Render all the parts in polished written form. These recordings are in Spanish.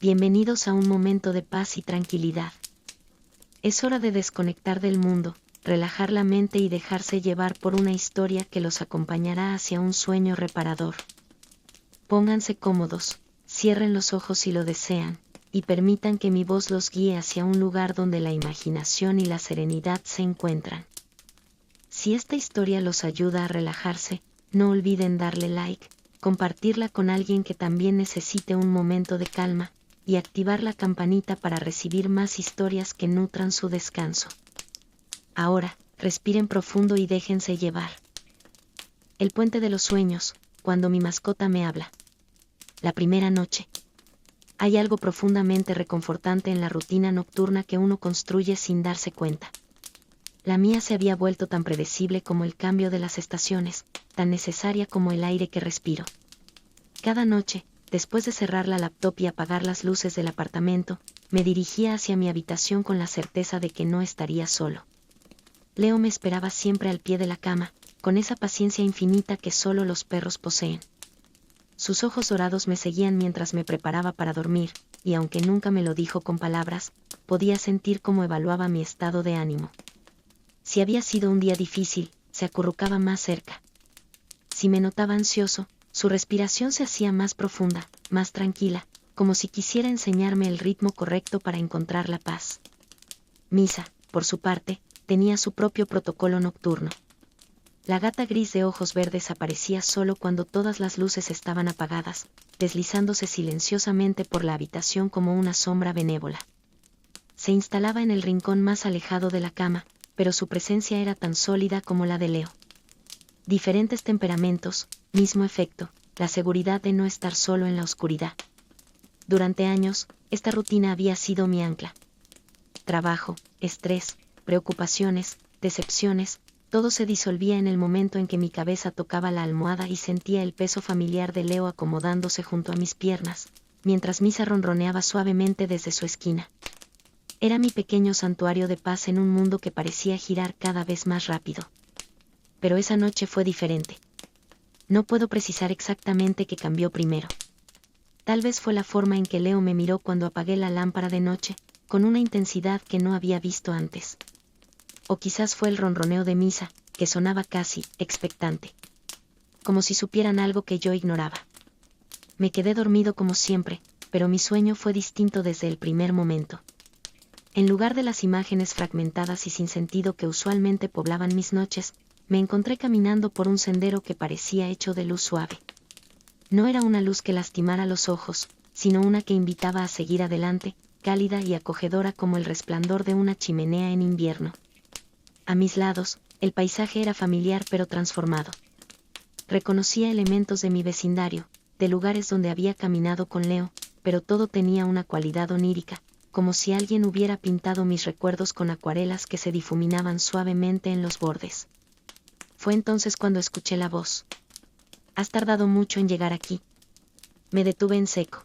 bienvenidos a un momento de paz y tranquilidad. Es hora de desconectar del mundo, relajar la mente y dejarse llevar por una historia que los acompañará hacia un sueño reparador. Pónganse cómodos, cierren los ojos si lo desean, y permitan que mi voz los guíe hacia un lugar donde la imaginación y la serenidad se encuentran. Si esta historia los ayuda a relajarse, no olviden darle like, compartirla con alguien que también necesite un momento de calma, y activar la campanita para recibir más historias que nutran su descanso. Ahora, respiren profundo y déjense llevar. El puente de los sueños, cuando mi mascota me habla. La primera noche. Hay algo profundamente reconfortante en la rutina nocturna que uno construye sin darse cuenta. La mía se había vuelto tan predecible como el cambio de las estaciones, tan necesaria como el aire que respiro. Cada noche, después de cerrar la laptop y apagar las luces del apartamento, me dirigía hacia mi habitación con la certeza de que no estaría solo. Leo me esperaba siempre al pie de la cama, con esa paciencia infinita que solo los perros poseen. Sus ojos dorados me seguían mientras me preparaba para dormir, y aunque nunca me lo dijo con palabras, podía sentir cómo evaluaba mi estado de ánimo. Si había sido un día difícil, se acurrucaba más cerca. Si me notaba ansioso, su respiración se hacía más profunda, más tranquila, como si quisiera enseñarme el ritmo correcto para encontrar la paz. Misa, por su parte, tenía su propio protocolo nocturno. La gata gris de ojos verdes aparecía solo cuando todas las luces estaban apagadas, deslizándose silenciosamente por la habitación como una sombra benévola. Se instalaba en el rincón más alejado de la cama, pero su presencia era tan sólida como la de Leo. Diferentes temperamentos, mismo efecto, la seguridad de no estar solo en la oscuridad. Durante años, esta rutina había sido mi ancla. Trabajo, estrés, preocupaciones, decepciones, todo se disolvía en el momento en que mi cabeza tocaba la almohada y sentía el peso familiar de Leo acomodándose junto a mis piernas, mientras Misa ronroneaba suavemente desde su esquina. Era mi pequeño santuario de paz en un mundo que parecía girar cada vez más rápido. Pero esa noche fue diferente. No puedo precisar exactamente qué cambió primero. Tal vez fue la forma en que Leo me miró cuando apagué la lámpara de noche, con una intensidad que no había visto antes. O quizás fue el ronroneo de Misa, que sonaba casi expectante. Como si supieran algo que yo ignoraba. Me quedé dormido como siempre, pero mi sueño fue distinto desde el primer momento. En lugar de las imágenes fragmentadas y sin sentido que usualmente poblaban mis noches, me encontré caminando por un sendero que parecía hecho de luz suave. No era una luz que lastimara los ojos, sino una que invitaba a seguir adelante, cálida y acogedora como el resplandor de una chimenea en invierno. A mis lados, el paisaje era familiar pero transformado. Reconocía elementos de mi vecindario, de lugares donde había caminado con Leo, pero todo tenía una cualidad onírica, como si alguien hubiera pintado mis recuerdos con acuarelas que se difuminaban suavemente en los bordes. Fue entonces cuando escuché la voz. «Has tardado mucho en llegar aquí». Me detuve en seco.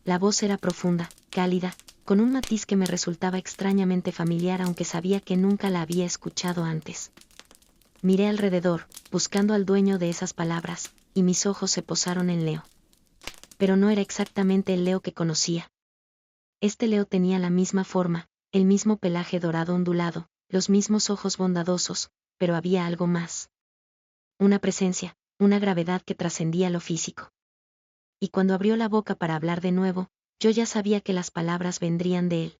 La voz era profunda, cálida, con un matiz que me resultaba extrañamente familiar aunque sabía que nunca la había escuchado antes. Miré alrededor, buscando al dueño de esas palabras, y mis ojos se posaron en Leo. Pero no era exactamente el Leo que conocía. Este Leo tenía la misma forma, el mismo pelaje dorado ondulado, los mismos ojos bondadosos, pero había algo más. Una presencia, una gravedad que trascendía lo físico. Y cuando abrió la boca para hablar de nuevo, yo ya sabía que las palabras vendrían de él.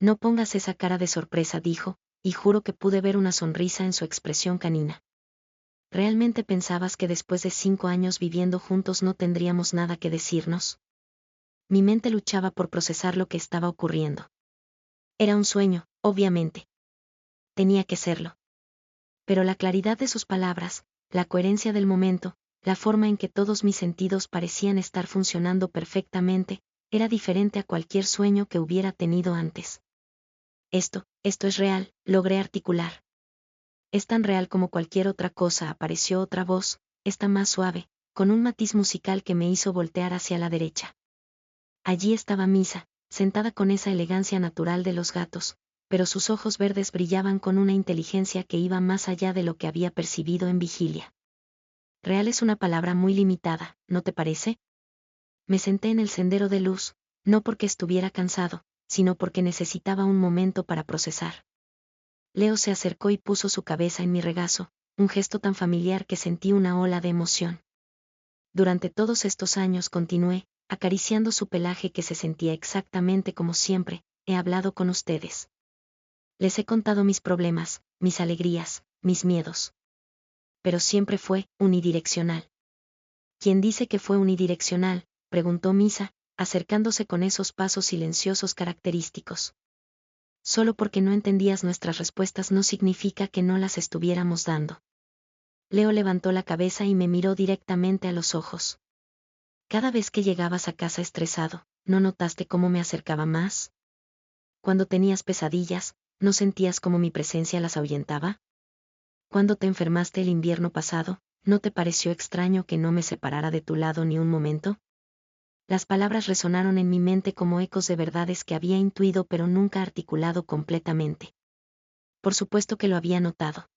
«No pongas esa cara de sorpresa», dijo, y juro que pude ver una sonrisa en su expresión canina. «¿Realmente pensabas que después de 5 años viviendo juntos no tendríamos nada que decirnos?» Mi mente luchaba por procesar lo que estaba ocurriendo. Era un sueño, obviamente. Tenía que serlo. Pero la claridad de sus palabras, la coherencia del momento, la forma en que todos mis sentidos parecían estar funcionando perfectamente, era diferente a cualquier sueño que hubiera tenido antes. Esto es real», logré articular. «Es tan real como cualquier otra cosa», apareció otra voz, esta más suave, con un matiz musical que me hizo voltear hacia la derecha. Allí estaba Misa, sentada con esa elegancia natural de los gatos, pero sus ojos verdes brillaban con una inteligencia que iba más allá de lo que había percibido en vigilia. «Real» es una palabra muy limitada, ¿no te parece? Me senté en el sendero de luz, no porque estuviera cansado, sino porque necesitaba un momento para procesar. Leo se acercó y puso su cabeza en mi regazo, un gesto tan familiar que sentí una ola de emoción. Durante todos estos años continué, acariciando su pelaje que se sentía exactamente como siempre, he hablado con ustedes. Les he contado mis problemas, mis alegrías, mis miedos. Pero siempre fue unidireccional. ¿Quién dice que fue unidireccional?, preguntó Misa, acercándose con esos pasos silenciosos característicos. Solo porque no entendías nuestras respuestas no significa que no las estuviéramos dando. Leo levantó la cabeza y me miró directamente a los ojos. Cada vez que llegabas a casa estresado, ¿no notaste cómo me acercaba más? Cuando tenías pesadillas, ¿no sentías cómo mi presencia las ahuyentaba? Cuando te enfermaste el invierno pasado, ¿no te pareció extraño que no me separara de tu lado ni un momento? Las palabras resonaron en mi mente como ecos de verdades que había intuido pero nunca articulado completamente. Por supuesto que lo había notado.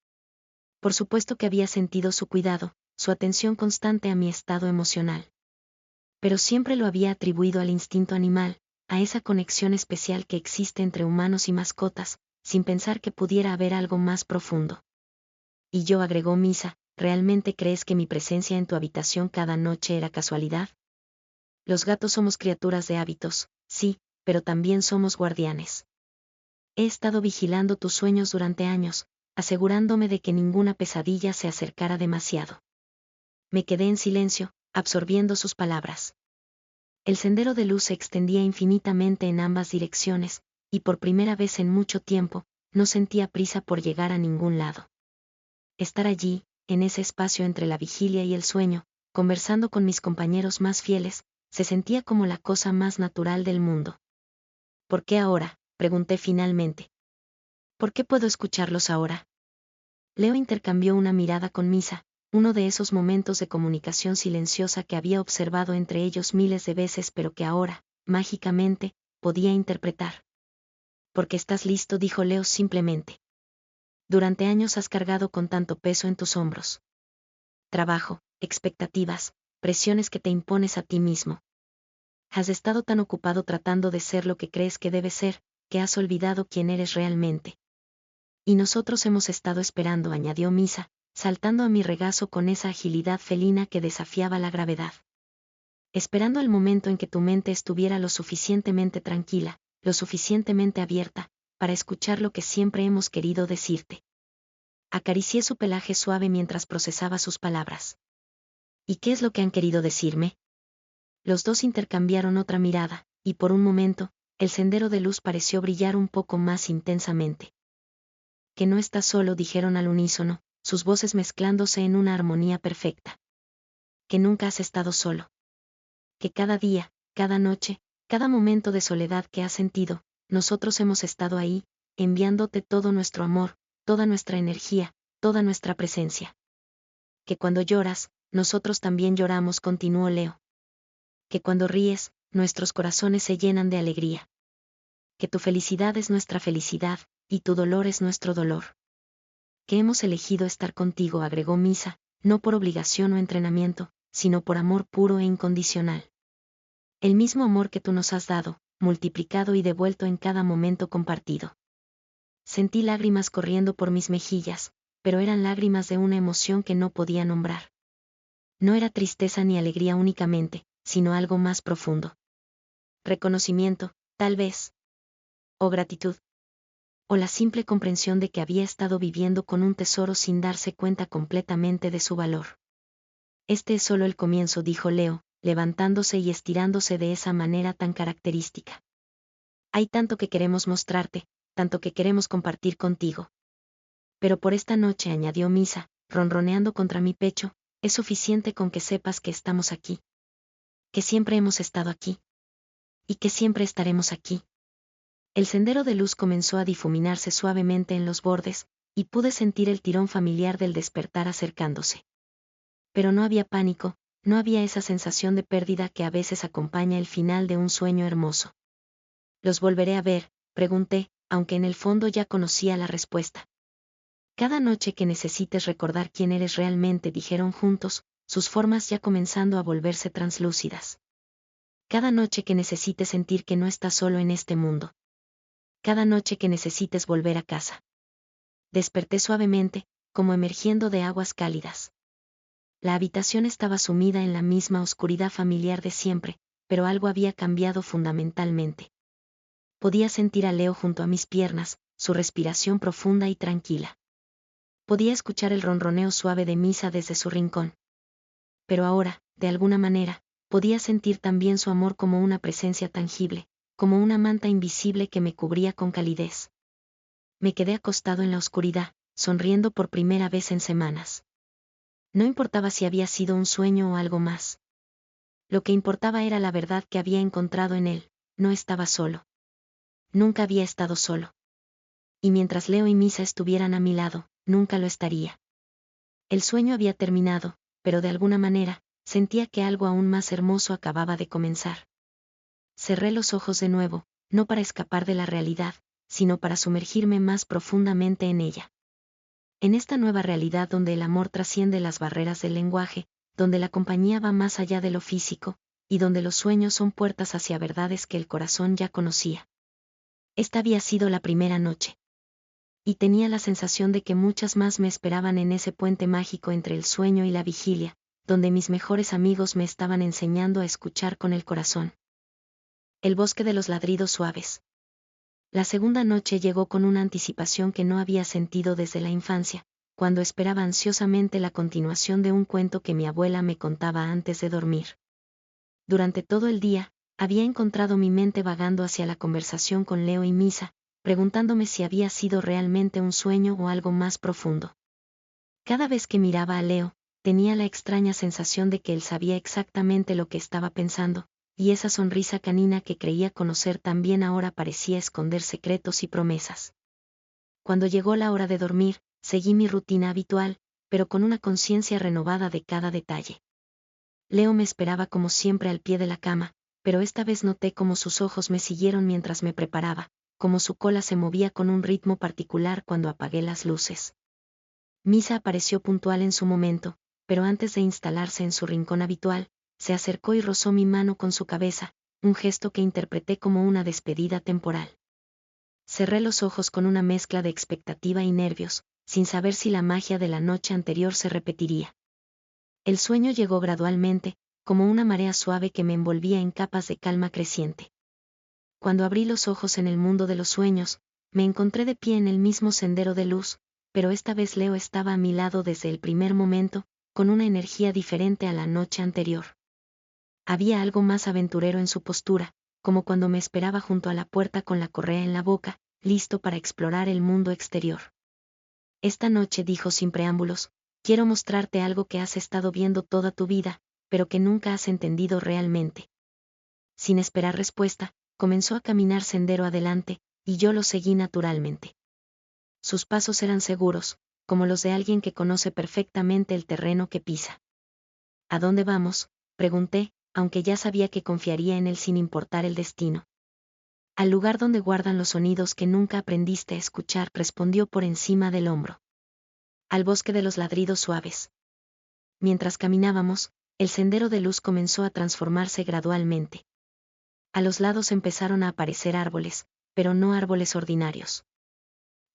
Por supuesto que había sentido su cuidado, su atención constante a mi estado emocional. Pero siempre lo había atribuido al instinto animal, a esa conexión especial que existe entre humanos y mascotas, sin pensar que pudiera haber algo más profundo. Y yo, agregó Misa, ¿realmente crees que mi presencia en tu habitación cada noche era casualidad? Los gatos somos criaturas de hábitos, sí, pero también somos guardianes. He estado vigilando tus sueños durante años, asegurándome de que ninguna pesadilla se acercara demasiado. Me quedé en silencio, absorbiendo sus palabras. El sendero de luz se extendía infinitamente en ambas direcciones, y por primera vez en mucho tiempo, no sentía prisa por llegar a ningún lado. Estar allí, en ese espacio entre la vigilia y el sueño, conversando con mis compañeros más fieles, se sentía como la cosa más natural del mundo. ¿Por qué ahora?, pregunté finalmente. ¿Por qué puedo escucharlos ahora? Leo intercambió una mirada con Misa, uno de esos momentos de comunicación silenciosa que había observado entre ellos miles de veces pero que ahora, mágicamente, podía interpretar. Porque estás listo, dijo Leo simplemente. Durante años has cargado con tanto peso en tus hombros. Trabajo, expectativas, presiones que te impones a ti mismo. Has estado tan ocupado tratando de ser lo que crees que debes ser, que has olvidado quién eres realmente. Y nosotros hemos estado esperando, añadió Misa, saltando a mi regazo con esa agilidad felina que desafiaba la gravedad. Esperando el momento en que tu mente estuviera lo suficientemente tranquila, lo suficientemente abierta, para escuchar lo que siempre hemos querido decirte. Acaricié su pelaje suave mientras procesaba sus palabras. ¿Y qué es lo que han querido decirme? Los dos intercambiaron otra mirada, y por un momento, el sendero de luz pareció brillar un poco más intensamente. Que no estás solo, dijeron al unísono, sus voces mezclándose en una armonía perfecta. Que nunca has estado solo. Que cada día, cada noche, cada momento de soledad que has sentido, nosotros hemos estado ahí, enviándote todo nuestro amor, toda nuestra energía, toda nuestra presencia. Que cuando lloras, nosotros también lloramos, continuó Leo. Que cuando ríes, nuestros corazones se llenan de alegría. Que tu felicidad es nuestra felicidad, y tu dolor es nuestro dolor. Que hemos elegido estar contigo, agregó Misa, no por obligación o entrenamiento, sino por amor puro e incondicional. El mismo amor que tú nos has dado, multiplicado y devuelto en cada momento compartido. Sentí lágrimas corriendo por mis mejillas, pero eran lágrimas de una emoción que no podía nombrar. No era tristeza ni alegría únicamente, sino algo más profundo. Reconocimiento, tal vez. O gratitud. O la simple comprensión de que había estado viviendo con un tesoro sin darse cuenta completamente de su valor. Este es solo el comienzo, dijo Leo, levantándose y estirándose de esa manera tan característica. Hay tanto que queremos mostrarte, tanto que queremos compartir contigo. Pero por esta noche, añadió Misa, ronroneando contra mi pecho, es suficiente con que sepas que estamos aquí. Que siempre hemos estado aquí. Y que siempre estaremos aquí. El sendero de luz comenzó a difuminarse suavemente en los bordes, y pude sentir el tirón familiar del despertar acercándose. Pero no había pánico, no había esa sensación de pérdida que a veces acompaña el final de un sueño hermoso. ¿Los volveré a ver?, pregunté, aunque en el fondo ya conocía la respuesta. Cada noche que necesites recordar quién eres realmente, dijeron juntos, sus formas ya comenzando a volverse translúcidas. Cada noche que necesites sentir que no estás solo en este mundo. Cada noche que necesites volver a casa. Desperté suavemente, como emergiendo de aguas cálidas. La habitación estaba sumida en la misma oscuridad familiar de siempre, pero algo había cambiado fundamentalmente. Podía sentir a Leo junto a mis piernas, su respiración profunda y tranquila. Podía escuchar el ronroneo suave de Misa desde su rincón. Pero ahora, de alguna manera, podía sentir también su amor como una presencia tangible, como una manta invisible que me cubría con calidez. Me quedé acostado en la oscuridad, sonriendo por primera vez en semanas. No importaba si había sido un sueño o algo más. Lo que importaba era la verdad que había encontrado en él: no estaba solo. Nunca había estado solo. Y mientras Leo y Misa estuvieran a mi lado, nunca lo estaría. El sueño había terminado, pero de alguna manera, sentía que algo aún más hermoso acababa de comenzar. Cerré los ojos de nuevo, no para escapar de la realidad, sino para sumergirme más profundamente en ella. En esta nueva realidad donde el amor trasciende las barreras del lenguaje, donde la compañía va más allá de lo físico, y donde los sueños son puertas hacia verdades que el corazón ya conocía. Esta había sido la primera noche. Y tenía la sensación de que muchas más me esperaban en ese puente mágico entre el sueño y la vigilia, donde mis mejores amigos me estaban enseñando a escuchar con el corazón. El bosque de los ladridos suaves. La segunda noche llegó con una anticipación que no había sentido desde la infancia, cuando esperaba ansiosamente la continuación de un cuento que mi abuela me contaba antes de dormir. Durante todo el día, había encontrado mi mente vagando hacia la conversación con Leo y Misa, preguntándome si había sido realmente un sueño o algo más profundo. Cada vez que miraba a Leo, tenía la extraña sensación de que él sabía exactamente lo que estaba pensando, y esa sonrisa canina que creía conocer también ahora parecía esconder secretos y promesas. Cuando llegó la hora de dormir, seguí mi rutina habitual, pero con una conciencia renovada de cada detalle. Leo me esperaba como siempre al pie de la cama, pero esta vez noté cómo sus ojos me siguieron mientras me preparaba, cómo su cola se movía con un ritmo particular cuando apagué las luces. Misa apareció puntual en su momento, pero antes de instalarse en su rincón habitual, se acercó y rozó mi mano con su cabeza, un gesto que interpreté como una despedida temporal. Cerré los ojos con una mezcla de expectativa y nervios, sin saber si la magia de la noche anterior se repetiría. El sueño llegó gradualmente, como una marea suave que me envolvía en capas de calma creciente. Cuando abrí los ojos en el mundo de los sueños, me encontré de pie en el mismo sendero de luz, pero esta vez Leo estaba a mi lado desde el primer momento, con una energía diferente a la noche anterior. Había algo más aventurero en su postura, como cuando me esperaba junto a la puerta con la correa en la boca, listo para explorar el mundo exterior. Esta noche, dijo sin preámbulos, quiero mostrarte algo que has estado viendo toda tu vida, pero que nunca has entendido realmente. Sin esperar respuesta, comenzó a caminar sendero adelante, y yo lo seguí naturalmente. Sus pasos eran seguros, como los de alguien que conoce perfectamente el terreno que pisa. ¿A dónde vamos?, pregunté, aunque ya sabía que confiaría en él sin importar el destino. Al lugar donde guardan los sonidos que nunca aprendiste a escuchar, respondió por encima del hombro. Al bosque de los ladridos suaves. Mientras caminábamos, el sendero de luz comenzó a transformarse gradualmente. A los lados empezaron a aparecer árboles, pero no árboles ordinarios.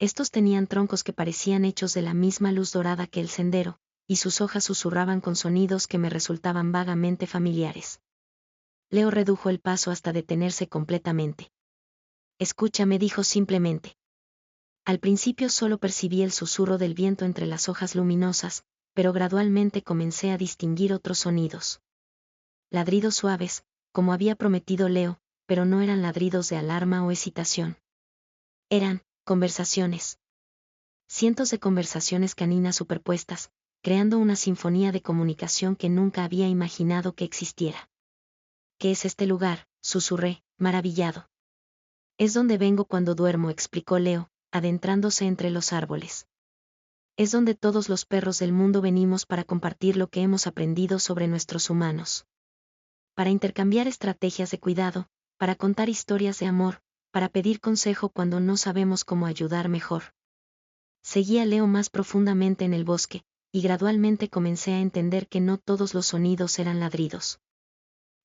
Estos tenían troncos que parecían hechos de la misma luz dorada que el sendero, y sus hojas susurraban con sonidos que me resultaban vagamente familiares. Leo redujo el paso hasta detenerse completamente. Escucha, me dijo simplemente. Al principio solo percibí el susurro del viento entre las hojas luminosas, pero gradualmente comencé a distinguir otros sonidos. Ladridos suaves, como había prometido Leo, pero no eran ladridos de alarma o excitación. Eran conversaciones. Cientos de conversaciones caninas superpuestas, creando una sinfonía de comunicación que nunca había imaginado que existiera. ¿Qué es este lugar?, susurré, maravillado. Es donde vengo cuando duermo, explicó Leo, adentrándose entre los árboles. Es donde todos los perros del mundo venimos para compartir lo que hemos aprendido sobre nuestros humanos. Para intercambiar estrategias de cuidado, para contar historias de amor, para pedir consejo cuando no sabemos cómo ayudar mejor. Seguí a Leo más profundamente en el bosque, y gradualmente comencé a entender que no todos los sonidos eran ladridos.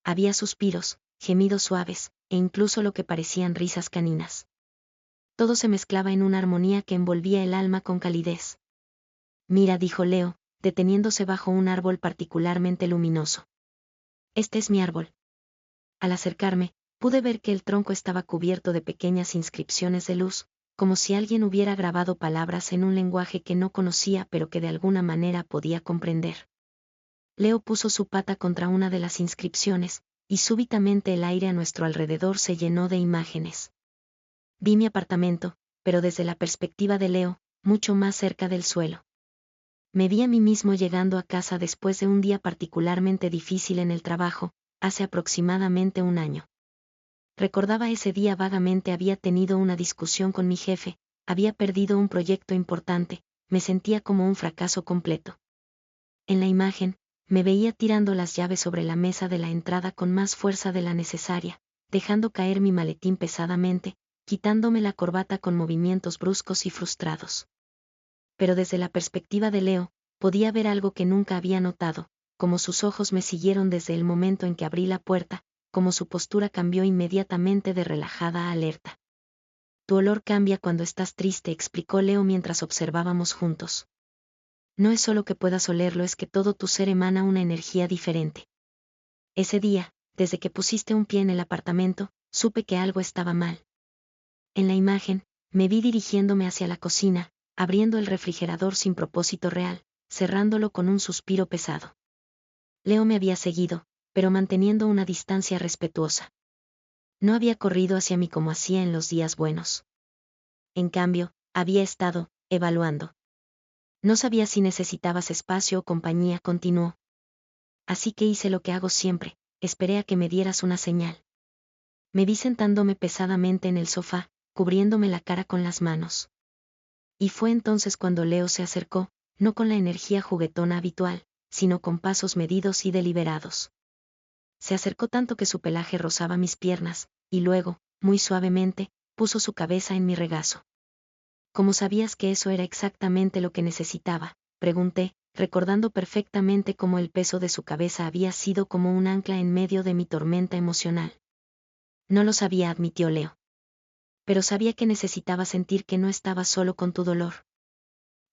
Había suspiros, gemidos suaves, e incluso lo que parecían risas caninas. Todo se mezclaba en una armonía que envolvía el alma con calidez. Mira, dijo Leo, deteniéndose bajo un árbol particularmente luminoso. Este es mi árbol. Al acercarme, pude ver que el tronco estaba cubierto de pequeñas inscripciones de luz, como si alguien hubiera grabado palabras en un lenguaje que no conocía pero que de alguna manera podía comprender. Leo puso su pata contra una de las inscripciones, y súbitamente el aire a nuestro alrededor se llenó de imágenes. Vi mi apartamento, pero desde la perspectiva de Leo, mucho más cerca del suelo. Me vi a mí mismo llegando a casa después de un día particularmente difícil en el trabajo, hace aproximadamente un año. Recordaba ese día vagamente. Había tenido una discusión con mi jefe, había perdido un proyecto importante, me sentía como un fracaso completo. En la imagen, me veía tirando las llaves sobre la mesa de la entrada con más fuerza de la necesaria, dejando caer mi maletín pesadamente, quitándome la corbata con movimientos bruscos y frustrados. Pero desde la perspectiva de Leo, podía ver algo que nunca había notado, como sus ojos me siguieron desde el momento en que abrí la puerta, como su postura cambió inmediatamente de relajada a alerta. Tu olor cambia cuando estás triste, explicó Leo mientras observábamos juntos. No es solo que puedas olerlo, es que todo tu ser emana una energía diferente. Ese día, desde que pusiste un pie en el apartamento, supe que algo estaba mal. En la imagen, me vi dirigiéndome hacia la cocina, abriendo el refrigerador sin propósito real, cerrándolo con un suspiro pesado. Leo me había seguido, pero manteniendo una distancia respetuosa. No había corrido hacia mí como hacía en los días buenos. En cambio, había estado, evaluando. No sabía si necesitabas espacio o compañía, continuó. Así que hice lo que hago siempre, esperé a que me dieras una señal. Me vi sentándome pesadamente en el sofá, cubriéndome la cara con las manos. Y fue entonces cuando Leo se acercó, no con la energía juguetona habitual, sino con pasos medidos y deliberados. Se acercó tanto que su pelaje rozaba mis piernas, y luego, muy suavemente, puso su cabeza en mi regazo. ¿Cómo sabías que eso era exactamente lo que necesitaba?, pregunté, recordando perfectamente cómo el peso de su cabeza había sido como un ancla en medio de mi tormenta emocional. No lo sabía, admitió Leo. Pero sabía que necesitaba sentir que no estabas solo con tu dolor.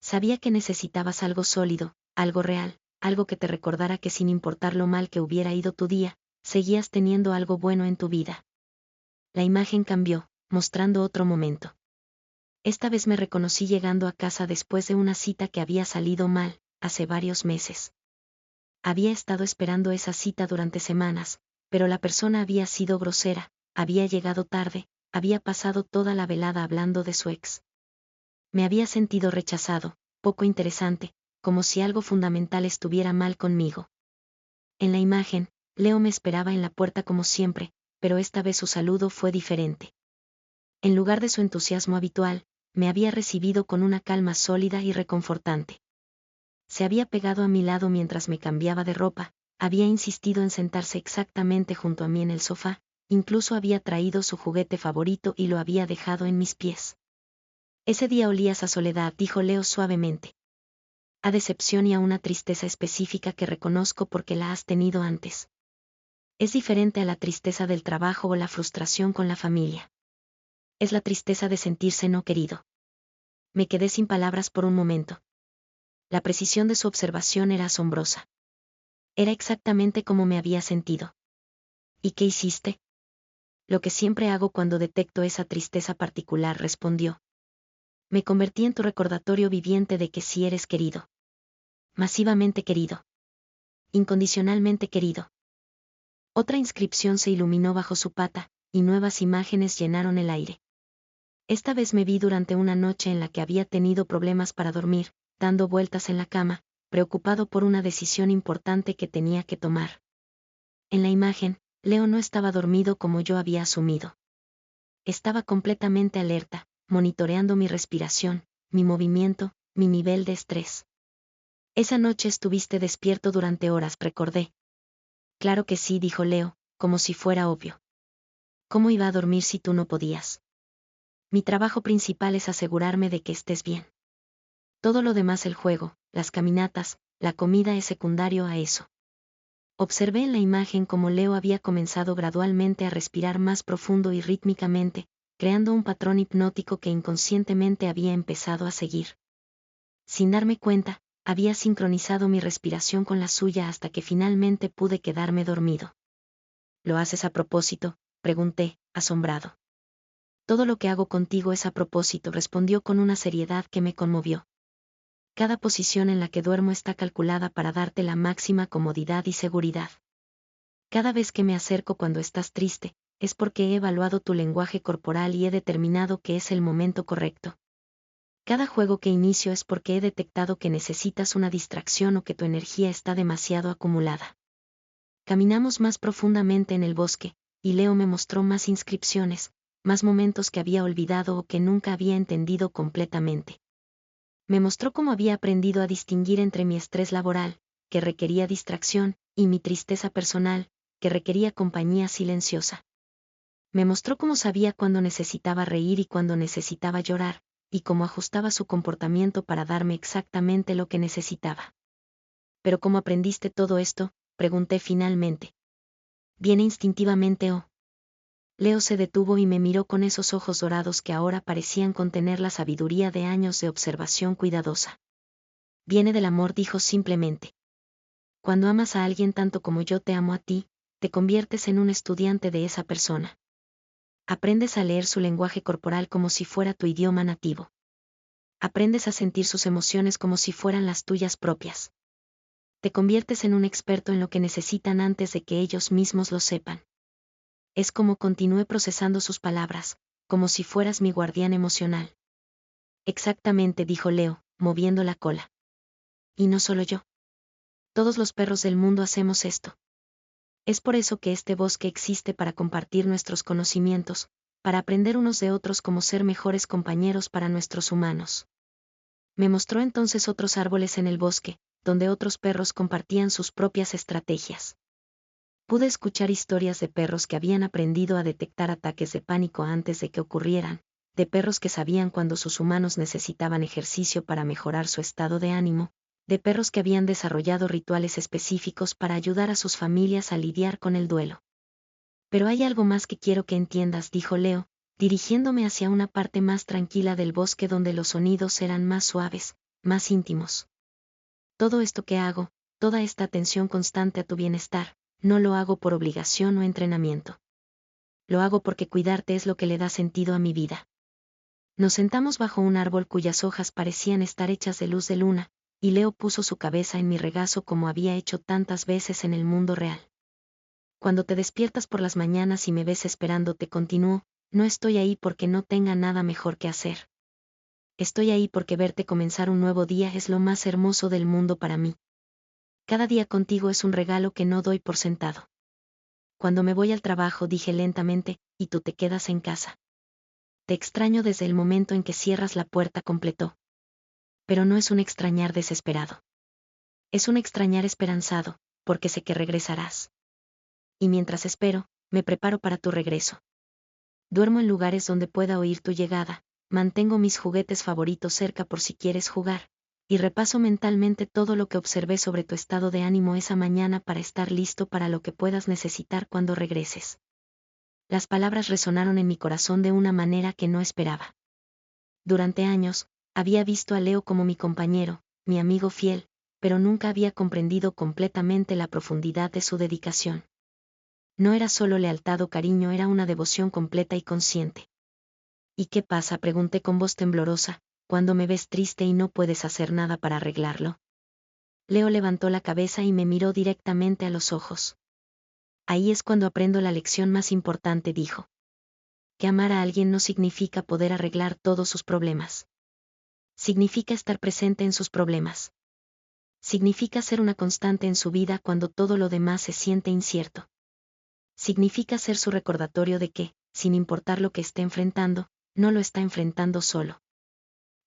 Sabía que necesitabas algo sólido, algo real, algo que te recordara que sin importar lo mal que hubiera ido tu día, seguías teniendo algo bueno en tu vida. La imagen cambió, mostrando otro momento. Esta vez me reconocí llegando a casa después de una cita que había salido mal, hace varios meses. Había estado esperando esa cita durante semanas, pero la persona había sido grosera, había llegado tarde, había pasado toda la velada hablando de su ex. Me había sentido rechazado, poco interesante, como si algo fundamental estuviera mal conmigo. En la imagen, Leo me esperaba en la puerta como siempre, pero esta vez su saludo fue diferente. En lugar de su entusiasmo habitual, me había recibido con una calma sólida y reconfortante. Se había pegado a mi lado mientras me cambiaba de ropa, había insistido en sentarse exactamente junto a mí en el sofá, incluso había traído su juguete favorito y lo había dejado en mis pies. Ese día olías a soledad, dijo Leo suavemente. A decepción y a una tristeza específica que reconozco porque la has tenido antes. Es diferente a la tristeza del trabajo o la frustración con la familia. Es la tristeza de sentirse no querido. Me quedé sin palabras por un momento. La precisión de su observación era asombrosa. Era exactamente como me había sentido. ¿Y qué hiciste? Lo que siempre hago cuando detecto esa tristeza particular, respondió. Me convertí en tu recordatorio viviente de que sí eres querido. Masivamente querido. Incondicionalmente querido. Otra inscripción se iluminó bajo su pata, y nuevas imágenes llenaron el aire. Esta vez me vi durante una noche en la que había tenido problemas para dormir, dando vueltas en la cama, preocupado por una decisión importante que tenía que tomar. En la imagen, Leo no estaba dormido como yo había asumido. Estaba completamente alerta, monitoreando mi respiración, mi movimiento, mi nivel de estrés. Esa noche estuviste despierto durante horas, recordé. Claro que sí, dijo Leo, como si fuera obvio. ¿Cómo iba a dormir si tú no podías? Mi trabajo principal es asegurarme de que estés bien. Todo lo demás, el juego, las caminatas, la comida, es secundario a eso. Observé en la imagen cómo Leo había comenzado gradualmente a respirar más profundo y rítmicamente, creando un patrón hipnótico que inconscientemente había empezado a seguir. Sin darme cuenta, había sincronizado mi respiración con la suya hasta que finalmente pude quedarme dormido. ¿Lo haces a propósito?, pregunté, asombrado. Todo lo que hago contigo es a propósito, respondió con una seriedad que me conmovió. Cada posición en la que duermo está calculada para darte la máxima comodidad y seguridad. Cada vez que me acerco cuando estás triste, es porque he evaluado tu lenguaje corporal y he determinado que es el momento correcto. Cada juego que inicio es porque he detectado que necesitas una distracción o que tu energía está demasiado acumulada. Caminamos más profundamente en el bosque, y Leo me mostró más inscripciones, más momentos que había olvidado o que nunca había entendido completamente. Me mostró cómo había aprendido a distinguir entre mi estrés laboral, que requería distracción, y mi tristeza personal, que requería compañía silenciosa. Me mostró cómo sabía cuándo necesitaba reír y cuándo necesitaba llorar, y cómo ajustaba su comportamiento para darme exactamente lo que necesitaba. ¿Pero cómo aprendiste todo esto?, pregunté finalmente. Viene instintivamente o... Leo se detuvo y me miró con esos ojos dorados que ahora parecían contener la sabiduría de años de observación cuidadosa. Viene del amor, dijo simplemente. Cuando amas a alguien tanto como yo te amo a ti, te conviertes en un estudiante de esa persona. Aprendes a leer su lenguaje corporal como si fuera tu idioma nativo. Aprendes a sentir sus emociones como si fueran las tuyas propias. Te conviertes en un experto en lo que necesitan antes de que ellos mismos lo sepan. Es como continué procesando sus palabras, como si fueras mi guardián emocional. Exactamente, dijo Leo, moviendo la cola. Y no solo yo. Todos los perros del mundo hacemos esto. Es por eso que este bosque existe, para compartir nuestros conocimientos, para aprender unos de otros cómo ser mejores compañeros para nuestros humanos. Me mostró entonces otros árboles en el bosque, donde otros perros compartían sus propias estrategias. Pude escuchar historias de perros que habían aprendido a detectar ataques de pánico antes de que ocurrieran, de perros que sabían cuando sus humanos necesitaban ejercicio para mejorar su estado de ánimo, de perros que habían desarrollado rituales específicos para ayudar a sus familias a lidiar con el duelo. Pero hay algo más que quiero que entiendas, dijo Leo, dirigiéndome hacia una parte más tranquila del bosque donde los sonidos eran más suaves, más íntimos. Todo esto que hago, toda esta atención constante a tu bienestar, no lo hago por obligación o entrenamiento. Lo hago porque cuidarte es lo que le da sentido a mi vida. Nos sentamos bajo un árbol cuyas hojas parecían estar hechas de luz de luna, y Leo puso su cabeza en mi regazo como había hecho tantas veces en el mundo real. Cuando te despiertas por las mañanas y me ves esperándote, continuó, no estoy ahí porque no tenga nada mejor que hacer. Estoy ahí porque verte comenzar un nuevo día es lo más hermoso del mundo para mí. Cada día contigo es un regalo que no doy por sentado. Cuando me voy al trabajo, dije lentamente, y tú te quedas en casa. Te extraño desde el momento en que cierras la puerta, completó. Pero no es un extrañar desesperado. Es un extrañar esperanzado, porque sé que regresarás. Y mientras espero, me preparo para tu regreso. Duermo en lugares donde pueda oír tu llegada, mantengo mis juguetes favoritos cerca por si quieres jugar, y repaso mentalmente todo lo que observé sobre tu estado de ánimo esa mañana para estar listo para lo que puedas necesitar cuando regreses. Las palabras resonaron en mi corazón de una manera que no esperaba. Durante años, había visto a Leo como mi compañero, mi amigo fiel, pero nunca había comprendido completamente la profundidad de su dedicación. No era solo lealtad o cariño, era una devoción completa y consciente. ¿Y qué pasa?, pregunté con voz temblorosa, cuando me ves triste y no puedes hacer nada para arreglarlo. Leo levantó la cabeza y me miró directamente a los ojos. Ahí es cuando aprendo la lección más importante, dijo. Que amar a alguien no significa poder arreglar todos sus problemas. Significa estar presente en sus problemas. Significa ser una constante en su vida cuando todo lo demás se siente incierto. Significa ser su recordatorio de que, sin importar lo que esté enfrentando, no lo está enfrentando solo.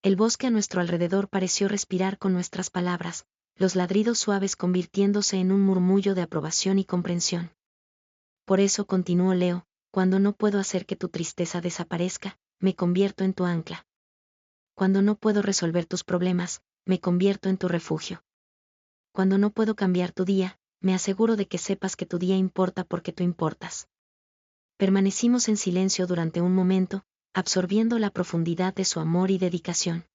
El bosque a nuestro alrededor pareció respirar con nuestras palabras, los ladridos suaves convirtiéndose en un murmullo de aprobación y comprensión. Por eso, continuó Leo, cuando no puedo hacer que tu tristeza desaparezca, me convierto en tu ancla. Cuando no puedo resolver tus problemas, me convierto en tu refugio. Cuando no puedo cambiar tu día, me aseguro de que sepas que tu día importa porque tú importas. Permanecimos en silencio durante un momento, absorbiendo la profundidad de su amor y dedicación.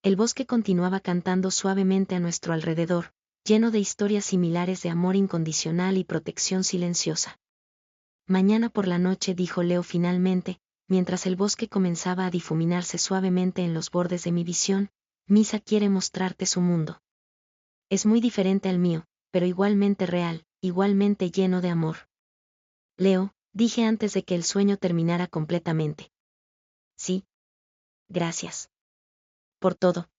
El bosque continuaba cantando suavemente a nuestro alrededor, lleno de historias similares de amor incondicional y protección silenciosa. Mañana por la noche, dijo Leo finalmente, mientras el bosque comenzaba a difuminarse suavemente en los bordes de mi visión, Misa quiere mostrarte su mundo. Es muy diferente al mío, pero igualmente real, igualmente lleno de amor. Leo, dije antes de que el sueño terminara completamente. Sí. Gracias. Por todo.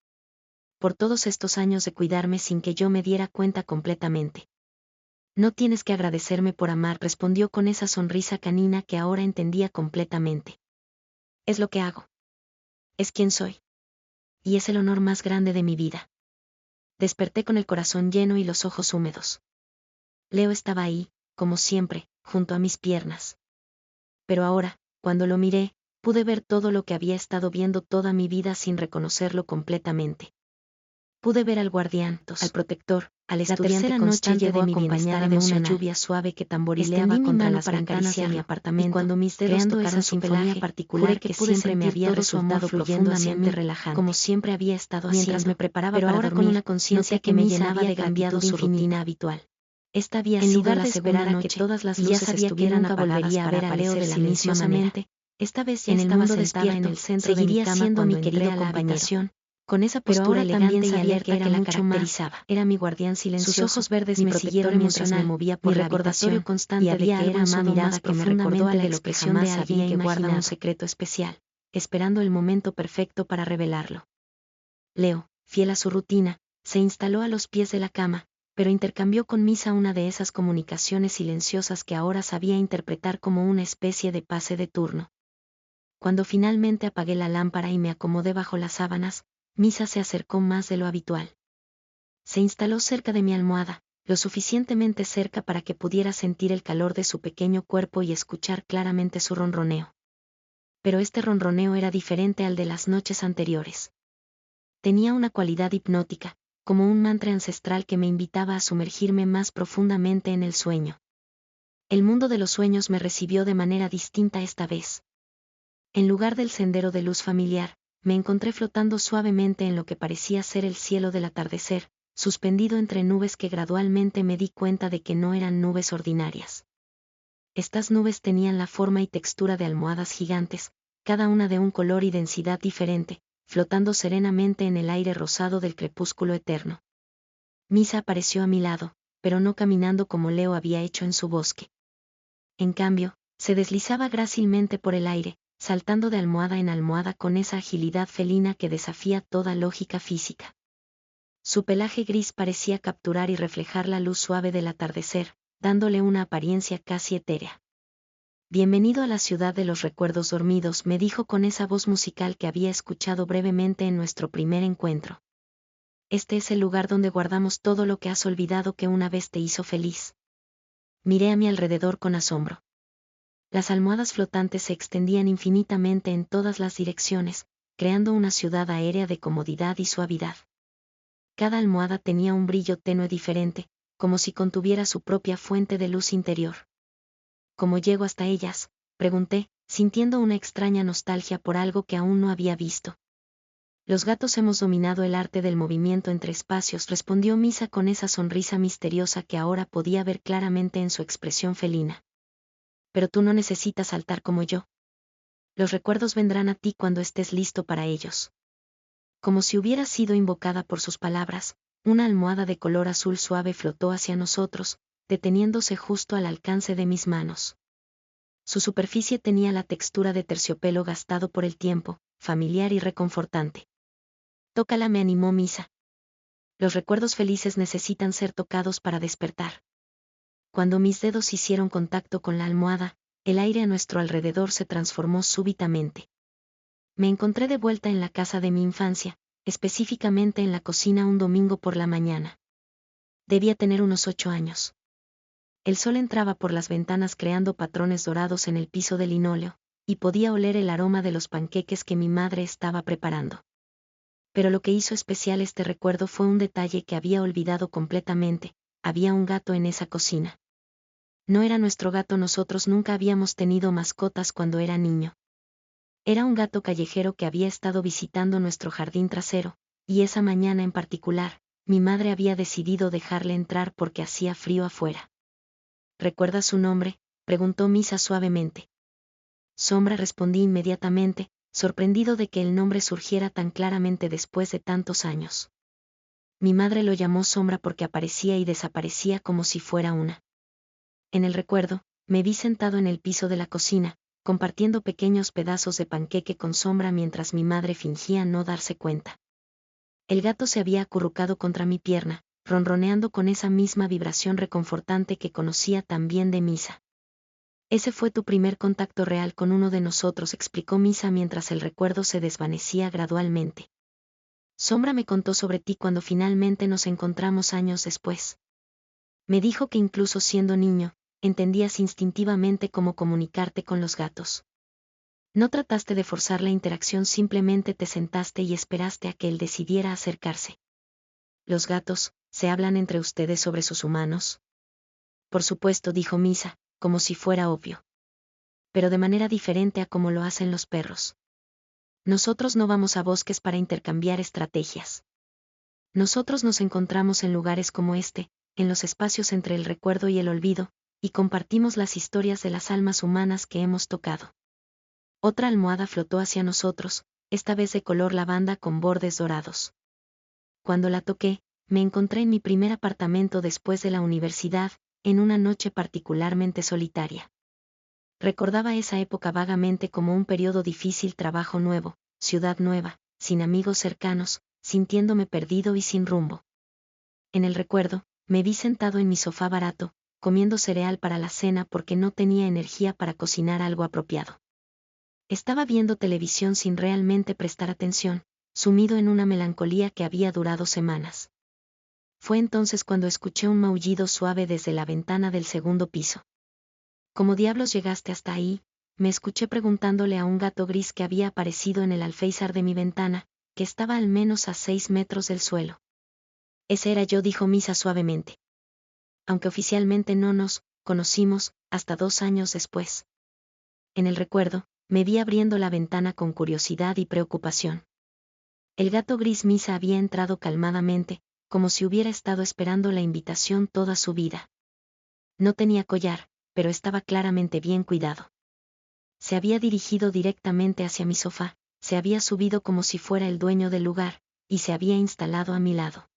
Por todos estos años de cuidarme sin que yo me diera cuenta completamente. No tienes que agradecerme por amar, respondió con esa sonrisa canina que ahora entendía completamente. Es lo que hago. Es quien soy. Y es el honor más grande de mi vida. Desperté con el corazón lleno y los ojos húmedos. Leo estaba ahí, como siempre, junto a mis piernas. Pero ahora, cuando lo miré, pude ver todo lo que había estado viendo toda mi vida sin reconocerlo completamente. Pude ver al guardián, al protector, al estudiante constante de mi bienestar emocional. Una lluvia suave que tamborileaba contra las ventanas de mi apartamento, y cuando mis dedos tocaron su pelaje particular que siempre me había resultado profundamente relajante, como siempre había estado haciendo, mientras me preparaba pero para ahora dormir, con una conciencia que me llenaba de cambiado su rutina habitual. Esta había sido la segunda noche, que todas las luces estuvieran apagadas para ver a Leo de la misma manera. Esta vez ya estaba sentada en el centro de mi cama cuando entré a la habitación, con esa postura elegante y alerta que la caracterizaba. Era mi guardián silencioso. Sus ojos verdes me siguieron mientras me movía por la habitación, constante y había algo en su mirada que me recordó a la expresión de alguien que guarda un secreto especial, esperando el momento perfecto para revelarlo. Leo, fiel a su rutina, se instaló a los pies de la cama, pero intercambió con Misa una de esas comunicaciones silenciosas que ahora sabía interpretar como una especie de pase de turno. Cuando finalmente apagué la lámpara y me acomodé bajo las sábanas, Misa se acercó más de lo habitual. Se instaló cerca de mi almohada, lo suficientemente cerca para que pudiera sentir el calor de su pequeño cuerpo y escuchar claramente su ronroneo. Pero este ronroneo era diferente al de las noches anteriores. Tenía una cualidad hipnótica, como un mantra ancestral que me invitaba a sumergirme más profundamente en el sueño. El mundo de los sueños me recibió de manera distinta esta vez. En lugar del sendero de luz familiar, me encontré flotando suavemente en lo que parecía ser el cielo del atardecer, suspendido entre nubes que gradualmente me di cuenta de que no eran nubes ordinarias. Estas nubes tenían la forma y textura de almohadas gigantes, cada una de un color y densidad diferente, flotando serenamente en el aire rosado del crepúsculo eterno. Misa apareció a mi lado, pero no caminando como Leo había hecho en su bosque. En cambio, se deslizaba grácilmente por el aire, saltando de almohada en almohada con esa agilidad felina que desafía toda lógica física. Su pelaje gris parecía capturar y reflejar la luz suave del atardecer, dándole una apariencia casi etérea. Bienvenido a la ciudad de los recuerdos dormidos, me dijo con esa voz musical que había escuchado brevemente en nuestro primer encuentro. Este es el lugar donde guardamos todo lo que has olvidado que una vez te hizo feliz. Miré a mi alrededor con asombro. Las almohadas flotantes se extendían infinitamente en todas las direcciones, creando una ciudad aérea de comodidad y suavidad. Cada almohada tenía un brillo tenue diferente, como si contuviera su propia fuente de luz interior. ¿Cómo llego hasta ellas?, pregunté, sintiendo una extraña nostalgia por algo que aún no había visto. Los gatos hemos dominado el arte del movimiento entre espacios, respondió Misa con esa sonrisa misteriosa que ahora podía ver claramente en su expresión felina. Pero tú no necesitas saltar como yo. Los recuerdos vendrán a ti cuando estés listo para ellos. Como si hubiera sido invocada por sus palabras, una almohada de color azul suave flotó hacia nosotros, deteniéndose justo al alcance de mis manos. Su superficie tenía la textura de terciopelo gastado por el tiempo, familiar y reconfortante. Tócala, me animó Misa. Los recuerdos felices necesitan ser tocados para despertar. Cuando mis dedos hicieron contacto con la almohada, el aire a nuestro alrededor se transformó súbitamente. Me encontré de vuelta en la casa de mi infancia, específicamente en la cocina un domingo por la mañana. Debía tener unos 8 años. El sol entraba por las ventanas creando patrones dorados en el piso de linóleo, y podía oler el aroma de los panqueques que mi madre estaba preparando. Pero lo que hizo especial este recuerdo fue un detalle que había olvidado completamente, había un gato en esa cocina. No era nuestro gato, nosotros nunca habíamos tenido mascotas cuando era niño. Era un gato callejero que había estado visitando nuestro jardín trasero, y esa mañana en particular, mi madre había decidido dejarle entrar porque hacía frío afuera. ¿Recuerdas su nombre?, preguntó Misa suavemente. Sombra, respondí inmediatamente, sorprendido de que el nombre surgiera tan claramente después de tantos años. Mi madre lo llamó Sombra porque aparecía y desaparecía como si fuera una. En el recuerdo, me vi sentado en el piso de la cocina, compartiendo pequeños pedazos de panqueque con Sombra mientras mi madre fingía no darse cuenta. El gato se había acurrucado contra mi pierna, ronroneando con esa misma vibración reconfortante que conocía tan bien de Misa. Ese fue tu primer contacto real con uno de nosotros, explicó Misa mientras el recuerdo se desvanecía gradualmente. Sombra me contó sobre ti cuando finalmente nos encontramos años después. Me dijo que incluso siendo niño, entendías instintivamente cómo comunicarte con los gatos. No trataste de forzar la interacción, simplemente te sentaste y esperaste a que él decidiera acercarse. ¿Los gatos se hablan entre ustedes sobre sus humanos? Por supuesto, dijo Misa, como si fuera obvio. Pero de manera diferente a como lo hacen los perros. Nosotros no vamos a bosques para intercambiar estrategias. Nosotros nos encontramos en lugares como este, en los espacios entre el recuerdo y el olvido, y compartimos las historias de las almas humanas que hemos tocado. Otra almohada flotó hacia nosotros, esta vez de color lavanda con bordes dorados. Cuando la toqué, me encontré en mi primer apartamento después de la universidad, en una noche particularmente solitaria. Recordaba esa época vagamente como un periodo difícil, trabajo nuevo, ciudad nueva, sin amigos cercanos, sintiéndome perdido y sin rumbo. En el recuerdo, me vi sentado en mi sofá barato, comiendo cereal para la cena porque no tenía energía para cocinar algo apropiado. Estaba viendo televisión sin realmente prestar atención, sumido en una melancolía que había durado semanas. Fue entonces cuando escuché un maullido suave desde la ventana del segundo piso. ¿Cómo diablos llegaste hasta ahí?, me escuché preguntándole a un gato gris que había aparecido en el alféizar de mi ventana, que estaba al menos a 6 metros del suelo. Ese era yo, dijo Misa suavemente. Aunque oficialmente no nos conocimos hasta 2 años después. En el recuerdo, me vi abriendo la ventana con curiosidad y preocupación. El gato gris Misa había entrado calmadamente, como si hubiera estado esperando la invitación toda su vida. No tenía collar, pero estaba claramente bien cuidado. Se había dirigido directamente hacia mi sofá, se había subido como si fuera el dueño del lugar, y se había instalado a mi lado.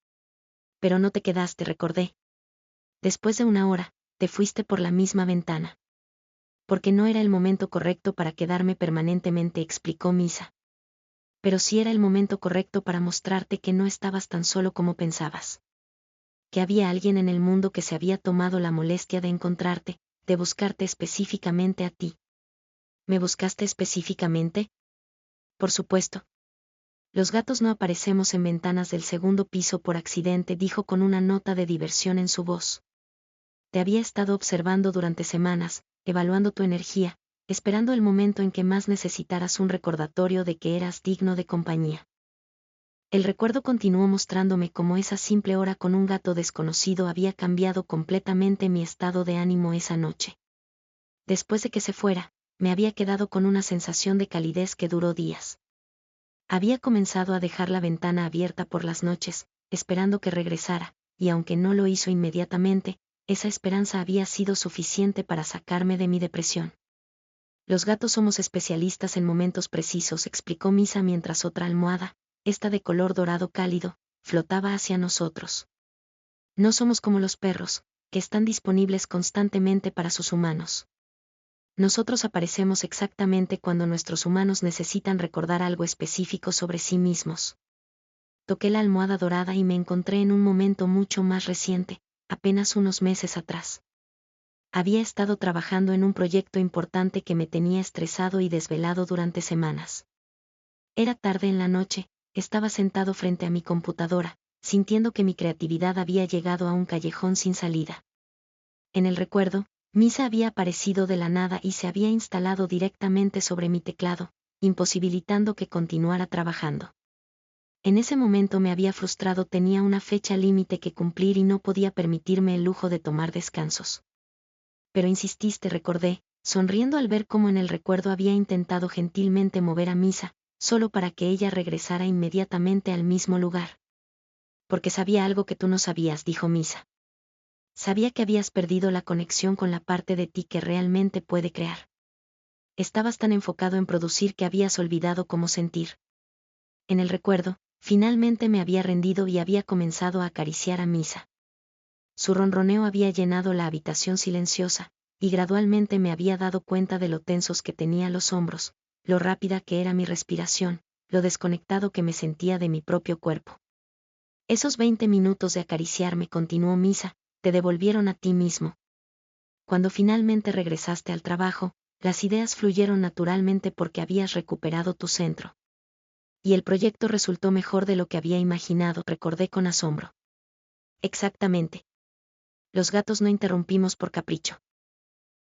Pero no te quedaste, recordé. Después de 1 hora, te fuiste por la misma ventana. Porque no era el momento correcto para quedarme permanentemente, explicó Misa. Pero sí era el momento correcto para mostrarte que no estabas tan solo como pensabas. Que había alguien en el mundo que se había tomado la molestia de encontrarte, de buscarte específicamente a ti. ¿Me buscaste específicamente? Por supuesto. Los gatos no aparecemos en ventanas del segundo piso por accidente, dijo con una nota de diversión en su voz. Te había estado observando durante semanas, evaluando tu energía, esperando el momento en que más necesitaras un recordatorio de que eras digno de compañía. El recuerdo continuó mostrándome cómo esa simple hora con un gato desconocido había cambiado completamente mi estado de ánimo esa noche. Después de que se fuera, me había quedado con una sensación de calidez que duró días. Había comenzado a dejar la ventana abierta por las noches, esperando que regresara, y aunque no lo hizo inmediatamente, esa esperanza había sido suficiente para sacarme de mi depresión. Los gatos somos especialistas en momentos precisos, explicó Misa mientras otra almohada, esta de color dorado cálido, flotaba hacia nosotros. No somos como los perros, que están disponibles constantemente para sus humanos. Nosotros aparecemos exactamente cuando nuestros humanos necesitan recordar algo específico sobre sí mismos. Toqué la almohada dorada y me encontré en un momento mucho más reciente, apenas unos meses atrás. Había estado trabajando en un proyecto importante que me tenía estresado y desvelado durante semanas. Era tarde en la noche, estaba sentado frente a mi computadora, sintiendo que mi creatividad había llegado a un callejón sin salida. En el recuerdo, Misa había aparecido de la nada y se había instalado directamente sobre mi teclado, imposibilitando que continuara trabajando. En ese momento me había frustrado, tenía una fecha límite que cumplir y no podía permitirme el lujo de tomar descansos. Pero insististe, recordé, sonriendo al ver cómo en el recuerdo había intentado gentilmente mover a Misa, solo para que ella regresara inmediatamente al mismo lugar. Porque sabía algo que tú no sabías, dijo Misa. Sabía que habías perdido la conexión con la parte de ti que realmente puede crear. Estabas tan enfocado en producir que habías olvidado cómo sentir. En el recuerdo, finalmente me había rendido y había comenzado a acariciar a Misa. Su ronroneo había llenado la habitación silenciosa, y gradualmente me había dado cuenta de lo tensos que tenía los hombros, lo rápida que era mi respiración, lo desconectado que me sentía de mi propio cuerpo. Esos 20 minutos de acariciarme, continuó Misa, te devolvieron a ti mismo. Cuando finalmente regresaste al trabajo, las ideas fluyeron naturalmente porque habías recuperado tu centro. Y el proyecto resultó mejor de lo que había imaginado, recordé con asombro. Exactamente. Los gatos no interrumpimos por capricho.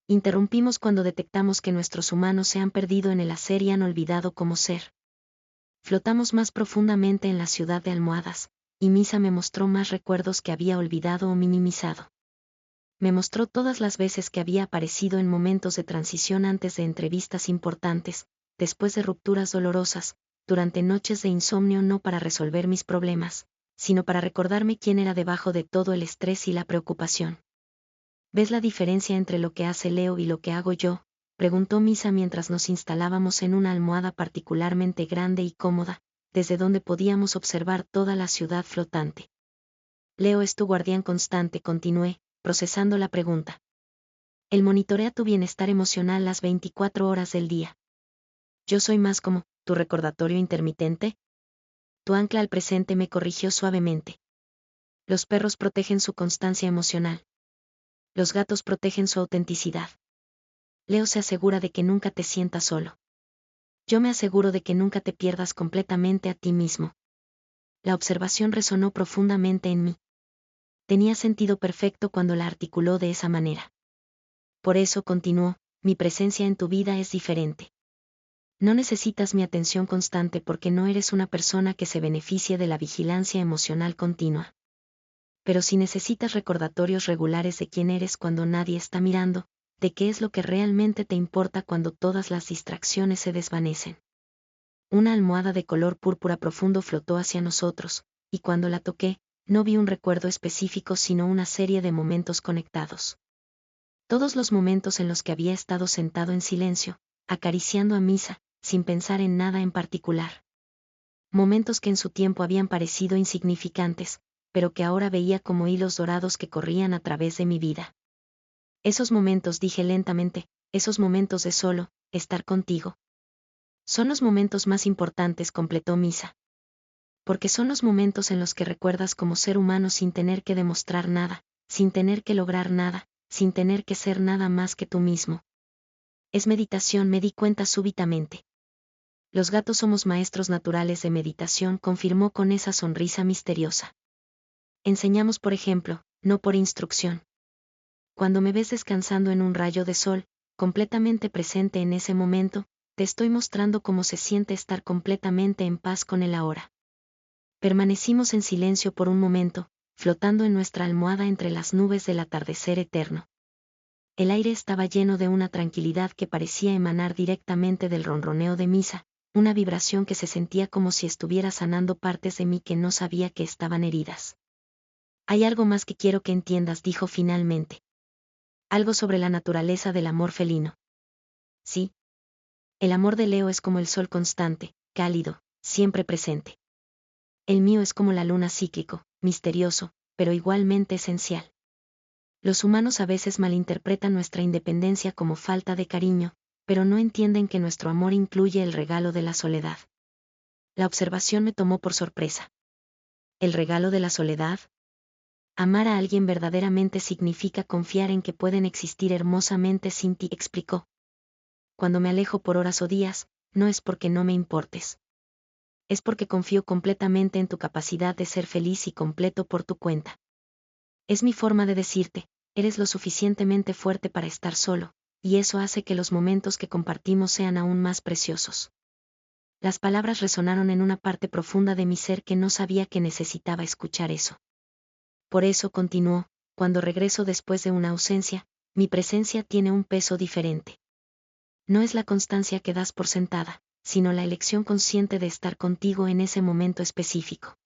Interrumpimos cuando detectamos que nuestros humanos se han perdido en el hacer y han olvidado cómo ser. Flotamos más profundamente en la ciudad de almohadas, y Misa me mostró más recuerdos que había olvidado o minimizado. Me mostró todas las veces que había aparecido en momentos de transición antes de entrevistas importantes, después de rupturas dolorosas, durante noches de insomnio, no para resolver mis problemas, sino para recordarme quién era debajo de todo el estrés y la preocupación. ¿Ves la diferencia entre lo que hace Leo y lo que hago yo?, preguntó Misa mientras nos instalábamos en una almohada particularmente grande y cómoda, desde donde podíamos observar toda la ciudad flotante. Leo es tu guardián constante, continué, procesando la pregunta. Él monitorea tu bienestar emocional las 24 horas del día. Yo soy más como tu recordatorio intermitente. Tu ancla al presente, me corrigió suavemente. Los perros protegen su constancia emocional. Los gatos protegen su autenticidad. Leo se asegura de que nunca te sientas solo. Yo me aseguro de que nunca te pierdas completamente a ti mismo. La observación resonó profundamente en mí. Tenía sentido perfecto cuando la articuló de esa manera. Por eso, continuó, mi presencia en tu vida es diferente. No necesitas mi atención constante porque no eres una persona que se beneficie de la vigilancia emocional continua. Pero si necesitas recordatorios regulares de quién eres cuando nadie está mirando, de qué es lo que realmente te importa cuando todas las distracciones se desvanecen. Una almohada de color púrpura profundo flotó hacia nosotros, y cuando la toqué, no vi un recuerdo específico sino una serie de momentos conectados. Todos los momentos en los que había estado sentado en silencio, acariciando a Misa, sin pensar en nada en particular. Momentos que en su tiempo habían parecido insignificantes, pero que ahora veía como hilos dorados que corrían a través de mi vida. Esos momentos, dije lentamente, esos momentos de solo, estar contigo. Son los momentos más importantes, completó Misa. Porque son los momentos en los que recuerdas como ser humano sin tener que demostrar nada, sin tener que lograr nada, sin tener que ser nada más que tú mismo. Es meditación, me di cuenta súbitamente. Los gatos somos maestros naturales de meditación, confirmó con esa sonrisa misteriosa. Enseñamos por ejemplo, no por instrucción. Cuando me ves descansando en un rayo de sol, completamente presente en ese momento, te estoy mostrando cómo se siente estar completamente en paz con el ahora. Permanecimos en silencio por un momento, flotando en nuestra almohada entre las nubes del atardecer eterno. El aire estaba lleno de una tranquilidad que parecía emanar directamente del ronroneo de Misa, una vibración que se sentía como si estuviera sanando partes de mí que no sabía que estaban heridas. Hay algo más que quiero que entiendas, dijo finalmente. Algo sobre la naturaleza del amor felino. Sí. El amor de Leo es como el sol constante, cálido, siempre presente. El mío es como la luna, cíclico, misterioso, pero igualmente esencial. Los humanos a veces malinterpretan nuestra independencia como falta de cariño, pero no entienden que nuestro amor incluye el regalo de la soledad. La observación me tomó por sorpresa. ¿El regalo de la soledad? Amar a alguien verdaderamente significa confiar en que pueden existir hermosamente sin ti, explicó. Cuando me alejo por horas o días, no es porque no me importes. Es porque confío completamente en tu capacidad de ser feliz y completo por tu cuenta. Es mi forma de decirte, eres lo suficientemente fuerte para estar solo, y eso hace que los momentos que compartimos sean aún más preciosos. Las palabras resonaron en una parte profunda de mi ser que no sabía que necesitaba escuchar eso. Por eso continuó, cuando regreso después de una ausencia, mi presencia tiene un peso diferente. No es la constancia que das por sentada, sino la elección consciente de estar contigo en ese momento específico.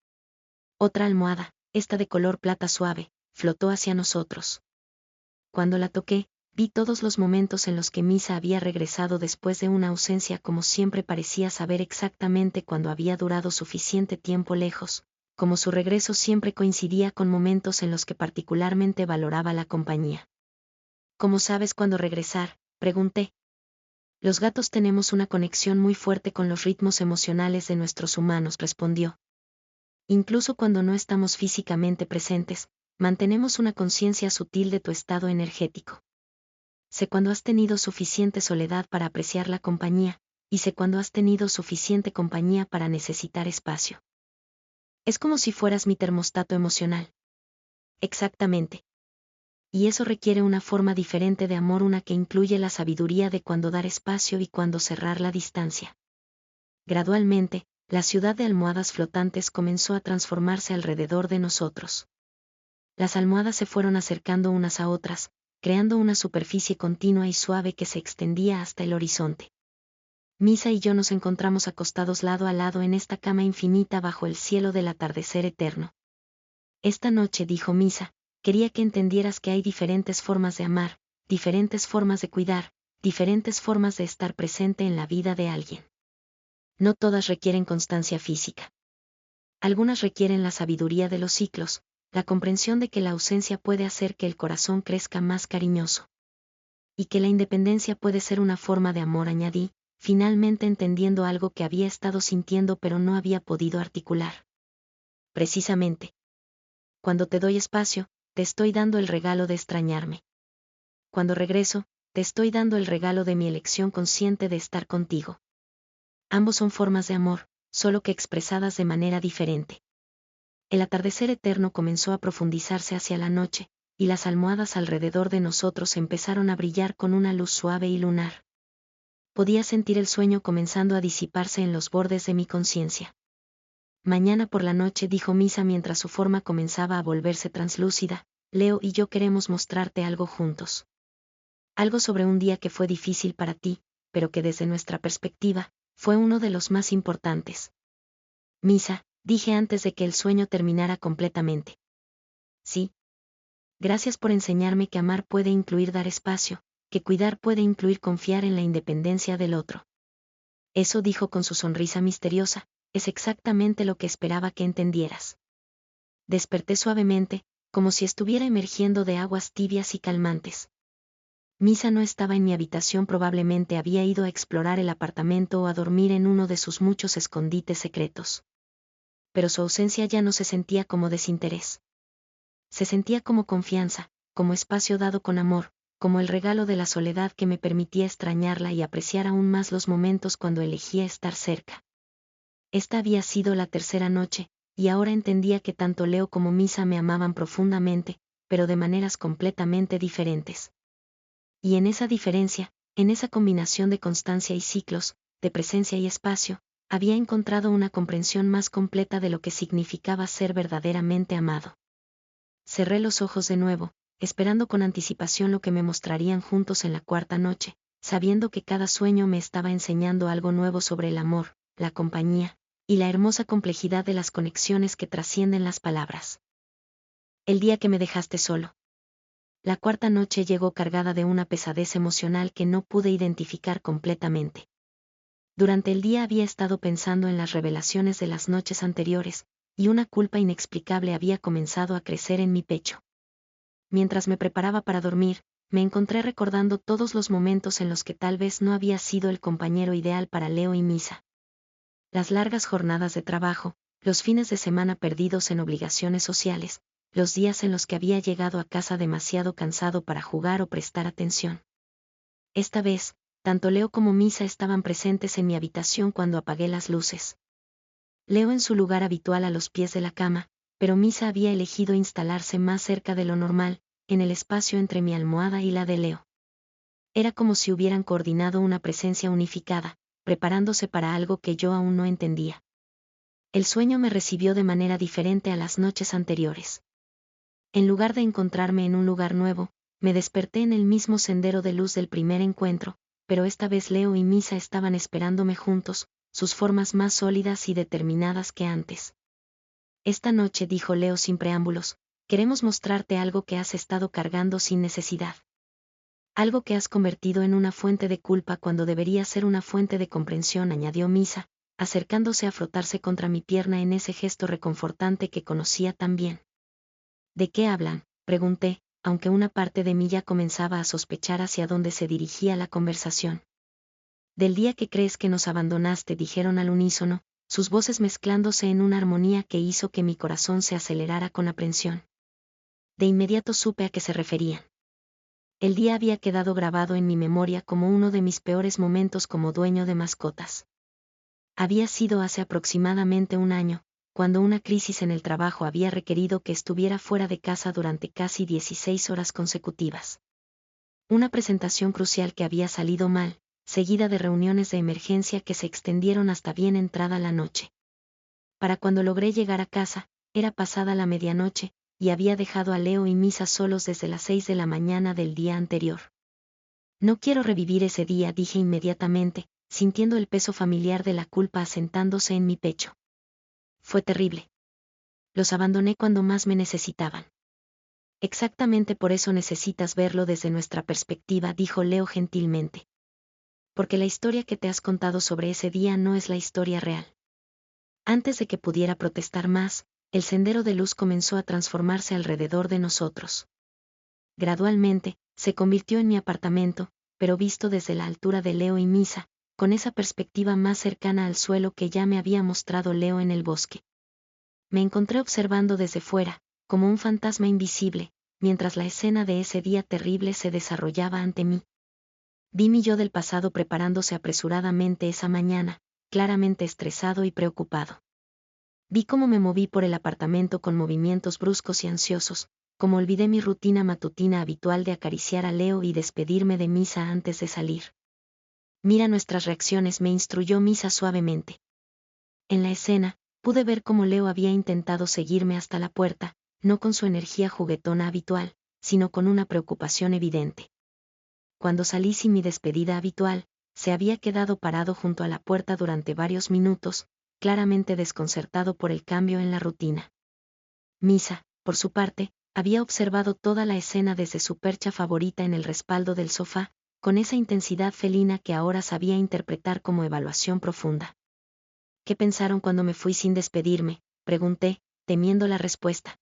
Otra almohada, esta de color plata suave, flotó hacia nosotros. Cuando la toqué, vi todos los momentos en los que Misa había regresado después de una ausencia, como siempre parecía saber exactamente cuándo había durado suficiente tiempo lejos, como su regreso siempre coincidía con momentos en los que particularmente valoraba la compañía. ¿Cómo sabes cuándo regresar?, pregunté. Los gatos tenemos una conexión muy fuerte con los ritmos emocionales de nuestros humanos, respondió. Incluso cuando no estamos físicamente presentes, mantenemos una conciencia sutil de tu estado energético. Sé cuando has tenido suficiente soledad para apreciar la compañía, y sé cuando has tenido suficiente compañía para necesitar espacio. Es como si fueras mi termostato emocional. Exactamente. Y eso requiere una forma diferente de amor, una que incluye la sabiduría de cuándo dar espacio y cuándo cerrar la distancia. Gradualmente, la ciudad de almohadas flotantes comenzó a transformarse alrededor de nosotros. Las almohadas se fueron acercando unas a otras, creando una superficie continua y suave que se extendía hasta el horizonte. Misa y yo nos encontramos acostados lado a lado en esta cama infinita bajo el cielo del atardecer eterno. Esta noche, dijo Misa, quería que entendieras que hay diferentes formas de amar, diferentes formas de cuidar, diferentes formas de estar presente en la vida de alguien. No todas requieren constancia física. Algunas requieren la sabiduría de los ciclos, la comprensión de que la ausencia puede hacer que el corazón crezca más cariñoso. Y que la independencia puede ser una forma de amor, añadí, finalmente entendiendo algo que había estado sintiendo pero no había podido articular. Precisamente. Cuando te doy espacio, te estoy dando el regalo de extrañarme. Cuando regreso, te estoy dando el regalo de mi elección consciente de estar contigo. Ambos son formas de amor, solo que expresadas de manera diferente. El atardecer eterno comenzó a profundizarse hacia la noche, y las almohadas alrededor de nosotros empezaron a brillar con una luz suave y lunar. Podía sentir el sueño comenzando a disiparse en los bordes de mi conciencia. Mañana por la noche, dijo Misa mientras su forma comenzaba a volverse translúcida, Leo y yo queremos mostrarte algo juntos. Algo sobre un día que fue difícil para ti, pero que desde nuestra perspectiva, fue uno de los más importantes. Misa, dije antes de que el sueño terminara completamente. Sí. Gracias por enseñarme que amar puede incluir dar espacio, que cuidar puede incluir confiar en la independencia del otro. Eso, dijo con su sonrisa misteriosa, es exactamente lo que esperaba que entendieras. Desperté suavemente, como si estuviera emergiendo de aguas tibias y calmantes. Misa no estaba en mi habitación, probablemente había ido a explorar el apartamento o a dormir en uno de sus muchos escondites secretos. Pero su ausencia ya no se sentía como desinterés. Se sentía como confianza, como espacio dado con amor, como el regalo de la soledad que me permitía extrañarla y apreciar aún más los momentos cuando elegía estar cerca. Esta había sido la tercera noche, y ahora entendía que tanto Leo como Misa me amaban profundamente, pero de maneras completamente diferentes. Y en esa diferencia, en esa combinación de constancia y ciclos, de presencia y espacio, había encontrado una comprensión más completa de lo que significaba ser verdaderamente amado. Cerré los ojos de nuevo, esperando con anticipación lo que me mostrarían juntos en la cuarta noche, sabiendo que cada sueño me estaba enseñando algo nuevo sobre el amor, la compañía, y la hermosa complejidad de las conexiones que trascienden las palabras. El día que me dejaste solo. La cuarta noche llegó cargada de una pesadez emocional que no pude identificar completamente. Durante el día había estado pensando en las revelaciones de las noches anteriores, y una culpa inexplicable había comenzado a crecer en mi pecho. Mientras me preparaba para dormir, me encontré recordando todos los momentos en los que tal vez no había sido el compañero ideal para Leo y Misa. Las largas jornadas de trabajo, los fines de semana perdidos en obligaciones sociales, los días en los que había llegado a casa demasiado cansado para jugar o prestar atención. Esta vez, tanto Leo como Misa estaban presentes en mi habitación cuando apagué las luces. Leo en su lugar habitual a los pies de la cama, pero Misa había elegido instalarse más cerca de lo normal, en el espacio entre mi almohada y la de Leo. Era como si hubieran coordinado una presencia unificada, preparándose para algo que yo aún no entendía. El sueño me recibió de manera diferente a las noches anteriores. En lugar de encontrarme en un lugar nuevo, me desperté en el mismo sendero de luz del primer encuentro, pero esta vez Leo y Misa estaban esperándome juntos, sus formas más sólidas y determinadas que antes. Esta noche, dijo Leo sin preámbulos, queremos mostrarte algo que has estado cargando sin necesidad. Algo que has convertido en una fuente de culpa cuando debería ser una fuente de comprensión, añadió Misa, acercándose a frotarse contra mi pierna en ese gesto reconfortante que conocía tan bien. ¿De qué hablan?, pregunté, aunque una parte de mí ya comenzaba a sospechar hacia dónde se dirigía la conversación. Del día que crees que nos abandonaste, dijeron al unísono, sus voces mezclándose en una armonía que hizo que mi corazón se acelerara con aprensión. De inmediato supe a qué se referían. El día había quedado grabado en mi memoria como uno de mis peores momentos como dueño de mascotas. Había sido hace aproximadamente un año, cuando una crisis en el trabajo había requerido que estuviera fuera de casa durante casi 16 horas consecutivas. Una presentación crucial que había salido mal, seguida de reuniones de emergencia que se extendieron hasta bien entrada la noche. Para cuando logré llegar a casa, era pasada la medianoche, y había dejado a Leo y Misa solos desde las 6 de la mañana del día anterior. No quiero revivir ese día, dije inmediatamente, sintiendo el peso familiar de la culpa asentándose en mi pecho. Fue terrible. Los abandoné cuando más me necesitaban. Exactamente por eso necesitas verlo desde nuestra perspectiva, dijo Leo gentilmente. Porque la historia que te has contado sobre ese día no es la historia real. Antes de que pudiera protestar más, el sendero de luz comenzó a transformarse alrededor de nosotros. Gradualmente, se convirtió en mi apartamento, pero visto desde la altura de Leo y Misa, con esa perspectiva más cercana al suelo que ya me había mostrado Leo en el bosque. Me encontré observando desde fuera, como un fantasma invisible, mientras la escena de ese día terrible se desarrollaba ante mí. Vi mi yo del pasado preparándose apresuradamente esa mañana, claramente estresado y preocupado. Vi cómo me moví por el apartamento con movimientos bruscos y ansiosos, como olvidé mi rutina matutina habitual de acariciar a Leo y despedirme de Misa antes de salir. Mira nuestras reacciones, me instruyó Misa suavemente. En la escena, pude ver cómo Leo había intentado seguirme hasta la puerta, no con su energía juguetona habitual, sino con una preocupación evidente. Cuando salí sin mi despedida habitual, se había quedado parado junto a la puerta durante varios minutos, claramente desconcertado por el cambio en la rutina. Misa, por su parte, había observado toda la escena desde su percha favorita en el respaldo del sofá, con esa intensidad felina que ahora sabía interpretar como evaluación profunda. ¿Qué pensaron cuando me fui sin despedirme?, pregunté, temiendo la respuesta.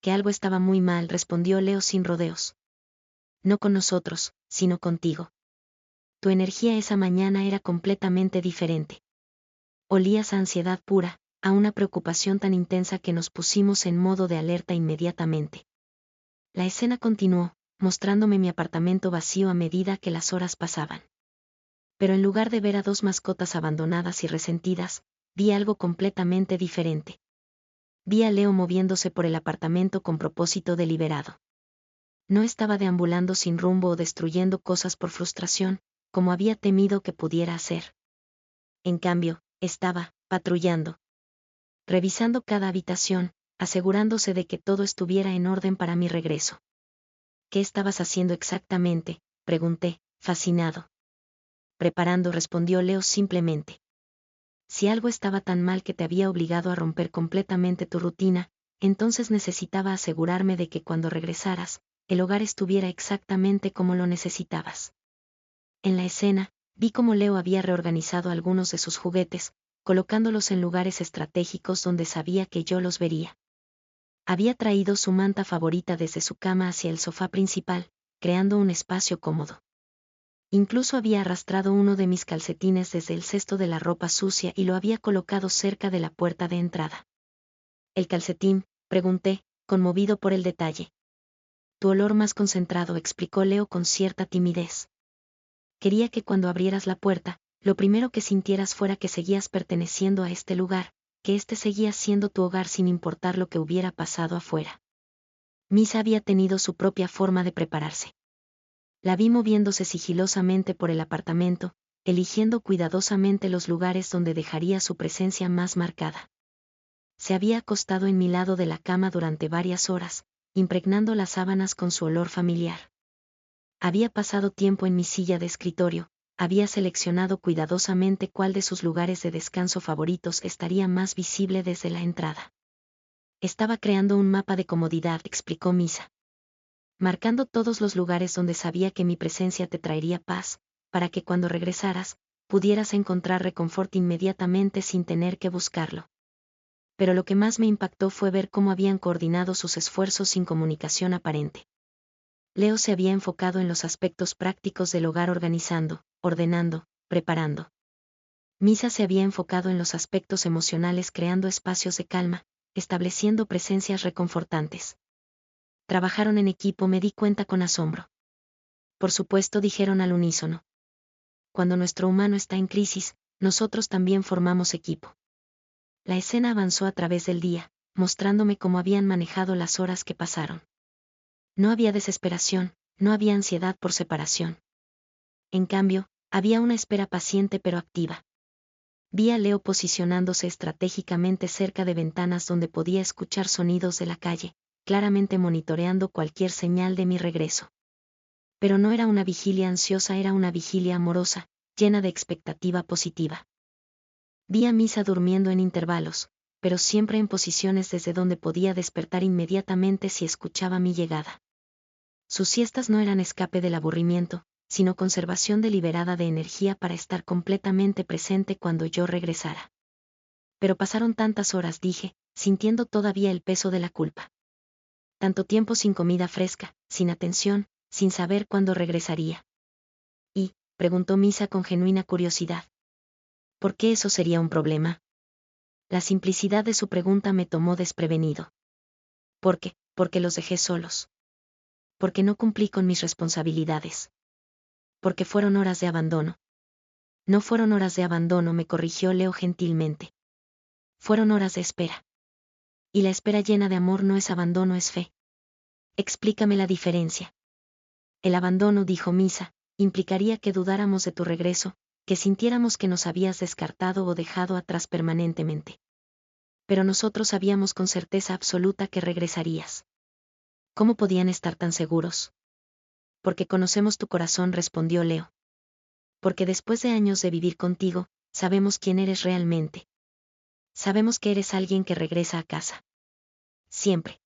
Que algo estaba muy mal, respondió Leo sin rodeos. No con nosotros, sino contigo. Tu energía esa mañana era completamente diferente. Olías a ansiedad pura, a una preocupación tan intensa que nos pusimos en modo de alerta inmediatamente. La escena continuó, mostrándome mi apartamento vacío a medida que las horas pasaban. Pero en lugar de ver a dos mascotas abandonadas y resentidas, vi algo completamente diferente. Vi a Leo moviéndose por el apartamento con propósito deliberado. No estaba deambulando sin rumbo o destruyendo cosas por frustración, como había temido que pudiera hacer. En cambio, estaba patrullando. Revisando cada habitación, asegurándose de que todo estuviera en orden para mi regreso. ¿Qué estabas haciendo exactamente?, pregunté, fascinado. Preparando, respondió Leo simplemente. Si algo estaba tan mal que te había obligado a romper completamente tu rutina, entonces necesitaba asegurarme de que cuando regresaras, el hogar estuviera exactamente como lo necesitabas. En la escena, vi cómo Leo había reorganizado algunos de sus juguetes, colocándolos en lugares estratégicos donde sabía que yo los vería. Había traído su manta favorita desde su cama hacia el sofá principal, creando un espacio cómodo. Incluso había arrastrado uno de mis calcetines desde el cesto de la ropa sucia y lo había colocado cerca de la puerta de entrada. ¿El calcetín?, pregunté, conmovido por el detalle. Tu olor más concentrado, explicó Leo con cierta timidez. Quería que cuando abrieras la puerta, lo primero que sintieras fuera que seguías perteneciendo a este lugar, que este seguía siendo tu hogar sin importar lo que hubiera pasado afuera. Misa había tenido su propia forma de prepararse. La vi moviéndose sigilosamente por el apartamento, eligiendo cuidadosamente los lugares donde dejaría su presencia más marcada. Se había acostado en mi lado de la cama durante varias horas, impregnando las sábanas con su olor familiar. Había pasado tiempo en mi silla de escritorio, había seleccionado cuidadosamente cuál de sus lugares de descanso favoritos estaría más visible desde la entrada. Estaba creando un mapa de comodidad, explicó Misa. Marcando todos los lugares donde sabía que mi presencia te traería paz, para que cuando regresaras, pudieras encontrar reconfort inmediatamente sin tener que buscarlo. Pero lo que más me impactó fue ver cómo habían coordinado sus esfuerzos sin comunicación aparente. Leo se había enfocado en los aspectos prácticos del hogar organizando, ordenando, preparando. Misa se había enfocado en los aspectos emocionales creando espacios de calma, estableciendo presencias reconfortantes. Trabajaron en equipo, me di cuenta con asombro. Por supuesto, dijeron al unísono. Cuando nuestro humano está en crisis, nosotros también formamos equipo. La escena avanzó a través del día, mostrándome cómo habían manejado las horas que pasaron. No había desesperación, no había ansiedad por separación. En cambio, había una espera paciente pero activa. Vi a Leo posicionándose estratégicamente cerca de ventanas donde podía escuchar sonidos de la calle, claramente monitoreando cualquier señal de mi regreso. Pero no era una vigilia ansiosa, era una vigilia amorosa, llena de expectativa positiva. Vi a Misa durmiendo en intervalos, pero siempre en posiciones desde donde podía despertar inmediatamente si escuchaba mi llegada. Sus siestas no eran escape del aburrimiento, sino conservación deliberada de energía para estar completamente presente cuando yo regresara. Pero pasaron tantas horas, dije, sintiendo todavía el peso de la culpa. Tanto tiempo sin comida fresca, sin atención, sin saber cuándo regresaría. ¿Y? Preguntó Misa con genuina curiosidad. ¿Por qué eso sería un problema? La simplicidad de su pregunta me tomó desprevenido. ¿Por qué? Porque los dejé solos. Porque no cumplí con mis responsabilidades. Porque fueron horas de abandono. No fueron horas de abandono, me corrigió Leo gentilmente. Fueron horas de espera. Y la espera llena de amor no es abandono, es fe. Explícame la diferencia. El abandono, dijo Misa, implicaría que dudáramos de tu regreso, que sintiéramos que nos habías descartado o dejado atrás permanentemente. Pero nosotros sabíamos con certeza absoluta que regresarías. ¿Cómo podían estar tan seguros? Porque conocemos tu corazón, respondió Leo. Porque después de años de vivir contigo, sabemos quién eres realmente. Sabemos que eres alguien que regresa a casa. Siempre.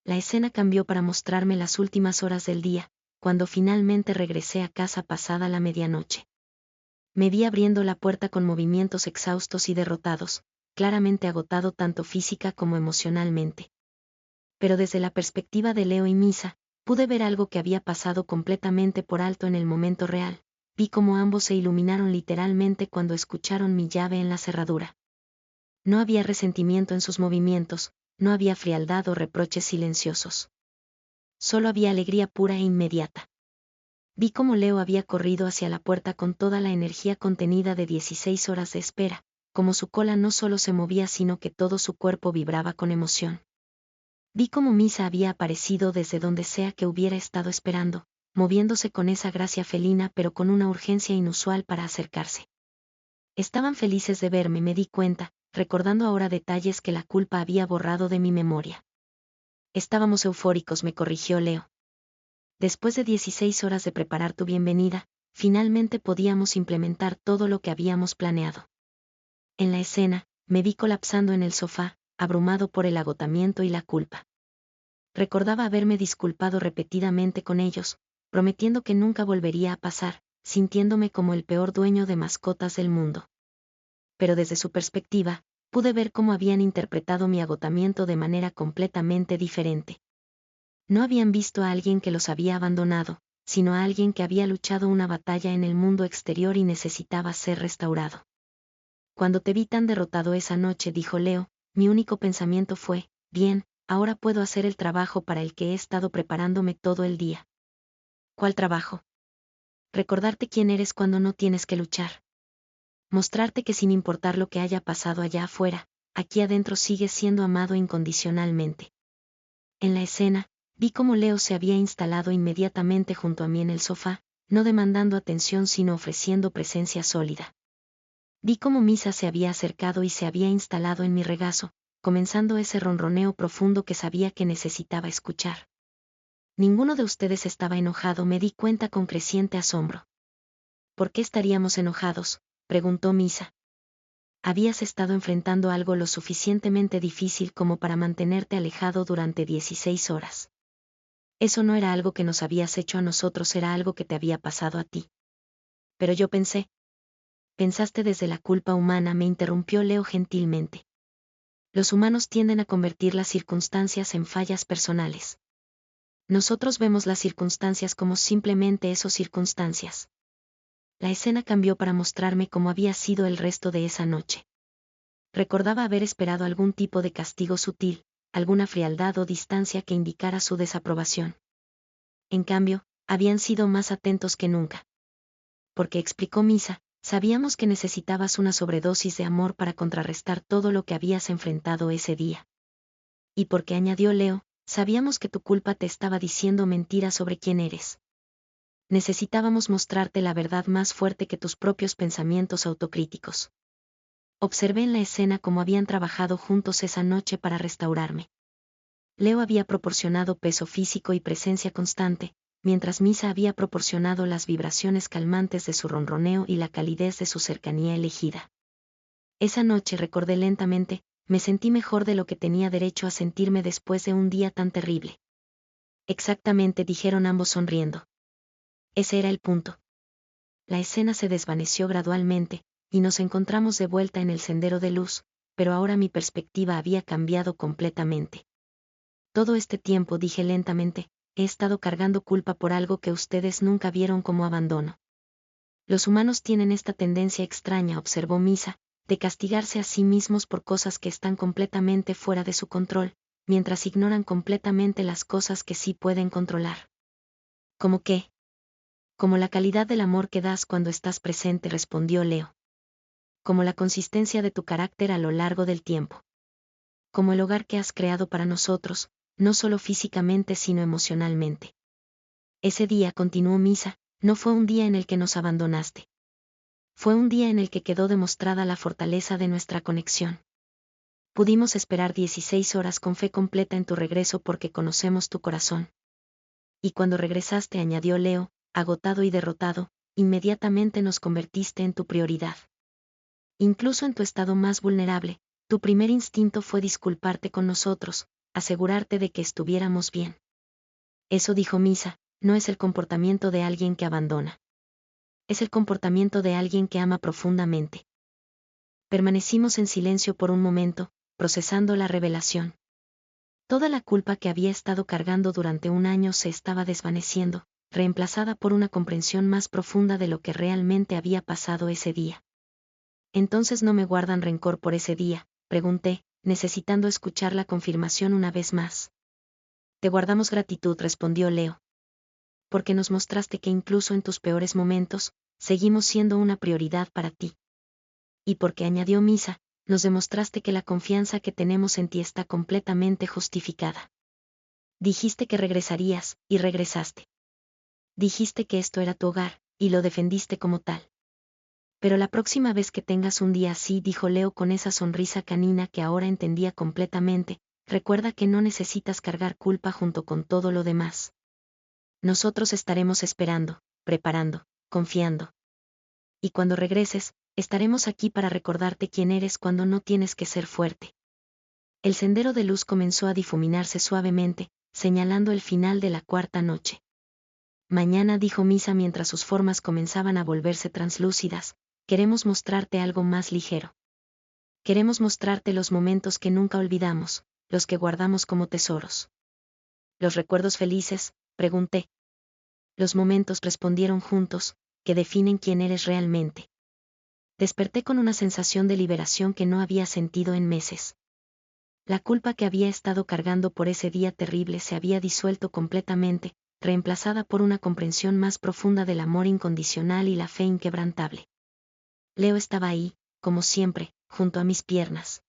La escena cambió para mostrarme las últimas horas del día, cuando finalmente regresé a casa pasada la medianoche. Me vi abriendo la puerta con movimientos exhaustos y derrotados, claramente agotado tanto física como emocionalmente. Pero desde la perspectiva de Leo y Misa, pude ver algo que había pasado completamente por alto en el momento real. Vi cómo ambos se iluminaron literalmente cuando escucharon mi llave en la cerradura. No había resentimiento en sus movimientos, no había frialdad o reproches silenciosos. Solo había alegría pura e inmediata. Vi cómo Leo había corrido hacia la puerta con toda la energía contenida de 16 horas de espera, como su cola no solo se movía sino que todo su cuerpo vibraba con emoción. Vi cómo Misa había aparecido desde donde sea que hubiera estado esperando, moviéndose con esa gracia felina pero con una urgencia inusual para acercarse. Estaban felices de verme, me di cuenta, recordando ahora detalles que la culpa había borrado de mi memoria. Estábamos eufóricos, me corrigió Leo. Después de 16 horas de preparar tu bienvenida, finalmente podíamos implementar todo lo que habíamos planeado. En la escena, me vi colapsando en el sofá, abrumado por el agotamiento y la culpa. Recordaba haberme disculpado repetidamente con ellos, prometiendo que nunca volvería a pasar, sintiéndome como el peor dueño de mascotas del mundo. Pero desde su perspectiva, pude ver cómo habían interpretado mi agotamiento de manera completamente diferente. No habían visto a alguien que los había abandonado, sino a alguien que había luchado una batalla en el mundo exterior y necesitaba ser restaurado. Cuando te vi tan derrotado esa noche, dijo Leo, mi único pensamiento fue, bien, ahora puedo hacer el trabajo para el que he estado preparándome todo el día. ¿Cuál trabajo? Recordarte quién eres cuando no tienes que luchar. Mostrarte que sin importar lo que haya pasado allá afuera, aquí adentro sigues siendo amado incondicionalmente. En la escena, vi cómo Leo se había instalado inmediatamente junto a mí en el sofá, no demandando atención sino ofreciendo presencia sólida. Vi cómo Misa se había acercado y se había instalado en mi regazo, comenzando ese ronroneo profundo que sabía que necesitaba escuchar. Ninguno de ustedes estaba enojado, me di cuenta con creciente asombro. ¿Por qué estaríamos enojados?, preguntó Misa. Habías estado enfrentando algo lo suficientemente difícil como para mantenerte alejado durante 16 horas. Eso no era algo que nos habías hecho a nosotros, era algo que te había pasado a ti. Pero yo pensé. Pensaste desde la culpa humana, me interrumpió Leo gentilmente. Los humanos tienden a convertir las circunstancias en fallas personales. Nosotros vemos las circunstancias como simplemente eso, circunstancias. La escena cambió para mostrarme cómo había sido el resto de esa noche. Recordaba haber esperado algún tipo de castigo sutil, alguna frialdad o distancia que indicara su desaprobación. En cambio, habían sido más atentos que nunca. Porque, explicó Misa, sabíamos que necesitabas una sobredosis de amor para contrarrestar todo lo que habías enfrentado ese día. Y porque, añadió Leo, sabíamos que tu culpa te estaba diciendo mentiras sobre quién eres. Necesitábamos mostrarte la verdad más fuerte que tus propios pensamientos autocríticos. Observé en la escena cómo habían trabajado juntos esa noche para restaurarme. Leo había proporcionado peso físico y presencia constante, mientras Misa había proporcionado las vibraciones calmantes de su ronroneo y la calidez de su cercanía elegida. Esa noche, recordé lentamente, me sentí mejor de lo que tenía derecho a sentirme después de un día tan terrible. Exactamente, dijeron ambos sonriendo. Ese era el punto. La escena se desvaneció gradualmente, y nos encontramos de vuelta en el sendero de luz, pero ahora mi perspectiva había cambiado completamente. Todo este tiempo, dije lentamente, he estado cargando culpa por algo que ustedes nunca vieron como abandono. Los humanos tienen esta tendencia extraña, observó Misa, de castigarse a sí mismos por cosas que están completamente fuera de su control, mientras ignoran completamente las cosas que sí pueden controlar. ¿Cómo qué? Como la calidad del amor que das cuando estás presente, respondió Leo. Como la consistencia de tu carácter a lo largo del tiempo. Como el hogar que has creado para nosotros, no solo físicamente sino emocionalmente. Ese día, continuó Misa, no fue un día en el que nos abandonaste. Fue un día en el que quedó demostrada la fortaleza de nuestra conexión. Pudimos esperar 16 horas con fe completa en tu regreso porque conocemos tu corazón. Y cuando regresaste, añadió Leo, agotado y derrotado, inmediatamente nos convertiste en tu prioridad. Incluso en tu estado más vulnerable, tu primer instinto fue disculparte con nosotros, asegurarte de que estuviéramos bien. Eso, dijo Misa, no es el comportamiento de alguien que abandona. Es el comportamiento de alguien que ama profundamente. Permanecimos en silencio por un momento, procesando la revelación. Toda la culpa que había estado cargando durante un año se estaba desvaneciendo, reemplazada por una comprensión más profunda de lo que realmente había pasado ese día. ¿Entonces no me guardan rencor por ese día?, pregunté, necesitando escuchar la confirmación una vez más. Te guardamos gratitud, respondió Leo. Porque nos mostraste que incluso en tus peores momentos, seguimos siendo una prioridad para ti. Y porque, añadió Misa, nos demostraste que la confianza que tenemos en ti está completamente justificada. Dijiste que regresarías, y regresaste. Dijiste que esto era tu hogar, y lo defendiste como tal. Pero la próxima vez que tengas un día así, dijo Leo con esa sonrisa canina que ahora entendía completamente, recuerda que no necesitas cargar culpa junto con todo lo demás. Nosotros estaremos esperando, preparando, confiando. Y cuando regreses, estaremos aquí para recordarte quién eres cuando no tienes que ser fuerte. El sendero de luz comenzó a difuminarse suavemente, señalando el final de la cuarta noche. Mañana, dijo Misa mientras sus formas comenzaban a volverse translúcidas, queremos mostrarte algo más ligero. Queremos mostrarte los momentos que nunca olvidamos, los que guardamos como tesoros. ¿Los recuerdos felices?, pregunté. Los momentos, respondieron juntos, que definen quién eres realmente. Desperté con una sensación de liberación que no había sentido en meses. La culpa que había estado cargando por ese día terrible se había disuelto completamente, reemplazada por una comprensión más profunda del amor incondicional y la fe inquebrantable. Leo estaba ahí, como siempre, junto a mis piernas.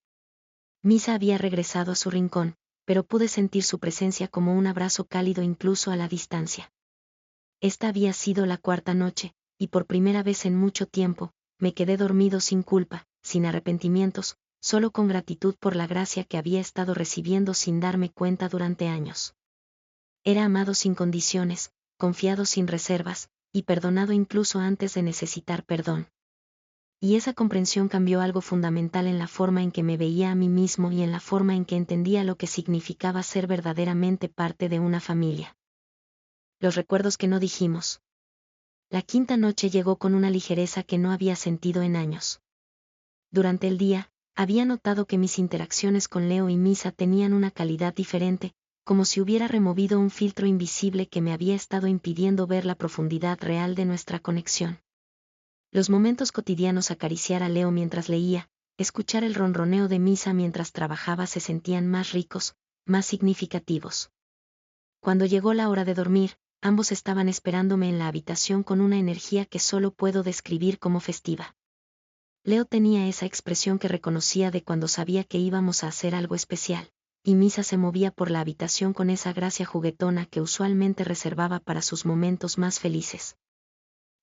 Misa había regresado a su rincón, pero pude sentir su presencia como un abrazo cálido incluso a la distancia. Esta había sido la cuarta noche, y por primera vez en mucho tiempo, me quedé dormido sin culpa, sin arrepentimientos, solo con gratitud por la gracia que había estado recibiendo sin darme cuenta durante años. Era amado sin condiciones, confiado sin reservas, y perdonado incluso antes de necesitar perdón. Y esa comprensión cambió algo fundamental en la forma en que me veía a mí mismo y en la forma en que entendía lo que significaba ser verdaderamente parte de una familia. Los recuerdos que no dijimos. La quinta noche llegó con una ligereza que no había sentido en años. Durante el día, había notado que mis interacciones con Leo y Misa tenían una calidad diferente, como si hubiera removido un filtro invisible que me había estado impidiendo ver la profundidad real de nuestra conexión. Los momentos cotidianos, acariciar a Leo mientras leía, escuchar el ronroneo de Misa mientras trabajaba, se sentían más ricos, más significativos. Cuando llegó la hora de dormir, ambos estaban esperándome en la habitación con una energía que solo puedo describir como festiva. Leo tenía esa expresión que reconocía de cuando sabía que íbamos a hacer algo especial, y Misa se movía por la habitación con esa gracia juguetona que usualmente reservaba para sus momentos más felices.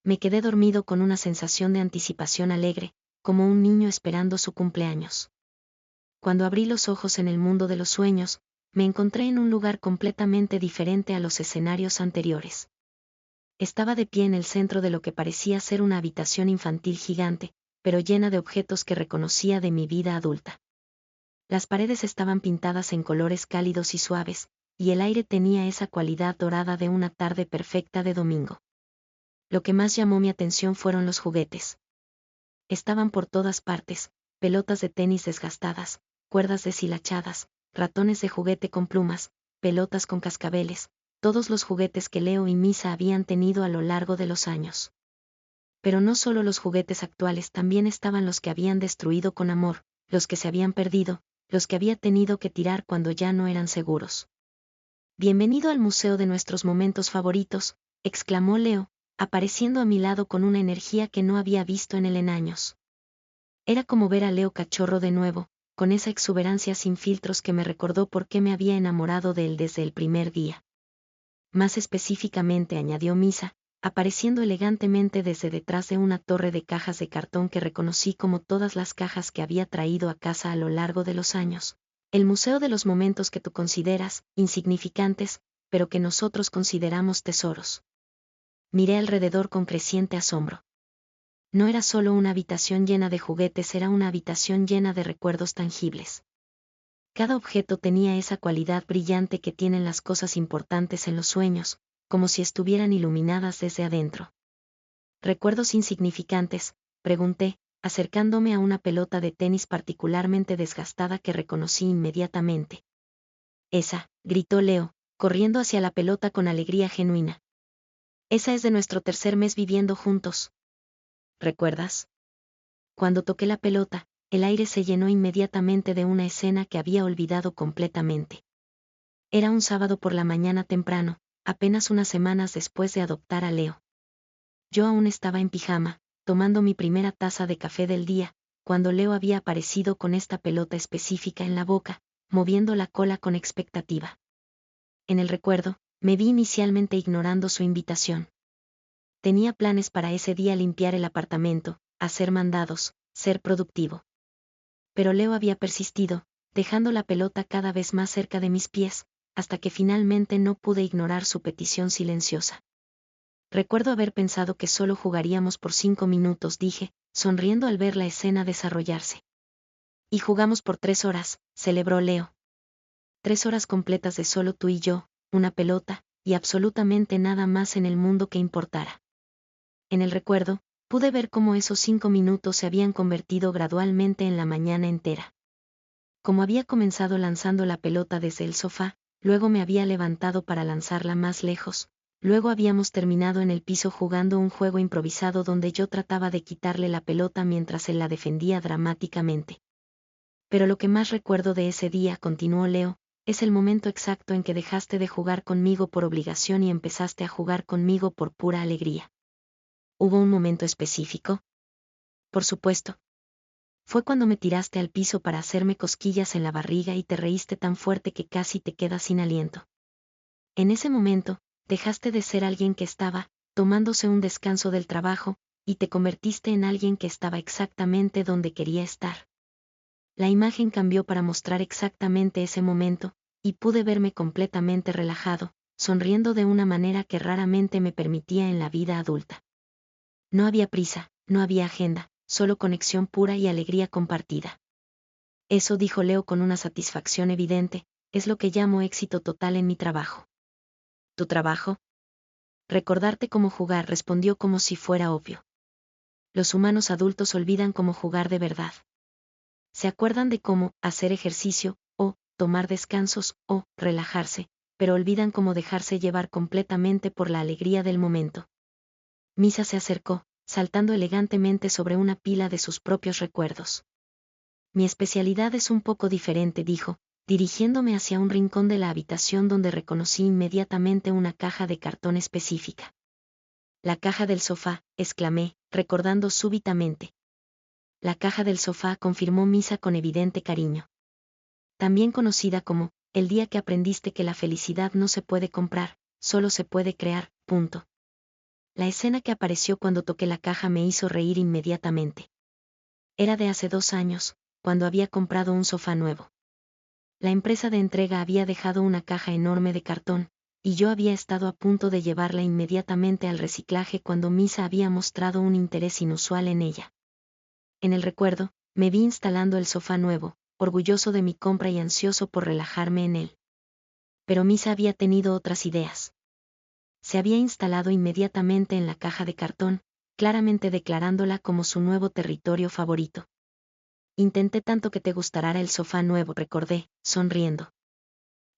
Me quedé dormido con una sensación de anticipación alegre, como un niño esperando su cumpleaños. Cuando abrí los ojos en el mundo de los sueños, me encontré en un lugar completamente diferente a los escenarios anteriores. Estaba de pie en el centro de lo que parecía ser una habitación infantil gigante, pero llena de objetos que reconocía de mi vida adulta. Las paredes estaban pintadas en colores cálidos y suaves, y el aire tenía esa cualidad dorada de una tarde perfecta de domingo. Lo que más llamó mi atención fueron los juguetes. Estaban por todas partes: pelotas de tenis desgastadas, cuerdas deshilachadas, ratones de juguete con plumas, pelotas con cascabeles, todos los juguetes que Leo y Misa habían tenido a lo largo de los años. Pero no solo los juguetes actuales, también estaban los que habían destruido con amor, los que se habían perdido, los que había tenido que tirar cuando ya no eran seguros. «Bienvenido al museo de nuestros momentos favoritos», exclamó Leo, apareciendo a mi lado con una energía que no había visto en él en años. Era como ver a Leo cachorro de nuevo, con esa exuberancia sin filtros que me recordó por qué me había enamorado de él desde el primer día. Más específicamente, añadió Misa, apareciendo elegantemente desde detrás de una torre de cajas de cartón que reconocí como todas las cajas que había traído a casa a lo largo de los años. El museo de los momentos que tú consideras insignificantes, pero que nosotros consideramos tesoros. Miré alrededor con creciente asombro. No era solo una habitación llena de juguetes, era una habitación llena de recuerdos tangibles. Cada objeto tenía esa cualidad brillante que tienen las cosas importantes en los sueños, como si estuvieran iluminadas desde adentro. ¿Recuerdos insignificantes?, pregunté, acercándome a una pelota de tenis particularmente desgastada que reconocí inmediatamente. «Esa», gritó Leo, corriendo hacia la pelota con alegría genuina. «Esa es de nuestro tercer mes viviendo juntos. ¿Recuerdas? Cuando toqué la pelota, el aire se llenó inmediatamente de una escena que había olvidado completamente. Era un sábado por la mañana temprano, apenas unas semanas después de adoptar a Leo. Yo aún estaba en pijama, tomando mi primera taza de café del día, cuando Leo había aparecido con esta pelota específica en la boca, moviendo la cola con expectativa. En el recuerdo, me vi inicialmente ignorando su invitación. Tenía planes para ese día: limpiar el apartamento, hacer mandados, ser productivo. Pero Leo había persistido, dejando la pelota cada vez más cerca de mis pies, hasta que finalmente no pude ignorar su petición silenciosa. Recuerdo haber pensado que solo jugaríamos por 5 minutos, dije, sonriendo al ver la escena desarrollarse. Y jugamos por 3 horas, celebró Leo. 3 horas completas de solo tú y yo, una pelota, y absolutamente nada más en el mundo que importara. En el recuerdo, pude ver cómo esos 5 minutos se habían convertido gradualmente en la mañana entera. Como había comenzado lanzando la pelota desde el sofá, luego me había levantado para lanzarla más lejos, luego habíamos terminado en el piso jugando un juego improvisado donde yo trataba de quitarle la pelota mientras él la defendía dramáticamente. Pero lo que más recuerdo de ese día, continuó Leo, es el momento exacto en que dejaste de jugar conmigo por obligación y empezaste a jugar conmigo por pura alegría. ¿Hubo un momento específico? Por supuesto. Fue cuando me tiraste al piso para hacerme cosquillas en la barriga y te reíste tan fuerte que casi te quedas sin aliento. En ese momento, dejaste de ser alguien que estaba tomándose un descanso del trabajo, y te convertiste en alguien que estaba exactamente donde quería estar. La imagen cambió para mostrar exactamente ese momento, y pude verme completamente relajado, sonriendo de una manera que raramente me permitía en la vida adulta. No había prisa, no había agenda, solo conexión pura y alegría compartida. Eso, dijo Leo con una satisfacción evidente, es lo que llamo éxito total en mi trabajo. ¿Tu trabajo? Recordarte cómo jugar, respondió como si fuera obvio. Los humanos adultos olvidan cómo jugar de verdad. Se acuerdan de cómo hacer ejercicio, o tomar descansos, o relajarse, pero olvidan cómo dejarse llevar completamente por la alegría del momento. Misa se acercó, saltando elegantemente sobre una pila de sus propios recuerdos. Mi especialidad es un poco diferente, dijo, dirigiéndome hacia un rincón de la habitación donde reconocí inmediatamente una caja de cartón específica. La caja del sofá, exclamé, recordando súbitamente. La caja del sofá, confirmó Misa con evidente cariño. También conocida como, el día que aprendiste que la felicidad no se puede comprar, solo se puede crear, punto. La escena que apareció cuando toqué la caja me hizo reír inmediatamente. Era de hace 2 años, cuando había comprado un sofá nuevo. La empresa de entrega había dejado una caja enorme de cartón, y yo había estado a punto de llevarla inmediatamente al reciclaje cuando Misa había mostrado un interés inusual en ella. En el recuerdo, me vi instalando el sofá nuevo, orgulloso de mi compra y ansioso por relajarme en él. Pero Misa había tenido otras ideas. Se había instalado inmediatamente en la caja de cartón, claramente declarándola como su nuevo territorio favorito. Intenté tanto que te gustara el sofá nuevo, recordé, sonriendo.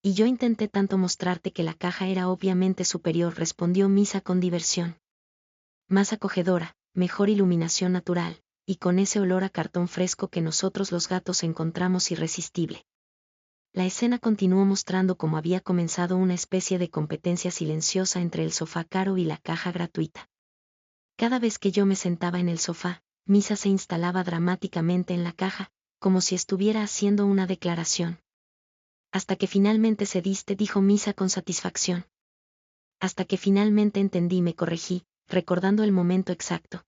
Y yo intenté tanto mostrarte que la caja era obviamente superior, respondió Misa con diversión. Más acogedora, mejor iluminación natural, y con ese olor a cartón fresco que nosotros los gatos encontramos irresistible. La escena continuó mostrando cómo había comenzado una especie de competencia silenciosa entre el sofá caro y la caja gratuita. Cada vez que yo me sentaba en el sofá, Misa se instalaba dramáticamente en la caja, como si estuviera haciendo una declaración. Hasta que finalmente cediste, dijo Misa con satisfacción. Hasta que finalmente entendí, me corregí, recordando el momento exacto.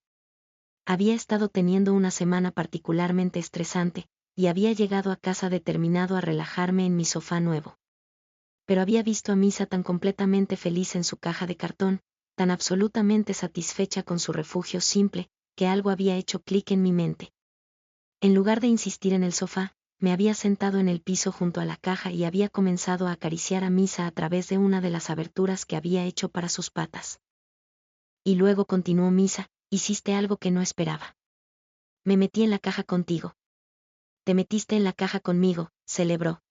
Había estado teniendo una semana particularmente estresante, y había llegado a casa determinado a relajarme en mi sofá nuevo. Pero había visto a Misa tan completamente feliz en su caja de cartón, tan absolutamente satisfecha con su refugio simple, que algo había hecho clic en mi mente. En lugar de insistir en el sofá, me había sentado en el piso junto a la caja y había comenzado a acariciar a Misa a través de una de las aberturas que había hecho para sus patas. Y luego, continuó Misa, hiciste algo que no esperaba. Me metí en la caja contigo. Te metiste en la caja conmigo, celebró.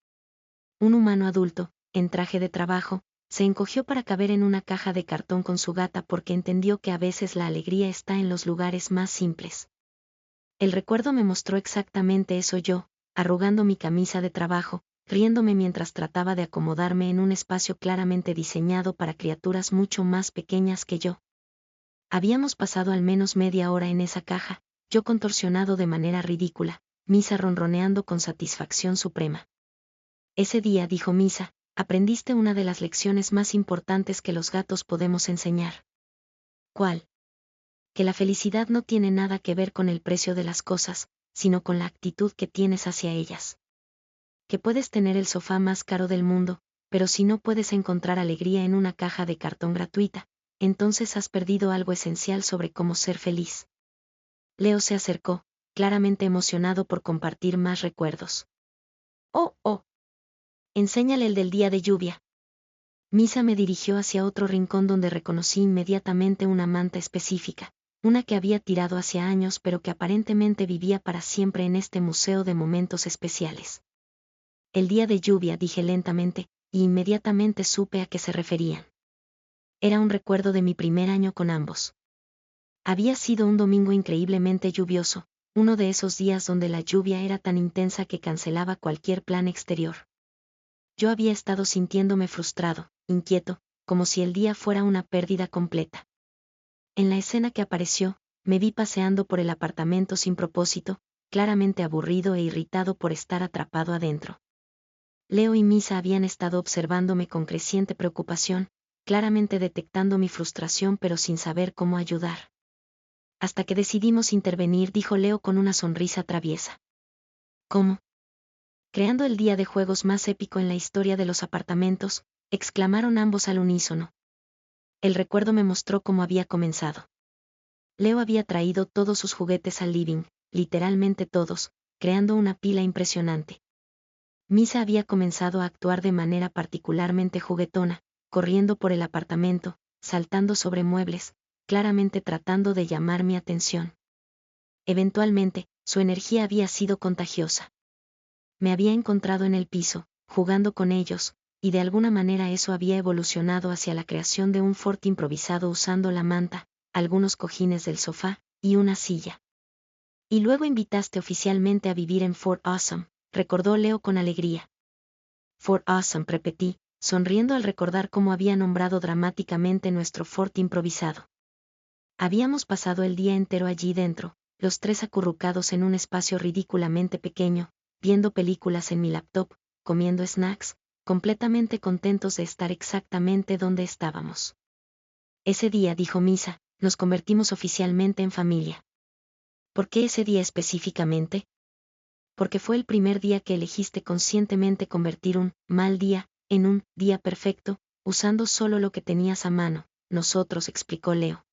Un humano adulto, en traje de trabajo, se encogió para caber en una caja de cartón con su gata porque entendió que a veces la alegría está en los lugares más simples. El recuerdo me mostró exactamente eso, yo, arrugando mi camisa de trabajo, riéndome mientras trataba de acomodarme en un espacio claramente diseñado para criaturas mucho más pequeñas que yo. Habíamos pasado al menos media hora en esa caja, yo contorsionado de manera ridícula, Misa ronroneando con satisfacción suprema. Ese día, dijo Misa, aprendiste una de las lecciones más importantes que los gatos podemos enseñar. ¿Cuál? Que la felicidad no tiene nada que ver con el precio de las cosas, sino con la actitud que tienes hacia ellas. Que puedes tener el sofá más caro del mundo, pero si no puedes encontrar alegría en una caja de cartón gratuita, entonces has perdido algo esencial sobre cómo ser feliz. Leo se acercó, claramente emocionado por compartir más recuerdos. Oh. Enséñale el del día de lluvia. Misa me dirigió hacia otro rincón donde reconocí inmediatamente una manta específica, una que había tirado hacía años pero que aparentemente vivía para siempre en este museo de momentos especiales. El día de lluvia, dije lentamente, y inmediatamente supe a qué se referían. Era un recuerdo de mi primer año con ambos. Había sido un domingo increíblemente lluvioso, uno de esos días donde la lluvia era tan intensa que cancelaba cualquier plan exterior. Yo había estado sintiéndome frustrado, inquieto, como si el día fuera una pérdida completa. En la escena que apareció, me vi paseando por el apartamento sin propósito, claramente aburrido e irritado por estar atrapado adentro. Leo y Misa habían estado observándome con creciente preocupación, claramente detectando mi frustración pero sin saber cómo ayudar. Hasta que decidimos intervenir, dijo Leo con una sonrisa traviesa. ¿Cómo? Creando el día de juegos más épico en la historia de los apartamentos, exclamaron ambos al unísono. El recuerdo me mostró cómo había comenzado. Leo había traído todos sus juguetes al living, literalmente todos, creando una pila impresionante. Misa había comenzado a actuar de manera particularmente juguetona, corriendo por el apartamento, saltando sobre muebles, claramente tratando de llamar mi atención. Eventualmente, su energía había sido contagiosa. Me había encontrado en el piso, jugando con ellos, y de alguna manera eso había evolucionado hacia la creación de un fort improvisado usando la manta, algunos cojines del sofá, y una silla. Y luego invitaste oficialmente a vivir en Fort Awesome, recordó Leo con alegría. Fort Awesome, repetí, sonriendo al recordar cómo había nombrado dramáticamente nuestro fort improvisado. Habíamos pasado el día entero allí dentro, los tres acurrucados en un espacio ridículamente pequeño, viendo películas en mi laptop, comiendo snacks, completamente contentos de estar exactamente donde estábamos. Ese día, dijo Misa, nos convertimos oficialmente en familia. ¿Por qué ese día específicamente? Porque fue el primer día que elegiste conscientemente convertir un mal día en un día perfecto, usando solo lo que tenías a mano, nosotros, explicó Leo.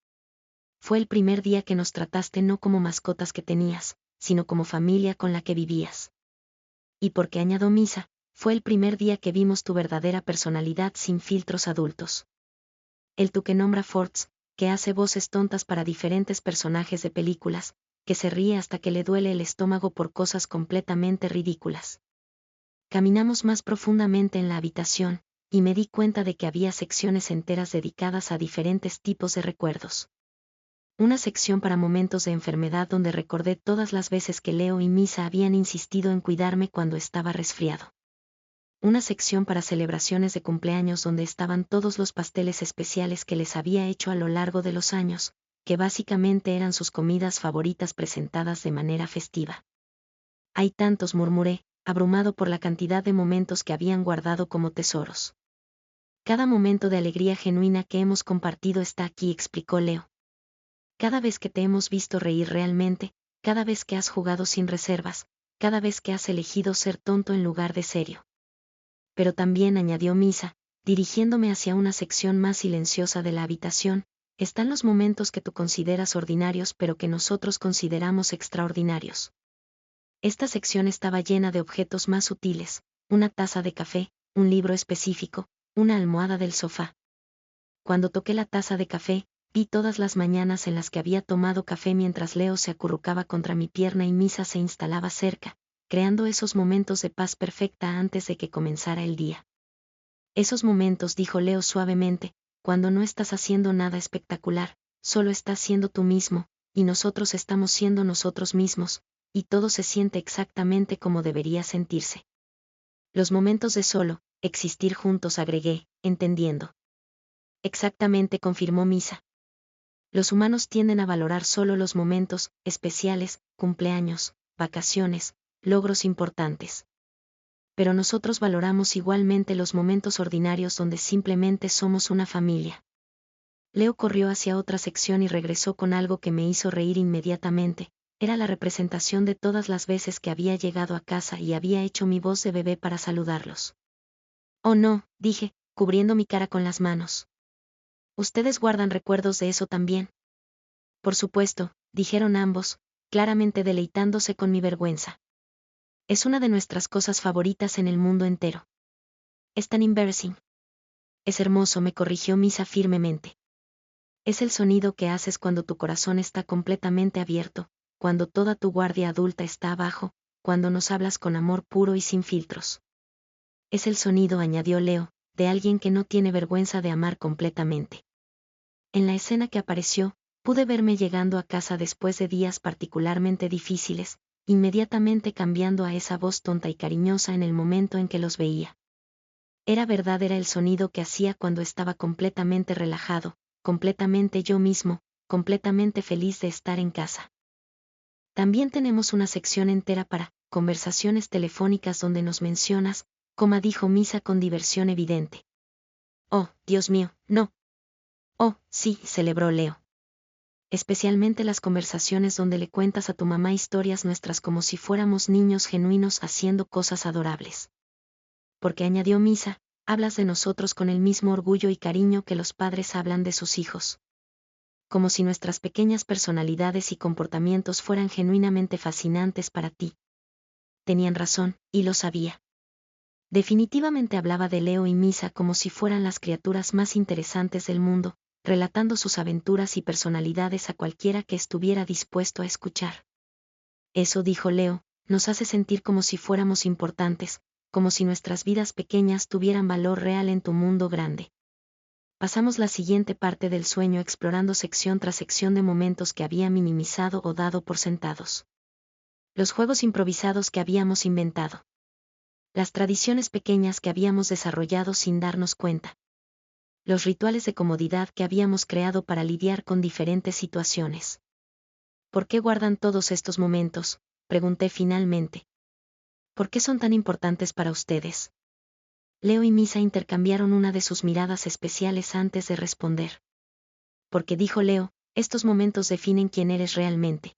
Fue el primer día que nos trataste no como mascotas que tenías, sino como familia con la que vivías. Y porque, añadió Misa, fue el primer día que vimos tu verdadera personalidad sin filtros adultos. El tú que nombra forts, que hace voces tontas para diferentes personajes de películas, que se ríe hasta que le duele el estómago por cosas completamente ridículas. Caminamos más profundamente en la habitación, y me di cuenta de que había secciones enteras dedicadas a diferentes tipos de recuerdos. Una sección para momentos de enfermedad donde recordé todas las veces que Leo y Misa habían insistido en cuidarme cuando estaba resfriado. Una sección para celebraciones de cumpleaños donde estaban todos los pasteles especiales que les había hecho a lo largo de los años, que básicamente eran sus comidas favoritas presentadas de manera festiva. Hay tantos, murmuré, abrumado por la cantidad de momentos que habían guardado como tesoros. Cada momento de alegría genuina que hemos compartido está aquí, explicó Leo. Cada vez que te hemos visto reír realmente, cada vez que has jugado sin reservas, cada vez que has elegido ser tonto en lugar de serio. Pero también, añadió Misa, dirigiéndome hacia una sección más silenciosa de la habitación, están los momentos que tú consideras ordinarios pero que nosotros consideramos extraordinarios. Esta sección estaba llena de objetos más sutiles, una taza de café, un libro específico, una almohada del sofá. Cuando toqué la taza de café, vi todas las mañanas en las que había tomado café mientras Leo se acurrucaba contra mi pierna y Misa se instalaba cerca, creando esos momentos de paz perfecta antes de que comenzara el día. Esos momentos, dijo Leo suavemente, cuando no estás haciendo nada espectacular, solo estás siendo tú mismo, y nosotros estamos siendo nosotros mismos, y todo se siente exactamente como debería sentirse. Los momentos de solo existir juntos, agregué, entendiendo. Exactamente, confirmó Misa. Los humanos tienden a valorar solo los momentos especiales, cumpleaños, vacaciones, logros importantes. Pero nosotros valoramos igualmente los momentos ordinarios donde simplemente somos una familia. Leo corrió hacia otra sección y regresó con algo que me hizo reír inmediatamente. Era la representación de todas las veces que había llegado a casa y había hecho mi voz de bebé para saludarlos. Oh no, dije, cubriendo mi cara con las manos. ¿Ustedes guardan recuerdos de eso también? Por supuesto, dijeron ambos, claramente deleitándose con mi vergüenza. Es una de nuestras cosas favoritas en el mundo entero. Es tan embarrassing. Es hermoso, me corrigió Misa firmemente. Es el sonido que haces cuando tu corazón está completamente abierto, cuando toda tu guardia adulta está abajo, cuando nos hablas con amor puro y sin filtros. Es el sonido, añadió Leo, de alguien que no tiene vergüenza de amar completamente. En la escena que apareció, pude verme llegando a casa después de días particularmente difíciles, inmediatamente cambiando a esa voz tonta y cariñosa en el momento en que los veía. Era verdad, era el sonido que hacía cuando estaba completamente relajado, completamente yo mismo, completamente feliz de estar en casa. También tenemos una sección entera para conversaciones telefónicas donde nos mencionas, como dijo Misa con diversión evidente. Oh, Dios mío, no. Oh, sí, celebró Leo. Especialmente las conversaciones donde le cuentas a tu mamá historias nuestras como si fuéramos niños genuinos haciendo cosas adorables. Porque añadió Misa, hablas de nosotros con el mismo orgullo y cariño que los padres hablan de sus hijos. Como si nuestras pequeñas personalidades y comportamientos fueran genuinamente fascinantes para ti. Tenían razón, y lo sabía. Definitivamente hablaba de Leo y Misa como si fueran las criaturas más interesantes del mundo, relatando sus aventuras y personalidades a cualquiera que estuviera dispuesto a escuchar. Eso, dijo Leo, nos hace sentir como si fuéramos importantes, como si nuestras vidas pequeñas tuvieran valor real en tu mundo grande. Pasamos la siguiente parte del sueño explorando sección tras sección de momentos que había minimizado o dado por sentados. Los juegos improvisados que habíamos inventado. Las tradiciones pequeñas que habíamos desarrollado sin darnos cuenta. Los rituales de comodidad que habíamos creado para lidiar con diferentes situaciones. ¿Por qué guardan todos estos momentos?, pregunté finalmente. ¿Por qué son tan importantes para ustedes? Leo y Misa intercambiaron una de sus miradas especiales antes de responder. Porque, dijo Leo, estos momentos definen quién eres realmente.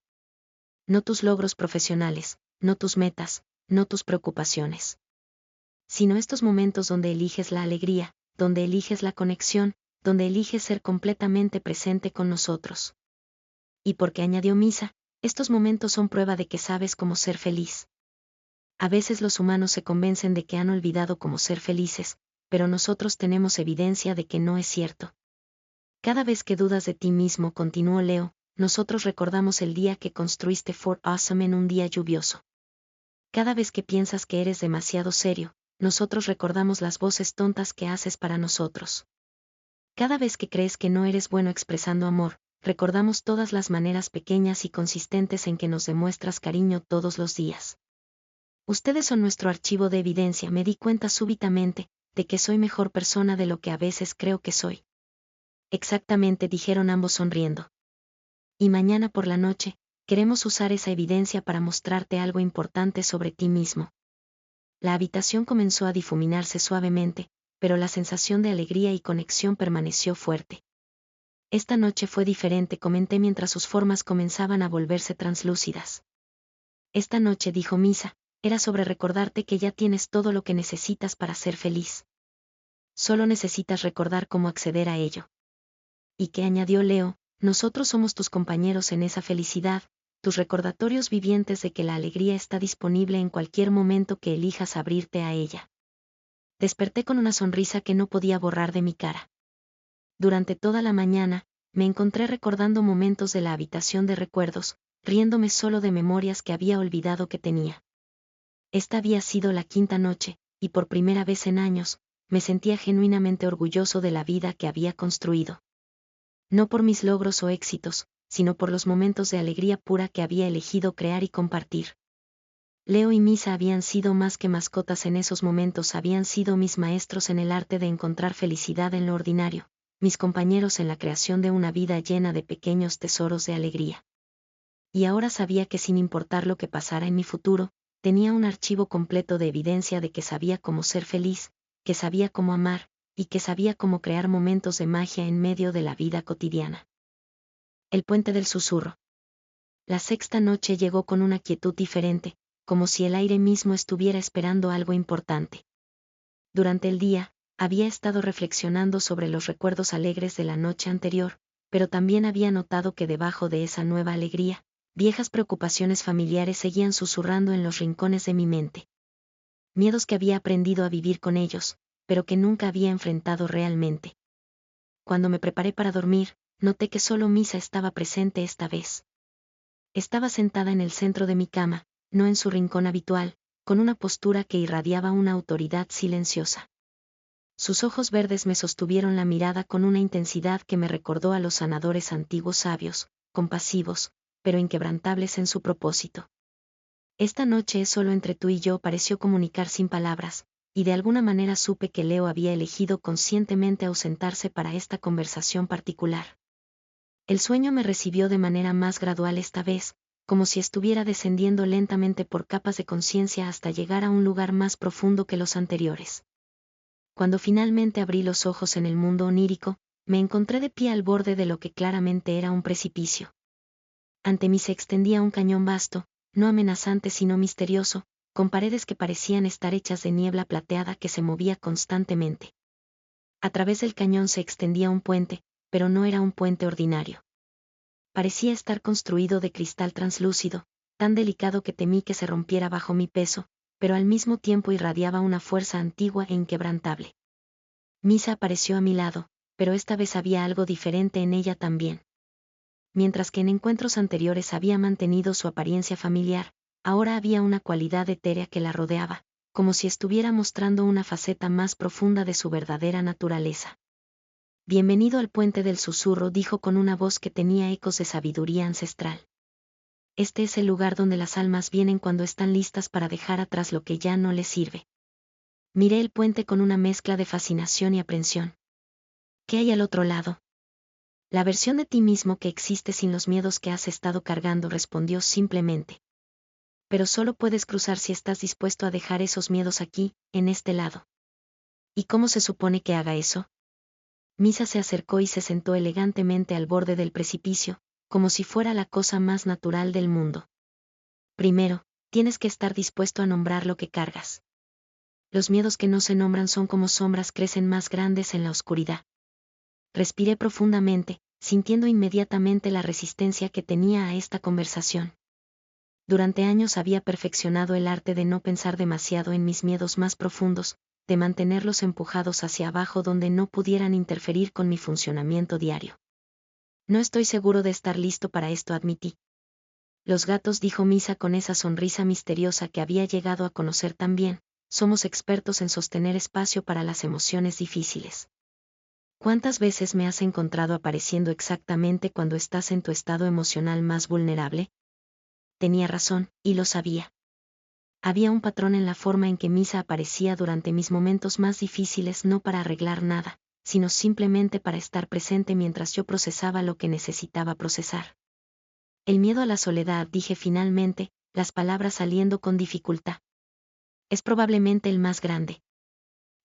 No tus logros profesionales, no tus metas, no tus preocupaciones. Sino estos momentos donde eliges la alegría, donde eliges la conexión, donde eliges ser completamente presente con nosotros. Y porque, añadió Misa, estos momentos son prueba de que sabes cómo ser feliz. A veces los humanos se convencen de que han olvidado cómo ser felices, pero nosotros tenemos evidencia de que no es cierto. Cada vez que dudas de ti mismo, continuó Leo, nosotros recordamos el día que construiste Fort Awesome en un día lluvioso. Cada vez que piensas que eres demasiado serio, nosotros recordamos las voces tontas que haces para nosotros. Cada vez que crees que no eres bueno expresando amor, recordamos todas las maneras pequeñas y consistentes en que nos demuestras cariño todos los días. Ustedes son nuestro archivo de evidencia. Me di cuenta súbitamente, de que soy mejor persona de lo que a veces creo que soy. Exactamente, dijeron ambos sonriendo. Y mañana por la noche, queremos usar esa evidencia para mostrarte algo importante sobre ti mismo. La habitación comenzó a difuminarse suavemente, pero la sensación de alegría y conexión permaneció fuerte. Esta noche fue diferente, comenté mientras sus formas comenzaban a volverse translúcidas. Esta noche, dijo Misa, era sobre recordarte que ya tienes todo lo que necesitas para ser feliz. Solo necesitas recordar cómo acceder a ello. Y que, añadió Leo, nosotros somos tus compañeros en esa felicidad, tus recordatorios vivientes de que la alegría está disponible en cualquier momento que elijas abrirte a ella. Desperté con una sonrisa que no podía borrar de mi cara. Durante toda la mañana, me encontré recordando momentos de la habitación de recuerdos, riéndome solo de memorias que había olvidado que tenía. Esta había sido la quinta noche, y por primera vez en años, me sentía genuinamente orgulloso de la vida que había construido. No por mis logros o éxitos, sino por los momentos de alegría pura que había elegido crear y compartir. Leo y Misa habían sido más que mascotas en esos momentos, habían sido mis maestros en el arte de encontrar felicidad en lo ordinario, mis compañeros en la creación de una vida llena de pequeños tesoros de alegría. Y ahora sabía que sin importar lo que pasara en mi futuro, tenía un archivo completo de evidencia de que sabía cómo ser feliz, que sabía cómo amar, y que sabía cómo crear momentos de magia en medio de la vida cotidiana. El puente del susurro. La sexta noche llegó con una quietud diferente, como si el aire mismo estuviera esperando algo importante. Durante el día, había estado reflexionando sobre los recuerdos alegres de la noche anterior, pero también había notado que debajo de esa nueva alegría, viejas preocupaciones familiares seguían susurrando en los rincones de mi mente. Miedos que había aprendido a vivir con ellos, pero que nunca había enfrentado realmente. Cuando me preparé para dormir, noté que solo Misa estaba presente esta vez. Estaba sentada en el centro de mi cama, no en su rincón habitual, con una postura que irradiaba una autoridad silenciosa. Sus ojos verdes me sostuvieron la mirada con una intensidad que me recordó a los sanadores antiguos sabios, compasivos, pero inquebrantables en su propósito. Esta noche es solo entre tú y yo, pareció comunicar sin palabras, y de alguna manera supe que Leo había elegido conscientemente ausentarse para esta conversación particular. El sueño me recibió de manera más gradual esta vez, como si estuviera descendiendo lentamente por capas de conciencia hasta llegar a un lugar más profundo que los anteriores. Cuando finalmente abrí los ojos en el mundo onírico, me encontré de pie al borde de lo que claramente era un precipicio. Ante mí se extendía un cañón vasto, no amenazante sino misterioso, con paredes que parecían estar hechas de niebla plateada que se movía constantemente. A través del cañón se extendía un puente, pero no era un puente ordinario. Parecía estar construido de cristal translúcido, tan delicado que temí que se rompiera bajo mi peso, pero al mismo tiempo irradiaba una fuerza antigua e inquebrantable. Misa apareció a mi lado, pero esta vez había algo diferente en ella también. Mientras que en encuentros anteriores había mantenido su apariencia familiar, ahora había una cualidad etérea que la rodeaba, como si estuviera mostrando una faceta más profunda de su verdadera naturaleza. Bienvenido al puente del susurro, dijo con una voz que tenía ecos de sabiduría ancestral. Este es el lugar donde las almas vienen cuando están listas para dejar atrás lo que ya no les sirve. Miré el puente con una mezcla de fascinación y aprensión. ¿Qué hay al otro lado? La versión de ti mismo que existe sin los miedos que has estado cargando, respondió simplemente. Pero solo puedes cruzar si estás dispuesto a dejar esos miedos aquí, en este lado. ¿Y cómo se supone que haga eso? Misa se acercó y se sentó elegantemente al borde del precipicio, como si fuera la cosa más natural del mundo. Primero, tienes que estar dispuesto a nombrar lo que cargas. Los miedos que no se nombran son como sombras, crecen más grandes en la oscuridad. Respiré profundamente, sintiendo inmediatamente la resistencia que tenía a esta conversación. Durante años había perfeccionado el arte de no pensar demasiado en mis miedos más profundos, de mantenerlos empujados hacia abajo donde no pudieran interferir con mi funcionamiento diario. No estoy seguro de estar listo para esto, admití. Los gatos, dijo Misa con esa sonrisa misteriosa que había llegado a conocer tan bien, somos expertos en sostener espacio para las emociones difíciles. ¿Cuántas veces me has encontrado apareciendo exactamente cuando estás en tu estado emocional más vulnerable? Tenía razón, y lo sabía. Había un patrón en la forma en que Misa aparecía durante mis momentos más difíciles, no para arreglar nada, sino simplemente para estar presente mientras yo procesaba lo que necesitaba procesar. El miedo a la soledad, dije finalmente, las palabras saliendo con dificultad. Es probablemente el más grande.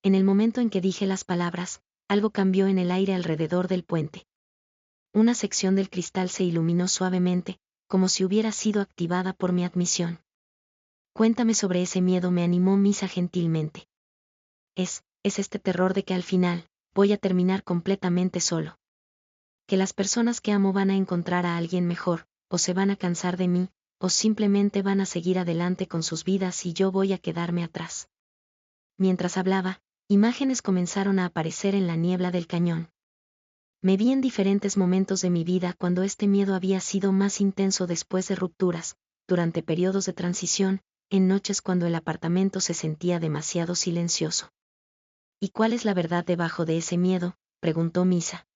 En el momento en que dije las palabras, algo cambió en el aire alrededor del puente. Una sección del cristal se iluminó suavemente, como si hubiera sido activada por mi admisión. Cuéntame sobre ese miedo, me animó Misa gentilmente. Es este terror de que al final, voy a terminar completamente solo. Que las personas que amo van a encontrar a alguien mejor, o se van a cansar de mí, o simplemente van a seguir adelante con sus vidas y yo voy a quedarme atrás. Mientras hablaba, imágenes comenzaron a aparecer en la niebla del cañón. Me vi en diferentes momentos de mi vida cuando este miedo había sido más intenso después de rupturas, durante periodos de transición, en noches cuando el apartamento se sentía demasiado silencioso. ¿Y cuál es la verdad debajo de ese miedo?, preguntó Misa.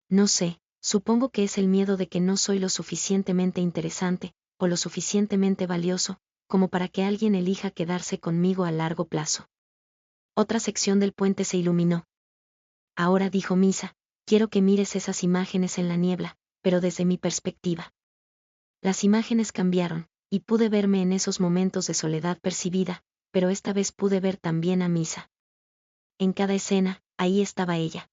No sé, supongo que es el miedo de que no soy lo suficientemente interesante, o lo suficientemente valioso, como para que alguien elija quedarse conmigo a largo plazo. Otra sección del puente se iluminó. Ahora, dijo Misa, quiero que mires esas imágenes en la niebla, pero desde mi perspectiva. Las imágenes cambiaron, y pude verme en esos momentos de soledad percibida, pero esta vez pude ver también a Misa. En cada escena, ahí estaba ella.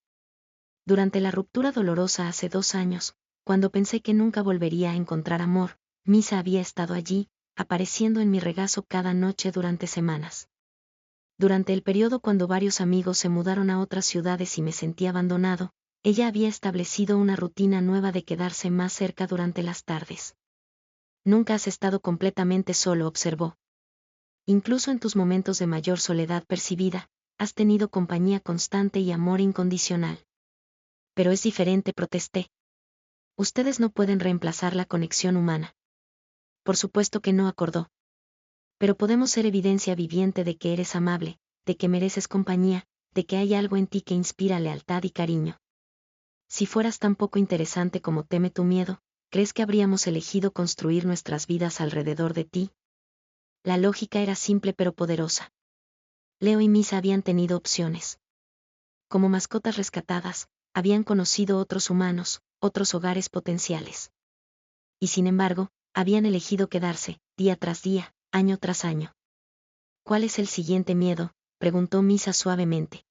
Durante la ruptura dolorosa hace 2 años, cuando pensé que nunca volvería a encontrar amor, Misa había estado allí, apareciendo en mi regazo cada noche durante semanas. Durante el periodo cuando varios amigos se mudaron a otras ciudades y me sentí abandonado, ella había establecido una rutina nueva de quedarse más cerca durante las tardes. Nunca has estado completamente solo, observó. Incluso en tus momentos de mayor soledad percibida, has tenido compañía constante y amor incondicional. Pero es diferente, protesté. Ustedes no pueden reemplazar la conexión humana. Por supuesto que no, acordó. Pero podemos ser evidencia viviente de que eres amable, de que mereces compañía, de que hay algo en ti que inspira lealtad y cariño. Si fueras tan poco interesante como teme tu miedo, ¿crees que habríamos elegido construir nuestras vidas alrededor de ti? La lógica era simple pero poderosa. Leo y Misa habían tenido opciones. Como mascotas rescatadas, habían conocido otros humanos, otros hogares potenciales. Y sin embargo, habían elegido quedarse, día tras día, año tras año. ¿Cuál es el siguiente miedo?, preguntó Misa suavemente.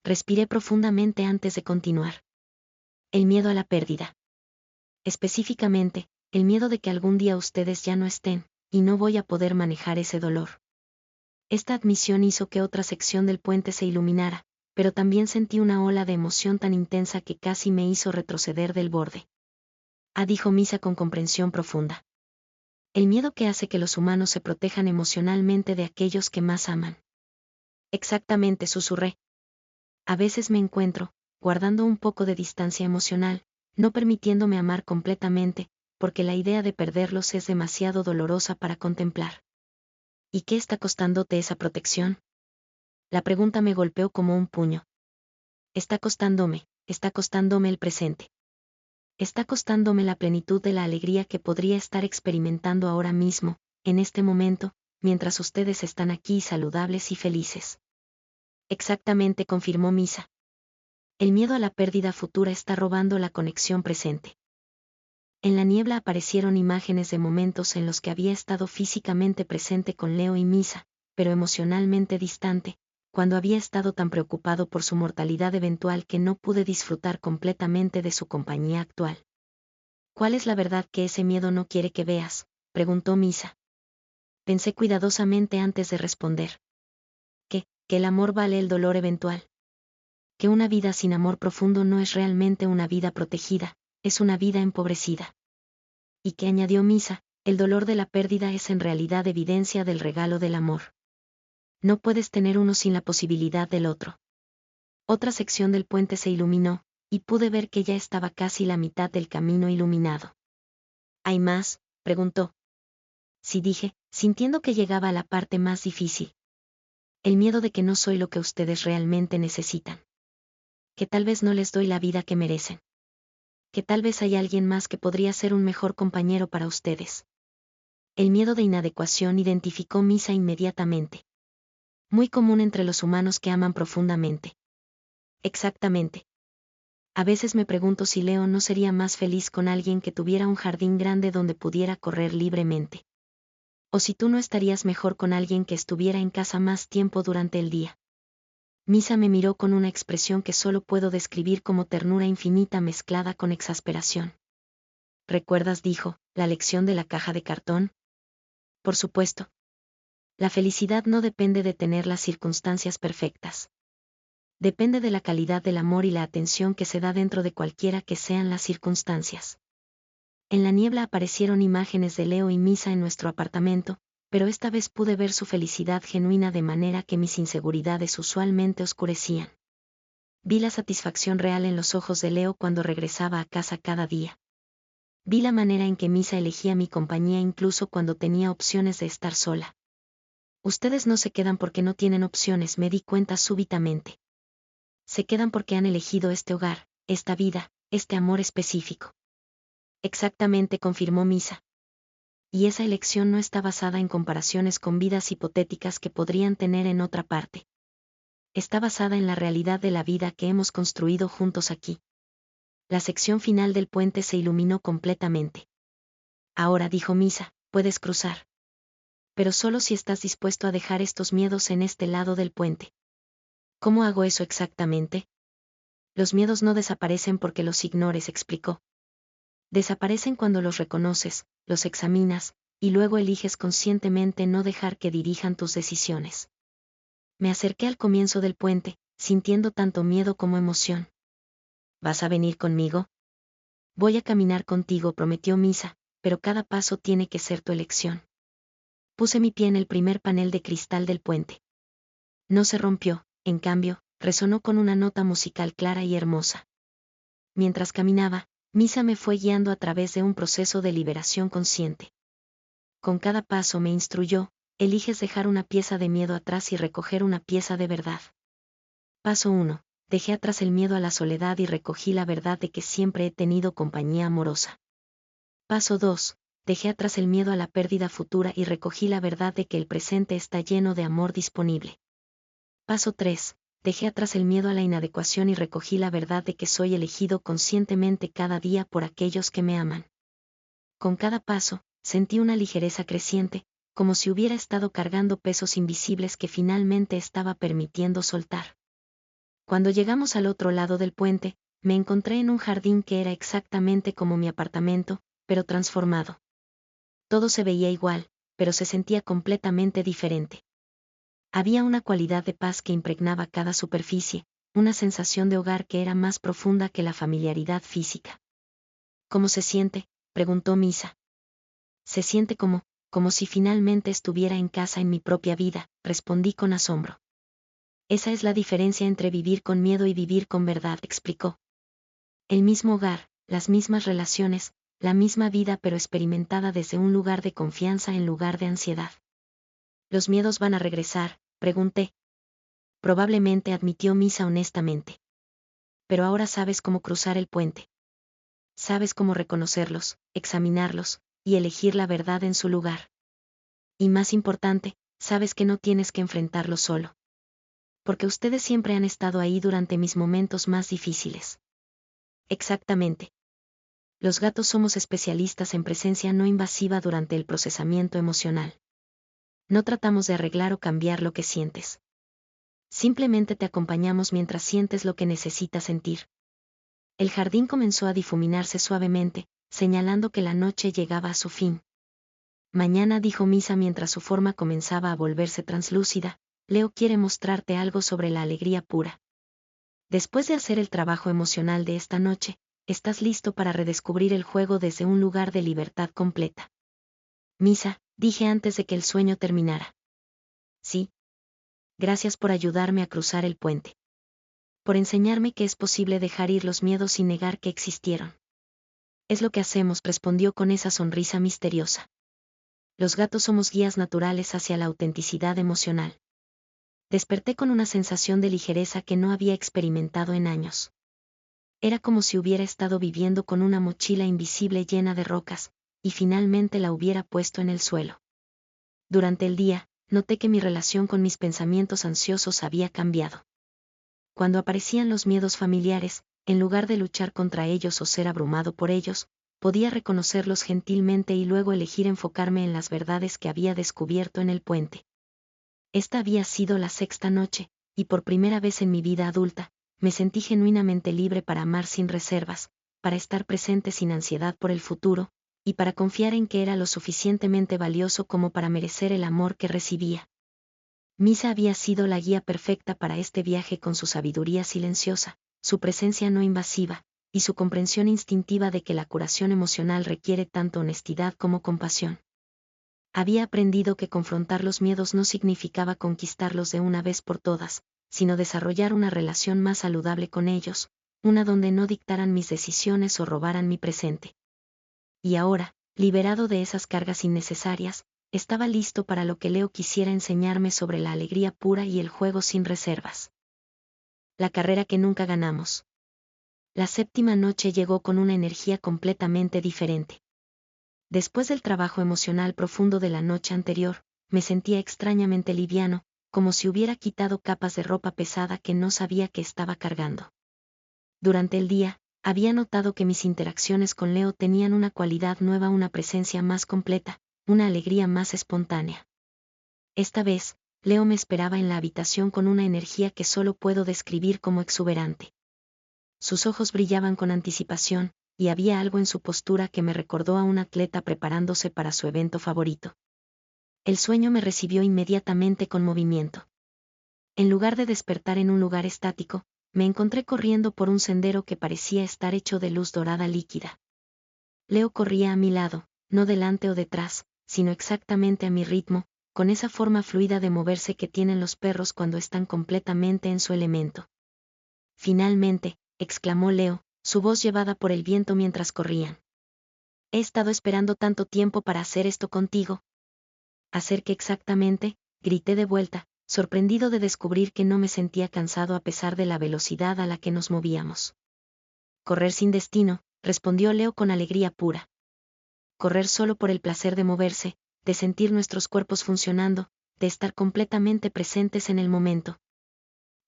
Respiré profundamente antes de continuar. El miedo a la pérdida. Específicamente, el miedo de que algún día ustedes ya no estén, y no voy a poder manejar ese dolor. Esta admisión hizo que otra sección del puente se iluminara, pero también sentí una ola de emoción tan intensa que casi me hizo retroceder del borde. Dijo Misa con comprensión profunda. El miedo que hace que los humanos se protejan emocionalmente de aquellos que más aman. Exactamente, susurré. A veces me encuentro, guardando un poco de distancia emocional, no permitiéndome amar completamente, porque la idea de perderlos es demasiado dolorosa para contemplar. ¿Y qué está costándote esa protección? La pregunta me golpeó como un puño. Está costándome el presente. Está costándome la plenitud de la alegría que podría estar experimentando ahora mismo, en este momento, mientras ustedes están aquí saludables y felices. Exactamente, confirmó Misa. El miedo a la pérdida futura está robando la conexión presente. En la niebla aparecieron imágenes de momentos en los que había estado físicamente presente con Leo y Misa, pero emocionalmente distante, cuando había estado tan preocupado por su mortalidad eventual que no pude disfrutar completamente de su compañía actual. ¿Cuál es la verdad que ese miedo no quiere que veas?, preguntó Misa. Pensé cuidadosamente antes de responder. Que el amor vale el dolor eventual. Que una vida sin amor profundo no es realmente una vida protegida, es una vida empobrecida. Y que, añadió Misa, el dolor de la pérdida es en realidad evidencia del regalo del amor. No puedes tener uno sin la posibilidad del otro. Otra sección del puente se iluminó, y pude ver que ya estaba casi la mitad del camino iluminado. ¿Hay más?, preguntó. Sí, dije, sintiendo que llegaba a la parte más difícil. El miedo de que no soy lo que ustedes realmente necesitan. Que tal vez no les doy la vida que merecen. Que tal vez hay alguien más que podría ser un mejor compañero para ustedes. El miedo de inadecuación identificó Misa inmediatamente. Muy común entre los humanos que aman profundamente. Exactamente. A veces me pregunto si Leo no sería más feliz con alguien que tuviera un jardín grande donde pudiera correr libremente. O si tú no estarías mejor con alguien que estuviera en casa más tiempo durante el día. Misa me miró con una expresión que solo puedo describir como ternura infinita mezclada con exasperación. ¿Recuerdas?, dijo, la lección de la caja de cartón? Por supuesto. La felicidad no depende de tener las circunstancias perfectas. Depende de la calidad del amor y la atención que se da dentro de cualquiera que sean las circunstancias. En la niebla aparecieron imágenes de Leo y Misa en nuestro apartamento, pero esta vez pude ver su felicidad genuina de manera que mis inseguridades usualmente oscurecían. Vi la satisfacción real en los ojos de Leo cuando regresaba a casa cada día. Vi la manera en que Misa elegía mi compañía incluso cuando tenía opciones de estar sola. Ustedes no se quedan porque no tienen opciones, me di cuenta súbitamente. Se quedan porque han elegido este hogar, esta vida, este amor específico. Exactamente, confirmó Misa. Y esa elección no está basada en comparaciones con vidas hipotéticas que podrían tener en otra parte. Está basada en la realidad de la vida que hemos construido juntos aquí. La sección final del puente se iluminó completamente. Ahora, dijo Misa, puedes cruzar. Pero solo si estás dispuesto a dejar estos miedos en este lado del puente. ¿Cómo hago eso exactamente? Los miedos no desaparecen porque los ignores, explicó. Desaparecen cuando los reconoces, los examinas, y luego eliges conscientemente no dejar que dirijan tus decisiones. Me acerqué al comienzo del puente, sintiendo tanto miedo como emoción. ¿Vas a venir conmigo? Voy a caminar contigo, prometió Misa, pero cada paso tiene que ser tu elección. Puse mi pie en el primer panel de cristal del puente. No se rompió, en cambio, resonó con una nota musical clara y hermosa. Mientras caminaba, Misa me fue guiando a través de un proceso de liberación consciente. Con cada paso me instruyó, eliges dejar una pieza de miedo atrás y recoger una pieza de verdad. Paso 1. Dejé atrás el miedo a la soledad y recogí la verdad de que siempre he tenido compañía amorosa. Paso 2. Dejé atrás el miedo a la pérdida futura y recogí la verdad de que el presente está lleno de amor disponible. Paso 3. Dejé atrás el miedo a la inadecuación y recogí la verdad de que soy elegido conscientemente cada día por aquellos que me aman. Con cada paso, sentí una ligereza creciente, como si hubiera estado cargando pesos invisibles que finalmente estaba permitiendo soltar. Cuando llegamos al otro lado del puente, me encontré en un jardín que era exactamente como mi apartamento, pero transformado. Todo se veía igual, pero se sentía completamente diferente. Había una cualidad de paz que impregnaba cada superficie, una sensación de hogar que era más profunda que la familiaridad física. ¿Cómo se siente?, preguntó Misa. Se siente como si finalmente estuviera en casa en mi propia vida, respondí con asombro. Esa es la diferencia entre vivir con miedo y vivir con verdad, explicó. El mismo hogar, las mismas relaciones, la misma vida pero experimentada desde un lugar de confianza en lugar de ansiedad. ¿Los miedos van a regresar?, pregunté. Probablemente, admitió Misa honestamente. Pero ahora sabes cómo cruzar el puente. Sabes cómo reconocerlos, examinarlos, y elegir la verdad en su lugar. Y más importante, sabes que no tienes que enfrentarlos solo. Porque ustedes siempre han estado ahí durante mis momentos más difíciles. Exactamente. Los gatos somos especialistas en presencia no invasiva durante el procesamiento emocional. No tratamos de arreglar o cambiar lo que sientes. Simplemente te acompañamos mientras sientes lo que necesitas sentir. El jardín comenzó a difuminarse suavemente, señalando que la noche llegaba a su fin. Mañana, dijo Misa mientras su forma comenzaba a volverse translúcida, Leo quiere mostrarte algo sobre la alegría pura. Después de hacer el trabajo emocional de esta noche, estás listo para redescubrir el juego desde un lugar de libertad completa. Misa, dije antes de que el sueño terminara. Sí. Gracias por ayudarme a cruzar el puente. Por enseñarme que es posible dejar ir los miedos sin negar que existieron. Es lo que hacemos, respondió con esa sonrisa misteriosa. Los gatos somos guías naturales hacia la autenticidad emocional. Desperté con una sensación de ligereza que no había experimentado en años. Era como si hubiera estado viviendo con una mochila invisible llena de rocas, y finalmente la hubiera puesto en el suelo. Durante el día, noté que mi relación con mis pensamientos ansiosos había cambiado. Cuando aparecían los miedos familiares, en lugar de luchar contra ellos o ser abrumado por ellos, podía reconocerlos gentilmente y luego elegir enfocarme en las verdades que había descubierto en el puente. Esta había sido la sexta noche, y por primera vez en mi vida adulta, me sentí genuinamente libre para amar sin reservas, para estar presente sin ansiedad por el futuro, y para confiar en que era lo suficientemente valioso como para merecer el amor que recibía. Misa había sido la guía perfecta para este viaje con su sabiduría silenciosa, su presencia no invasiva, y su comprensión instintiva de que la curación emocional requiere tanto honestidad como compasión. Había aprendido que confrontar los miedos no significaba conquistarlos de una vez por todas, sino desarrollar una relación más saludable con ellos, una donde no dictaran mis decisiones o robaran mi presente. Y ahora, liberado de esas cargas innecesarias, estaba listo para lo que Leo quisiera enseñarme sobre la alegría pura y el juego sin reservas. La carrera que nunca ganamos. La séptima noche llegó con una energía completamente diferente. Después del trabajo emocional profundo de la noche anterior, me sentía extrañamente liviano, como si hubiera quitado capas de ropa pesada que no sabía que estaba cargando. Durante el día, había notado que mis interacciones con Leo tenían una cualidad nueva, una presencia más completa, una alegría más espontánea. Esta vez, Leo me esperaba en la habitación con una energía que solo puedo describir como exuberante. Sus ojos brillaban con anticipación, y había algo en su postura que me recordó a un atleta preparándose para su evento favorito. El sueño me recibió inmediatamente con movimiento. En lugar de despertar en un lugar estático, me encontré corriendo por un sendero que parecía estar hecho de luz dorada líquida. Leo corría a mi lado, no delante o detrás, sino exactamente a mi ritmo, con esa forma fluida de moverse que tienen los perros cuando están completamente en su elemento. Finalmente, exclamó Leo, su voz llevada por el viento mientras corrían. He estado esperando tanto tiempo para hacer esto contigo. ¿Hacer qué exactamente?, grité de vuelta, sorprendido de descubrir que no me sentía cansado a pesar de la velocidad a la que nos movíamos. Correr sin destino, respondió Leo con alegría pura. Correr solo por el placer de moverse, de sentir nuestros cuerpos funcionando, de estar completamente presentes en el momento.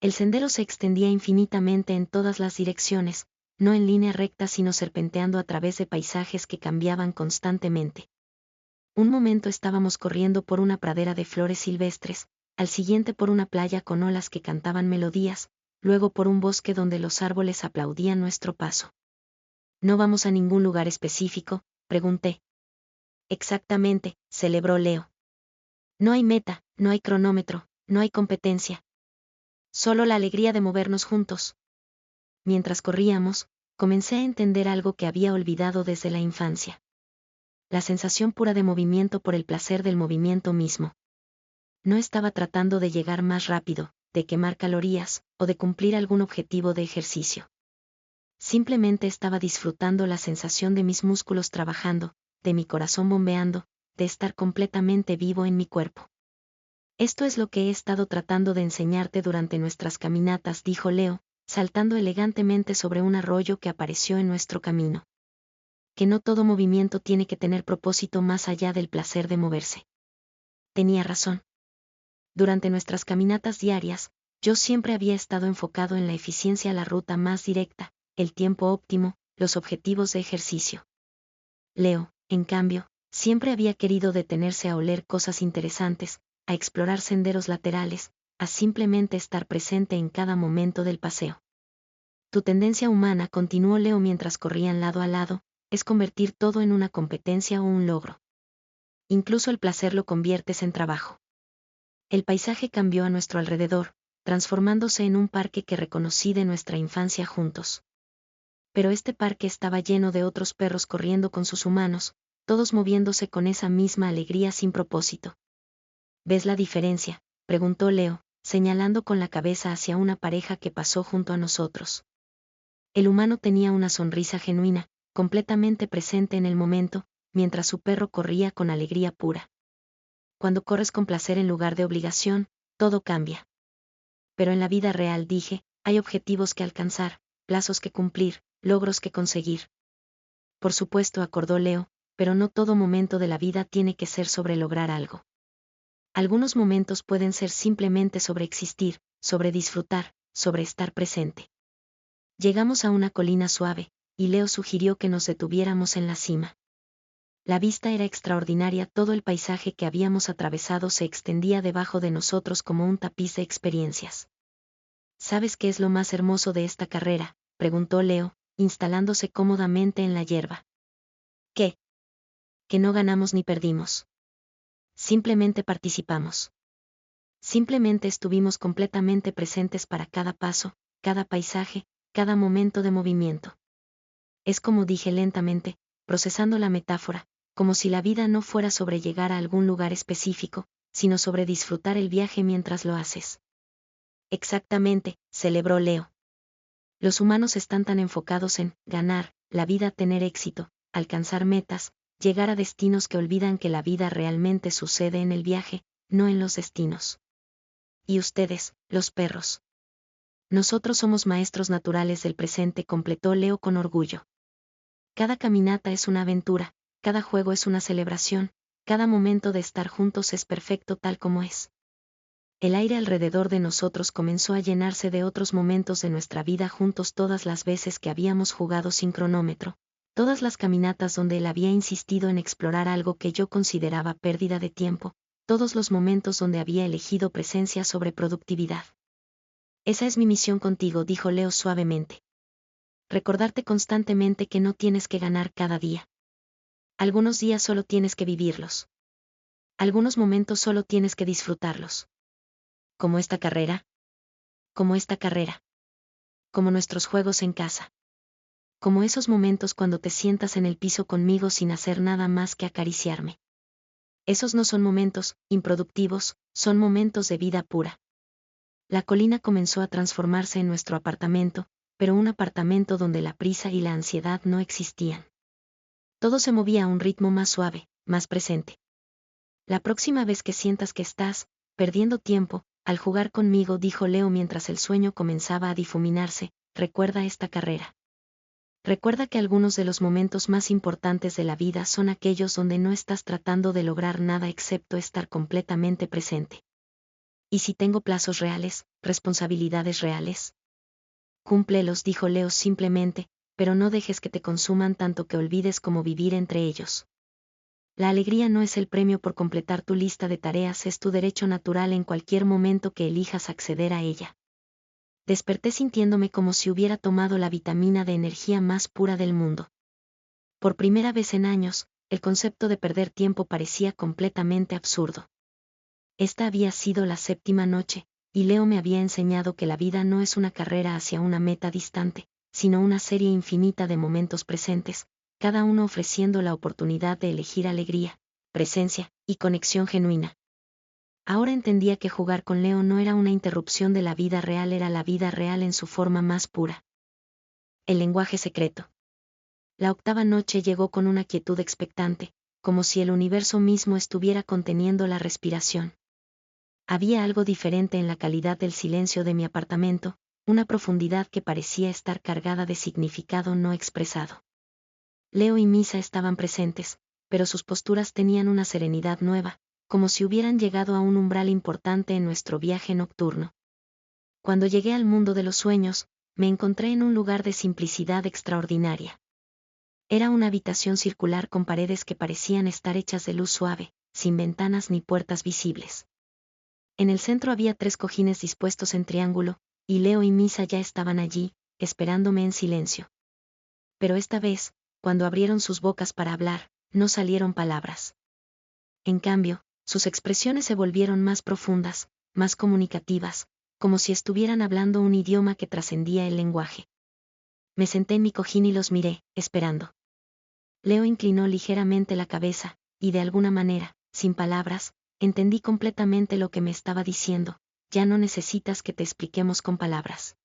El sendero se extendía infinitamente en todas las direcciones, no en línea recta sino serpenteando a través de paisajes que cambiaban constantemente. Un momento estábamos corriendo por una pradera de flores silvestres, al siguiente por una playa con olas que cantaban melodías, luego por un bosque donde los árboles aplaudían nuestro paso. ¿No vamos a ningún lugar específico?, pregunté. Exactamente, celebró Leo. No hay meta, no hay cronómetro, no hay competencia. Solo la alegría de movernos juntos. Mientras corríamos, comencé a entender algo que había olvidado desde la infancia. La sensación pura de movimiento por el placer del movimiento mismo. No estaba tratando de llegar más rápido, de quemar calorías, o de cumplir algún objetivo de ejercicio. Simplemente estaba disfrutando la sensación de mis músculos trabajando, de mi corazón bombeando, de estar completamente vivo en mi cuerpo. Esto es lo que he estado tratando de enseñarte durante nuestras caminatas, dijo Leo, saltando elegantemente sobre un arroyo que apareció en nuestro camino. Que no todo movimiento tiene que tener propósito más allá del placer de moverse. Tenía razón. Durante nuestras caminatas diarias, yo siempre había estado enfocado en la eficiencia, la ruta más directa, el tiempo óptimo, los objetivos de ejercicio. Leo, en cambio, siempre había querido detenerse a oler cosas interesantes, a explorar senderos laterales, a simplemente estar presente en cada momento del paseo. Tu tendencia humana, continuó Leo mientras corrían lado a lado, es convertir todo en una competencia o un logro. Incluso el placer lo conviertes en trabajo. El paisaje cambió a nuestro alrededor, transformándose en un parque que reconocí de nuestra infancia juntos. Pero este parque estaba lleno de otros perros corriendo con sus humanos, todos moviéndose con esa misma alegría sin propósito. ¿Ves la diferencia?, preguntó Leo, señalando con la cabeza hacia una pareja que pasó junto a nosotros. El humano tenía una sonrisa genuina, completamente presente en el momento, mientras su perro corría con alegría pura. Cuando corres con placer en lugar de obligación, todo cambia. Pero en la vida real, dije, hay objetivos que alcanzar, plazos que cumplir, logros que conseguir. Por supuesto, acordó Leo, pero no todo momento de la vida tiene que ser sobre lograr algo. Algunos momentos pueden ser simplemente sobre existir, sobre disfrutar, sobre estar presente. Llegamos a una colina suave, y Leo sugirió que nos detuviéramos en la cima. La vista era extraordinaria, todo el paisaje que habíamos atravesado se extendía debajo de nosotros como un tapiz de experiencias. ¿Sabes qué es lo más hermoso de esta carrera?, preguntó Leo, instalándose cómodamente en la hierba. ¿Qué? Que no ganamos ni perdimos. Simplemente participamos. Simplemente estuvimos completamente presentes para cada paso, cada paisaje, cada momento de movimiento. Es como dije lentamente, procesando la metáfora, como si la vida no fuera sobre llegar a algún lugar específico, sino sobre disfrutar el viaje mientras lo haces. Exactamente, celebró Leo. Los humanos están tan enfocados en ganar, la vida, tener éxito, alcanzar metas, llegar a destinos que olvidan que la vida realmente sucede en el viaje, no en los destinos. Y ustedes, los perros. Nosotros somos maestros naturales del presente, completó Leo con orgullo. Cada caminata es una aventura, cada juego es una celebración, cada momento de estar juntos es perfecto tal como es. El aire alrededor de nosotros comenzó a llenarse de otros momentos de nuestra vida juntos, todas las veces que habíamos jugado sin cronómetro, todas las caminatas donde él había insistido en explorar algo que yo consideraba pérdida de tiempo, todos los momentos donde había elegido presencia sobre productividad. Esa es mi misión contigo, dijo Leo suavemente. Recordarte constantemente que no tienes que ganar cada día. Algunos días solo tienes que vivirlos. Algunos momentos solo tienes que disfrutarlos. Como esta carrera. Como esta carrera. Como nuestros juegos en casa. Como esos momentos cuando te sientas en el piso conmigo sin hacer nada más que acariciarme. Esos no son momentos improductivos, son momentos de vida pura. La colina comenzó a transformarse en nuestro apartamento, pero un apartamento donde la prisa y la ansiedad no existían. Todo se movía a un ritmo más suave, más presente. La próxima vez que sientas que estás perdiendo tiempo al jugar conmigo, dijo Leo mientras el sueño comenzaba a difuminarse, recuerda esta carrera. Recuerda que algunos de los momentos más importantes de la vida son aquellos donde no estás tratando de lograr nada excepto estar completamente presente. ¿Y si tengo plazos reales, responsabilidades reales? Cúmplelos, dijo Leo simplemente, pero no dejes que te consuman tanto que olvides cómo vivir entre ellos. La alegría no es el premio por completar tu lista de tareas, es tu derecho natural en cualquier momento que elijas acceder a ella. Desperté sintiéndome como si hubiera tomado la vitamina de energía más pura del mundo. Por primera vez en años, el concepto de perder tiempo parecía completamente absurdo. Esta había sido la 7ª noche, y Leo me había enseñado que la vida no es una carrera hacia una meta distante, sino una serie infinita de momentos presentes, cada uno ofreciendo la oportunidad de elegir alegría, presencia y conexión genuina. Ahora entendía que jugar con Leo no era una interrupción de la vida real, era la vida real en su forma más pura. El lenguaje secreto. La 8ª noche llegó con una quietud expectante, como si el universo mismo estuviera conteniendo la respiración. Había algo diferente en la calidad del silencio de mi apartamento, una profundidad que parecía estar cargada de significado no expresado. Leo y Misa estaban presentes, pero sus posturas tenían una serenidad nueva, como si hubieran llegado a un umbral importante en nuestro viaje nocturno. Cuando llegué al mundo de los sueños, me encontré en un lugar de simplicidad extraordinaria. Era una habitación circular con paredes que parecían estar hechas de luz suave, sin ventanas ni puertas visibles. En el centro había 3 cojines dispuestos en triángulo, y Leo y Misa ya estaban allí, esperándome en silencio. Pero esta vez, cuando abrieron sus bocas para hablar, no salieron palabras. En cambio, sus expresiones se volvieron más profundas, más comunicativas, como si estuvieran hablando un idioma que trascendía el lenguaje. Me senté en mi cojín y los miré, esperando. Leo inclinó ligeramente la cabeza, y de alguna manera, sin palabras, entendí completamente lo que me estaba diciendo: ya no necesitas que te expliquemos con palabras.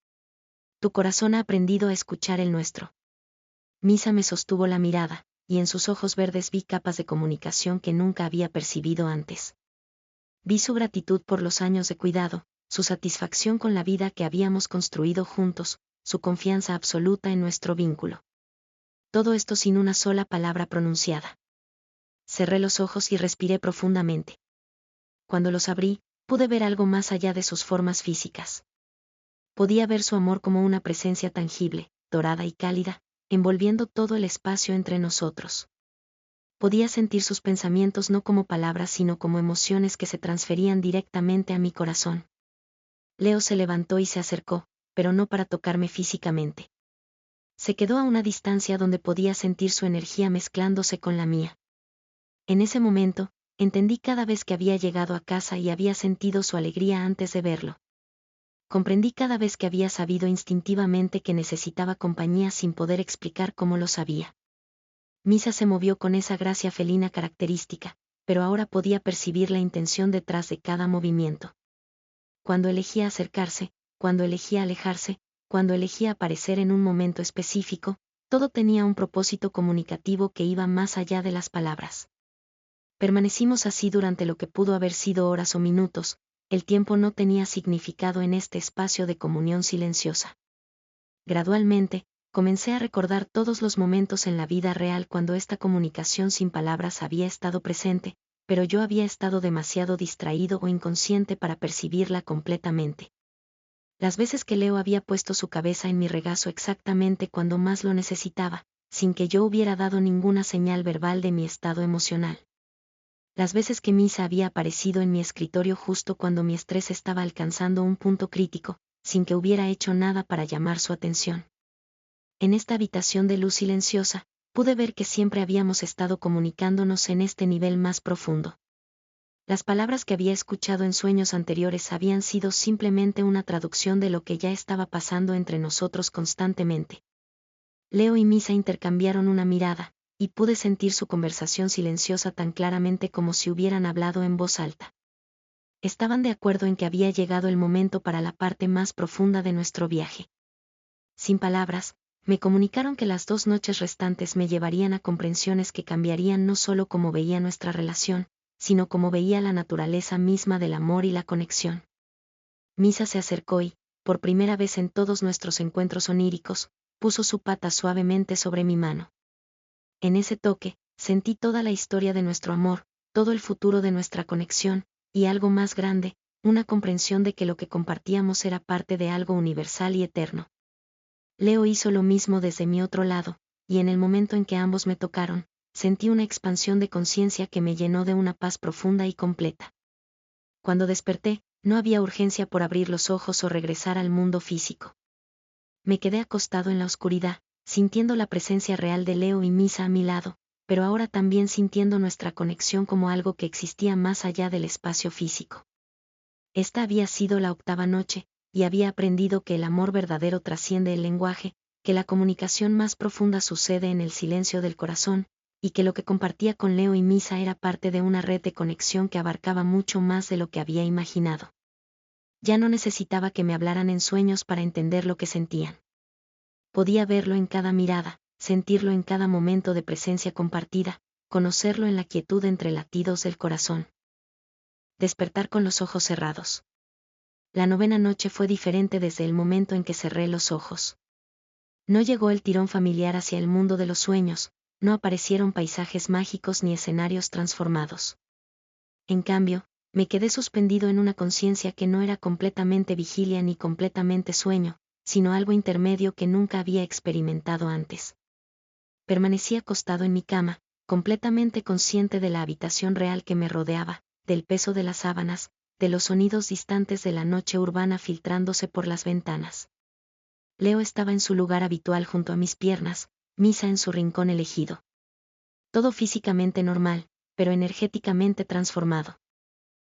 Tu corazón ha aprendido a escuchar el nuestro. Misa me sostuvo la mirada, y en sus ojos verdes vi capas de comunicación que nunca había percibido antes. Vi su gratitud por los años de cuidado, su satisfacción con la vida que habíamos construido juntos, su confianza absoluta en nuestro vínculo. Todo esto sin una sola palabra pronunciada. Cerré los ojos y respiré profundamente. Cuando los abrí, pude ver algo más allá de sus formas físicas. Podía ver su amor como una presencia tangible, dorada y cálida, envolviendo todo el espacio entre nosotros. Podía sentir sus pensamientos no como palabras sino como emociones que se transferían directamente a mi corazón. Leo se levantó y se acercó, pero no para tocarme físicamente. Se quedó a una distancia donde podía sentir su energía mezclándose con la mía. En ese momento, entendí cada vez que había llegado a casa y había sentido su alegría antes de verlo. Comprendí cada vez que había sabido instintivamente que necesitaba compañía sin poder explicar cómo lo sabía. Misa se movió con esa gracia felina característica, pero ahora podía percibir la intención detrás de cada movimiento. Cuando elegía acercarse, cuando elegía alejarse, cuando elegía aparecer en un momento específico, todo tenía un propósito comunicativo que iba más allá de las palabras. Permanecimos así durante lo que pudo haber sido horas o minutos. El tiempo no tenía significado en este espacio de comunión silenciosa. Gradualmente, comencé a recordar todos los momentos en la vida real cuando esta comunicación sin palabras había estado presente, pero yo había estado demasiado distraído o inconsciente para percibirla completamente. Las veces que Leo había puesto su cabeza en mi regazo exactamente cuando más lo necesitaba, sin que yo hubiera dado ninguna señal verbal de mi estado emocional. Las veces que Misa había aparecido en mi escritorio justo cuando mi estrés estaba alcanzando un punto crítico, sin que hubiera hecho nada para llamar su atención. En esta habitación de luz silenciosa, pude ver que siempre habíamos estado comunicándonos en este nivel más profundo. Las palabras que había escuchado en sueños anteriores habían sido simplemente una traducción de lo que ya estaba pasando entre nosotros constantemente. Leo y Misa intercambiaron una mirada, y pude sentir su conversación silenciosa tan claramente como si hubieran hablado en voz alta. Estaban de acuerdo en que había llegado el momento para la parte más profunda de nuestro viaje. Sin palabras, me comunicaron que las 2 noches restantes me llevarían a comprensiones que cambiarían no solo cómo veía nuestra relación, sino cómo veía la naturaleza misma del amor y la conexión. Misa se acercó y, por primera vez en todos nuestros encuentros oníricos, puso su pata suavemente sobre mi mano. En ese toque, sentí toda la historia de nuestro amor, todo el futuro de nuestra conexión, y algo más grande, una comprensión de que lo que compartíamos era parte de algo universal y eterno. Leo hizo lo mismo desde mi otro lado, y en el momento en que ambos me tocaron, sentí una expansión de conciencia que me llenó de una paz profunda y completa. Cuando desperté, no había urgencia por abrir los ojos o regresar al mundo físico. Me quedé acostado en la oscuridad, sintiendo la presencia real de Leo y Misa a mi lado, pero ahora también sintiendo nuestra conexión como algo que existía más allá del espacio físico. Esta había sido la 8ª noche, y había aprendido que el amor verdadero trasciende el lenguaje, que la comunicación más profunda sucede en el silencio del corazón, y que lo que compartía con Leo y Misa era parte de una red de conexión que abarcaba mucho más de lo que había imaginado. Ya no necesitaba que me hablaran en sueños para entender lo que sentían. Podía verlo en cada mirada, sentirlo en cada momento de presencia compartida, conocerlo en la quietud entre latidos del corazón. Despertar con los ojos cerrados. La 9ª noche fue diferente desde el momento en que cerré los ojos. No llegó el tirón familiar hacia el mundo de los sueños, no aparecieron paisajes mágicos ni escenarios transformados. En cambio, me quedé suspendido en una conciencia que no era completamente vigilia ni completamente sueño, sino algo intermedio que nunca había experimentado antes. Permanecí acostado en mi cama, completamente consciente de la habitación real que me rodeaba, del peso de las sábanas, de los sonidos distantes de la noche urbana filtrándose por las ventanas. Leo estaba en su lugar habitual junto a mis piernas, Misa en su rincón elegido. Todo físicamente normal, pero energéticamente transformado.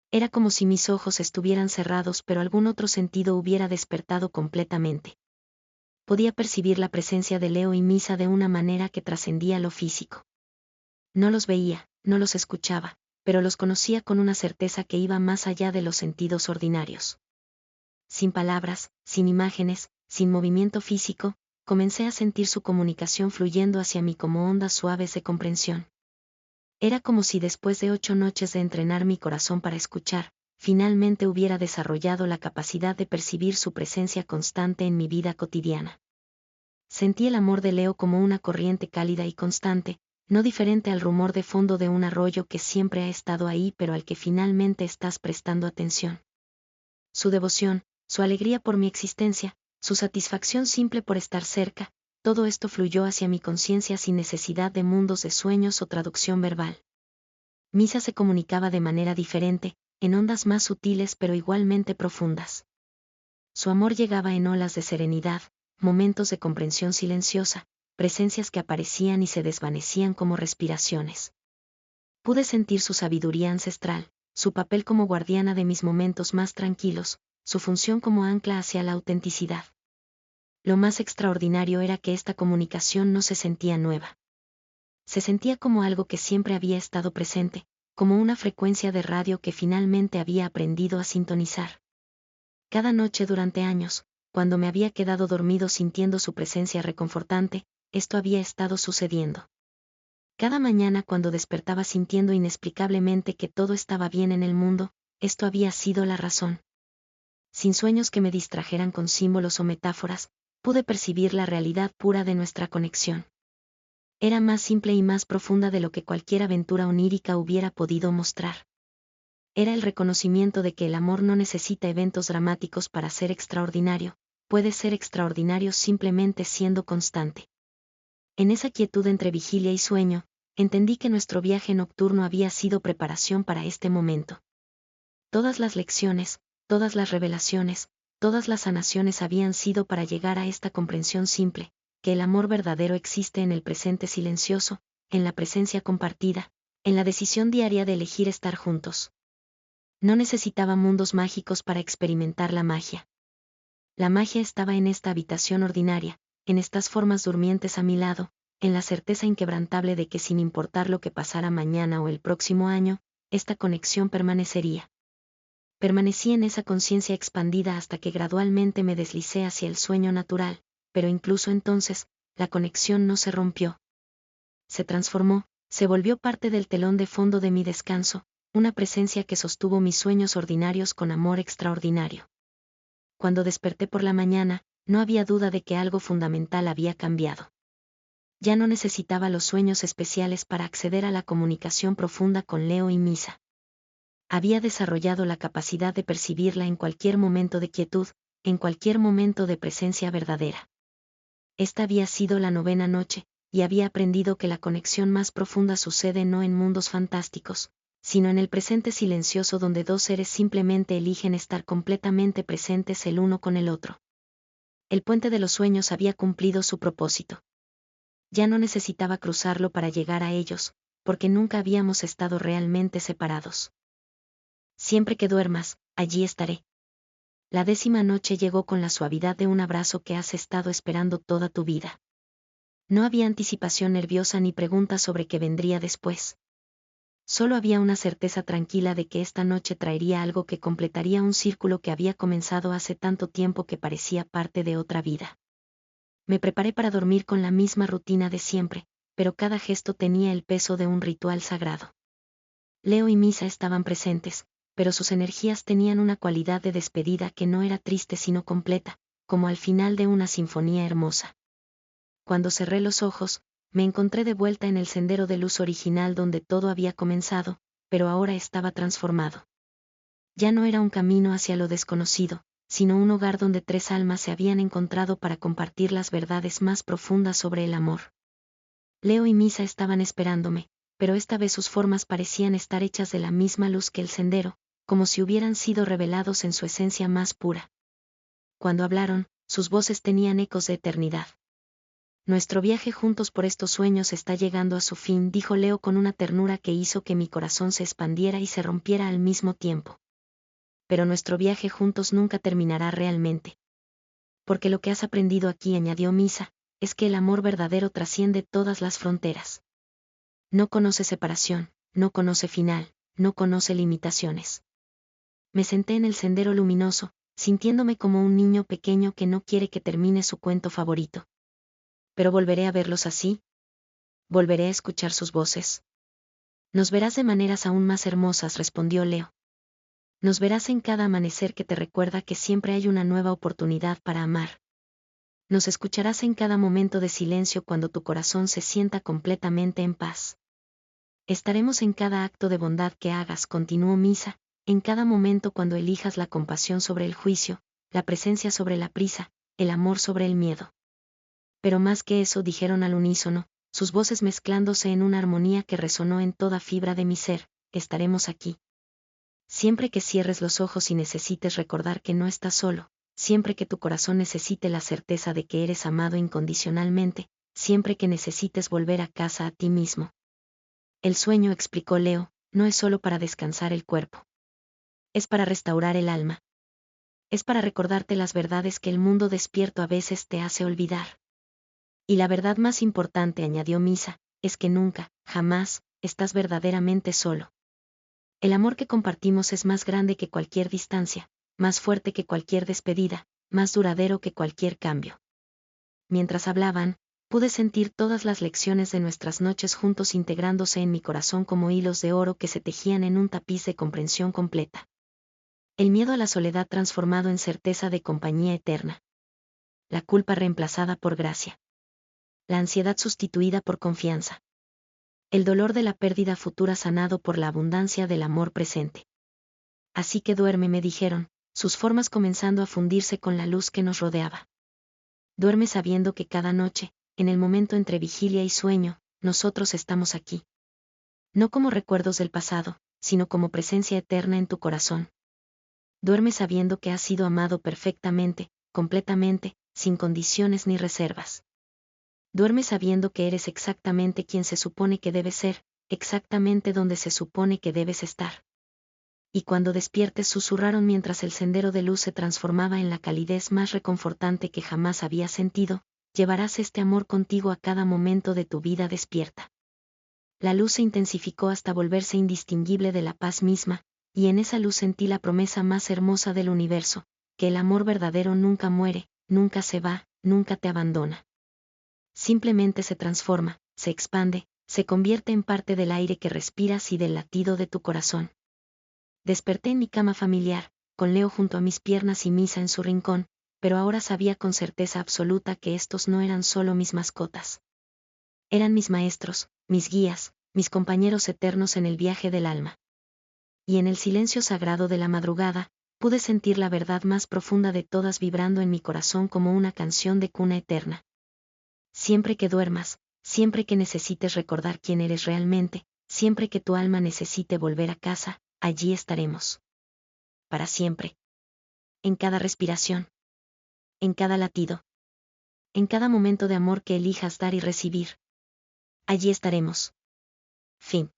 Era como si mis ojos estuvieran cerrados pero algún otro sentido hubiera despertado completamente. Podía percibir la presencia de Leo y Misa de una manera que trascendía lo físico. No los veía, no los escuchaba, pero los conocía con una certeza que iba más allá de los sentidos ordinarios. Sin palabras, sin imágenes, sin movimiento físico, comencé a sentir su comunicación fluyendo hacia mí como ondas suaves de comprensión. Era como si después de 8 noches de entrenar mi corazón para escuchar, finalmente hubiera desarrollado la capacidad de percibir su presencia constante en mi vida cotidiana. Sentí el amor de Leo como una corriente cálida y constante, no diferente al rumor de fondo de un arroyo que siempre ha estado ahí pero al que finalmente estás prestando atención. Su devoción, su alegría por mi existencia, su satisfacción simple por estar cerca, todo esto fluyó hacia mi conciencia sin necesidad de mundos de sueños o traducción verbal. Misa se comunicaba de manera diferente, en ondas más sutiles pero igualmente profundas. Su amor llegaba en olas de serenidad, momentos de comprensión silenciosa, presencias que aparecían y se desvanecían como respiraciones. Pude sentir su sabiduría ancestral, su papel como guardiana de mis momentos más tranquilos, su función como ancla hacia la autenticidad. Lo más extraordinario era que esta comunicación no se sentía nueva. Se sentía como algo que siempre había estado presente, como una frecuencia de radio que finalmente había aprendido a sintonizar. Cada noche durante años, cuando me había quedado dormido sintiendo su presencia reconfortante, esto había estado sucediendo. Cada mañana cuando despertaba sintiendo inexplicablemente que todo estaba bien en el mundo, esto había sido la razón. Sin sueños que me distrajeran con símbolos o metáforas, pude percibir la realidad pura de nuestra conexión. Era más simple y más profunda de lo que cualquier aventura onírica hubiera podido mostrar. Era el reconocimiento de que el amor no necesita eventos dramáticos para ser extraordinario, puede ser extraordinario simplemente siendo constante. En esa quietud entre vigilia y sueño, entendí que nuestro viaje nocturno había sido preparación para este momento. Todas las lecciones, todas las revelaciones, todas las sanaciones habían sido para llegar a esta comprensión simple, que el amor verdadero existe en el presente silencioso, en la presencia compartida, en la decisión diaria de elegir estar juntos. No necesitaba mundos mágicos para experimentar la magia. La magia estaba en esta habitación ordinaria, en estas formas durmientes a mi lado, en la certeza inquebrantable de que sin importar lo que pasara mañana o el próximo año, esta conexión permanecería. Permanecí en esa conciencia expandida hasta que gradualmente me deslicé hacia el sueño natural, pero incluso entonces, la conexión no se rompió. Se transformó, se volvió parte del telón de fondo de mi descanso, una presencia que sostuvo mis sueños ordinarios con amor extraordinario. Cuando desperté por la mañana, no había duda de que algo fundamental había cambiado. Ya no necesitaba los sueños especiales para acceder a la comunicación profunda con Leo y Misa. Había desarrollado la capacidad de percibirla en cualquier momento de quietud, en cualquier momento de presencia verdadera. Esta había sido la 9ª noche, y había aprendido que la conexión más profunda sucede no en mundos fantásticos, sino en el presente silencioso donde dos seres simplemente eligen estar completamente presentes el uno con el otro. El puente de los sueños había cumplido su propósito. Ya no necesitaba cruzarlo para llegar a ellos, porque nunca habíamos estado realmente separados. Siempre que duermas, allí estaré. La 10ª noche llegó con la suavidad de un abrazo que has estado esperando toda tu vida. No había anticipación nerviosa ni preguntas sobre qué vendría después. Solo había una certeza tranquila de que esta noche traería algo que completaría un círculo que había comenzado hace tanto tiempo que parecía parte de otra vida. Me preparé para dormir con la misma rutina de siempre, pero cada gesto tenía el peso de un ritual sagrado. Leo y Misa estaban presentes, pero sus energías tenían una cualidad de despedida que no era triste sino completa, como al final de una sinfonía hermosa. Cuando cerré los ojos, me encontré de vuelta en el sendero de luz original donde todo había comenzado, pero ahora estaba transformado. Ya no era un camino hacia lo desconocido, sino un hogar donde 3 almas se habían encontrado para compartir las verdades más profundas sobre el amor. Leo y Misa estaban esperándome, pero esta vez sus formas parecían estar hechas de la misma luz que el sendero, como si hubieran sido revelados en su esencia más pura. Cuando hablaron, sus voces tenían ecos de eternidad. Nuestro viaje juntos por estos sueños está llegando a su fin, dijo Leo con una ternura que hizo que mi corazón se expandiera y se rompiera al mismo tiempo. Pero nuestro viaje juntos nunca terminará realmente. Porque lo que has aprendido aquí, añadió Misa, es que el amor verdadero trasciende todas las fronteras. No conoce separación, no conoce final, no conoce limitaciones. Me senté en el sendero luminoso, sintiéndome como un niño pequeño que no quiere que termine su cuento favorito. Pero volveré a verlos así. Volveré a escuchar sus voces. Nos verás de maneras aún más hermosas, respondió Leo. Nos verás en cada amanecer que te recuerda que siempre hay una nueva oportunidad para amar. Nos escucharás en cada momento de silencio cuando tu corazón se sienta completamente en paz. Estaremos en cada acto de bondad que hagas, continuó Misa, en cada momento cuando elijas la compasión sobre el juicio, la presencia sobre la prisa, el amor sobre el miedo. Pero más que eso, dijeron al unísono, sus voces mezclándose en una armonía que resonó en toda fibra de mi ser, estaremos aquí. Siempre que cierres los ojos y necesites recordar que no estás solo, siempre que tu corazón necesite la certeza de que eres amado incondicionalmente, siempre que necesites volver a casa a ti mismo. El sueño, explicó Leo, no es solo para descansar el cuerpo. Es para restaurar el alma. Es para recordarte las verdades que el mundo despierto a veces te hace olvidar. Y la verdad más importante, añadió Misa, es que nunca, jamás, estás verdaderamente solo. El amor que compartimos es más grande que cualquier distancia, más fuerte que cualquier despedida, más duradero que cualquier cambio. Mientras hablaban, pude sentir todas las lecciones de nuestras noches juntos integrándose en mi corazón como hilos de oro que se tejían en un tapiz de comprensión completa. El miedo a la soledad transformado en certeza de compañía eterna. La culpa reemplazada por gracia. La ansiedad sustituida por confianza. El dolor de la pérdida futura sanado por la abundancia del amor presente. Así que duerme, me dijeron, sus formas comenzando a fundirse con la luz que nos rodeaba. Duerme sabiendo que cada noche, en el momento entre vigilia y sueño, nosotros estamos aquí. No como recuerdos del pasado, sino como presencia eterna en tu corazón. Duerme sabiendo que has sido amado perfectamente, completamente, sin condiciones ni reservas. Duerme sabiendo que eres exactamente quien se supone que debes ser, exactamente donde se supone que debes estar. Y cuando despiertes, susurraron mientras el sendero de luz se transformaba en la calidez más reconfortante que jamás había sentido, llevarás este amor contigo a cada momento de tu vida despierta. La luz se intensificó hasta volverse indistinguible de la paz misma, y en esa luz sentí la promesa más hermosa del universo, que el amor verdadero nunca muere, nunca se va, nunca te abandona. Simplemente se transforma, se expande, se convierte en parte del aire que respiras y del latido de tu corazón. Desperté en mi cama familiar, con Leo junto a mis piernas y Misa en su rincón, pero ahora sabía con certeza absoluta que estos no eran solo mis mascotas. Eran mis maestros, mis guías, mis compañeros eternos en el viaje del alma. Y en el silencio sagrado de la madrugada, pude sentir la verdad más profunda de todas vibrando en mi corazón como una canción de cuna eterna. Siempre que duermas, siempre que necesites recordar quién eres realmente, Siempre que tu alma necesite volver a casa, allí estaremos. Para siempre. En cada respiración. En cada latido. En cada momento de amor que elijas dar y recibir. Allí estaremos. Fin.